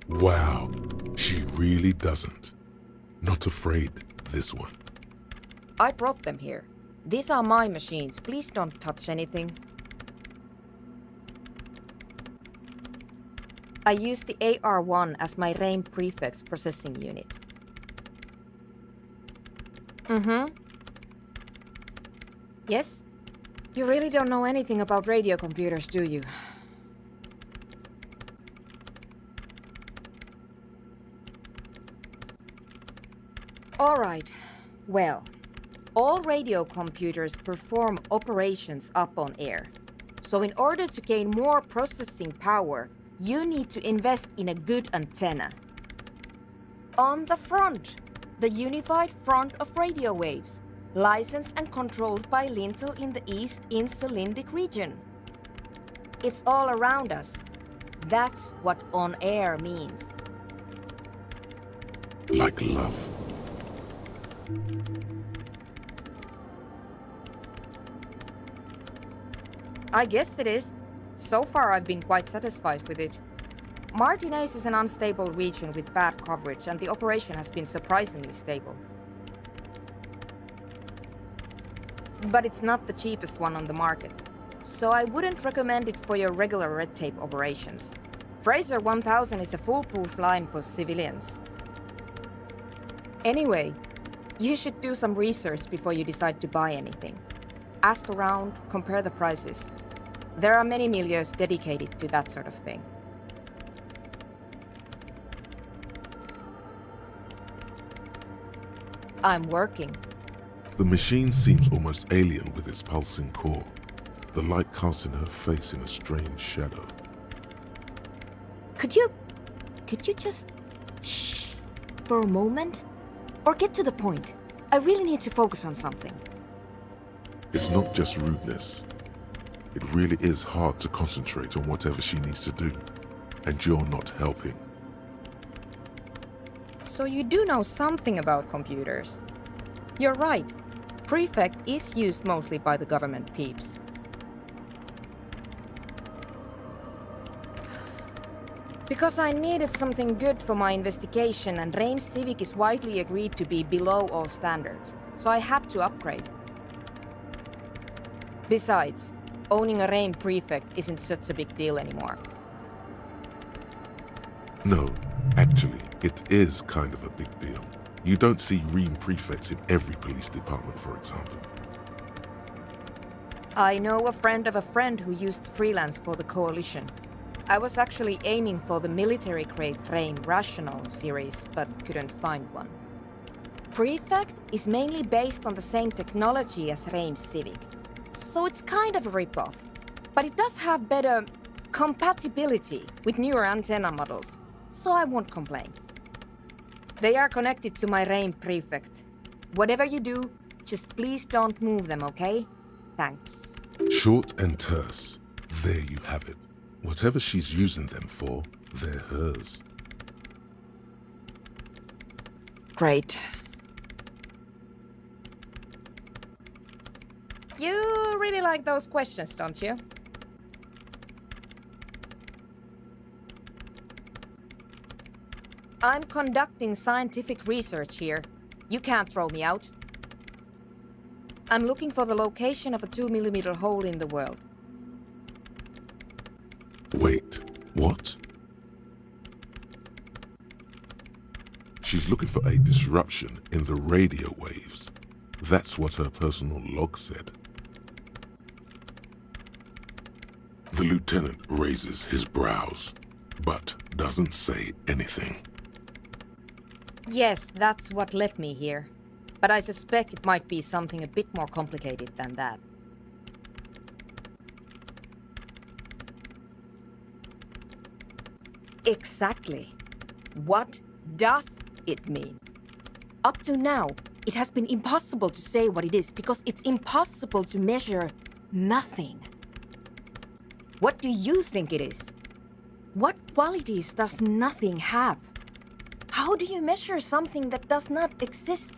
A: Wow, she really doesn't. Not afraid, this one.
P: I brought them here. These are my machines. Please don't touch anything. I use the AR1 as my RAIM prefix processing unit. Yes? You really don't know anything about radio computers, do you? All right. Well, all radio computers perform operations up on air. So in order to gain more processing power, you need to invest in a good antenna. On the front, the unified front of radio waves, licensed and controlled by Lintel in the East Insulindic region. It's all around us. That's what on air means.
A: Like love.
P: I guess it is. So far I've been quite satisfied with it. Martinez is an unstable region with bad coverage, and the operation has been surprisingly stable. But it's not the cheapest one on the market. so I wouldn't recommend it for your regular red tape operations. Fraser 1000 is a foolproof line for civilians. Anyway, you should do some research before you decide to buy anything. Ask around, compare the prices. There are many milieus dedicated to that sort of thing. I'm working.
A: The machine seems almost alien with its pulsing core, the light casting her face in a strange shadow.
P: Could you just shh for a moment? Or get to the point. I really need to focus on something.
A: It's not just rudeness. It really is hard to concentrate on whatever she needs to do, and you're not helping.
P: So you do know something about computers. You're right. Prefect is used mostly by the government peeps. Because I needed something good for my investigation, and Reims Civic is widely agreed to be below all standards, so I had to upgrade. Besides, owning a Reims prefect isn't such a big deal anymore.
A: No, actually, it is kind of a big deal. You don't see Ream prefects in every police department, for example.
P: I know a friend of a friend who used to freelance for the Coalition. I was actually aiming for the military-grade Reim Rational series, but couldn't find one. Prefect is mainly based on the same technology as Reims Civic, so it's kind of a rip-off. But it does have better compatibility with newer antenna models, so I won't complain. They are connected to my Reim Prefect. Whatever you do, just please don't move them, okay? Thanks.
A: Short and terse. There you have it. Whatever she's using them for, they're hers.
P: Great. You really like those questions, don't you? I'm conducting scientific research here. You can't throw me out. I'm looking for the location of a 2mm hole in the world.
A: Wait, what? She's looking for a disruption in the radio waves. That's what her personal log said. The lieutenant raises his brows, but doesn't say anything.
P: Yes, that's what led me here. But I suspect it might be something a bit more complicated than that. Exactly. What does it mean? Up to now, it has been impossible to say what it is because it's impossible to measure nothing. What do you think it is? What qualities does nothing have? How do you measure something that does not exist?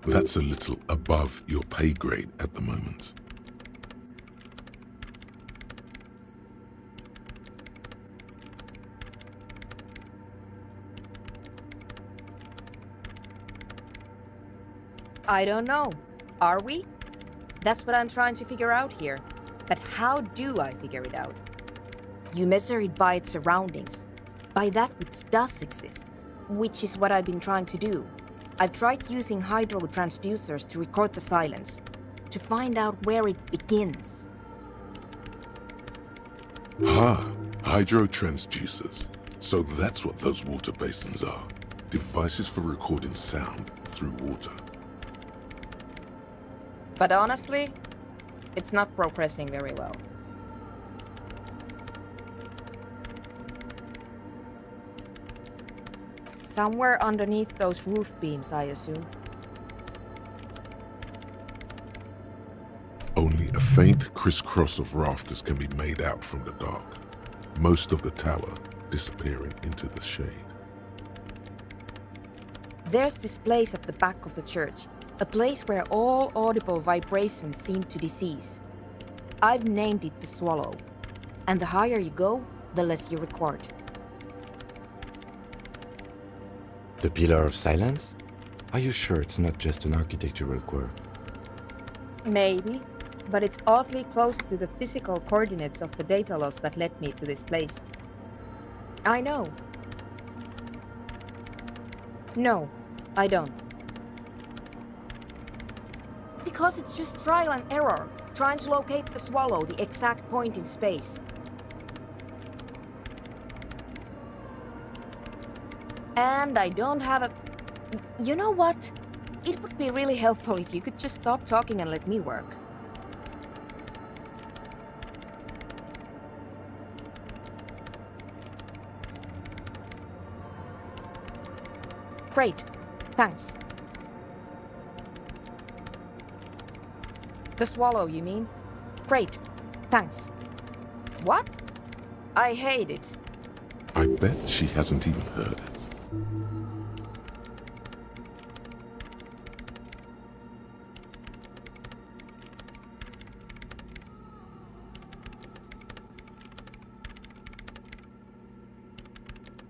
A: That's a little above your pay grade at the moment.
P: I don't know. Are we? That's what I'm trying to figure out here. But how do I figure it out? You measure it by its surroundings, by that which does exist, which is what I've been trying to do. I've tried using hydro transducers to record the silence, to find out where it begins.
A: Hydro transducers. So that's what those water basins are. Devices for recording sound through water.
P: But honestly, it's not progressing very well. Somewhere underneath those roof beams, I assume.
A: Only a faint crisscross of rafters can be made out from the dark. Most of the tower disappearing into the shade.
P: There's this place at the back of the church. A place where all audible vibrations seem to decease. I've named it the Swallow. And the higher you go, the less you record.
B: The Pillar of Silence? Are you sure it's not just an architectural quirk?
P: Maybe, but it's oddly close to the physical coordinates of the data loss that led me to this place. I know. No, I don't. Because it's just trial and error, trying to locate the swallow, the exact point in space. And I don't have a... You know what? It would be really helpful if you could just stop talking and let me work. Great. Thanks. The swallow, you mean? Great. Thanks. What? I hate it.
A: I bet she hasn't even heard it.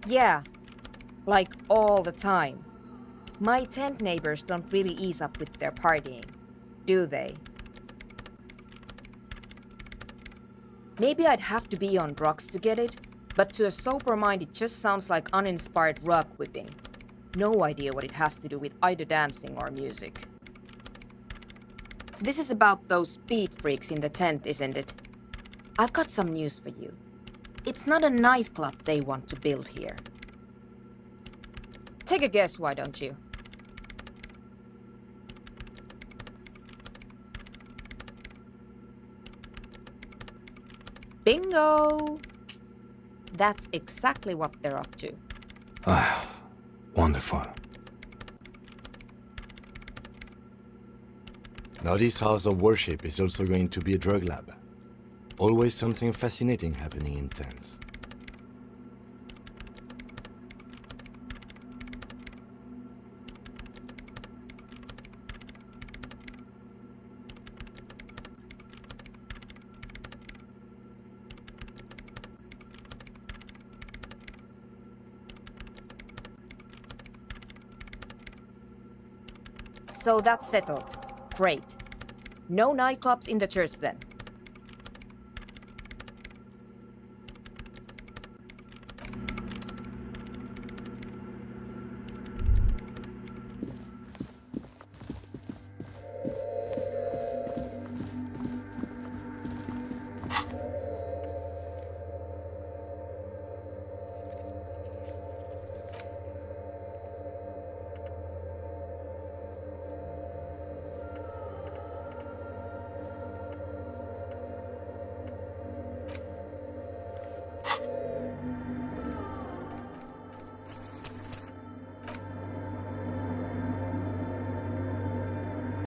P: Yeah, like all the time. My tent neighbors don't really ease up with their partying, do they? Maybe I'd have to be on drugs to get it, but to a sober mind it just sounds like uninspired rug whipping. No idea what it has to do with either dancing or music. This is about those speed freaks in the tent, isn't it? I've got some news for you. It's not a nightclub they want to build here. Take a guess, why don't you? Bingo! That's exactly what they're up to.
B: Ah, wonderful. Now this house of worship is also going to be a drug lab. Always something fascinating happening in tents.
P: So that's settled. Great. No nightclubs in the church then.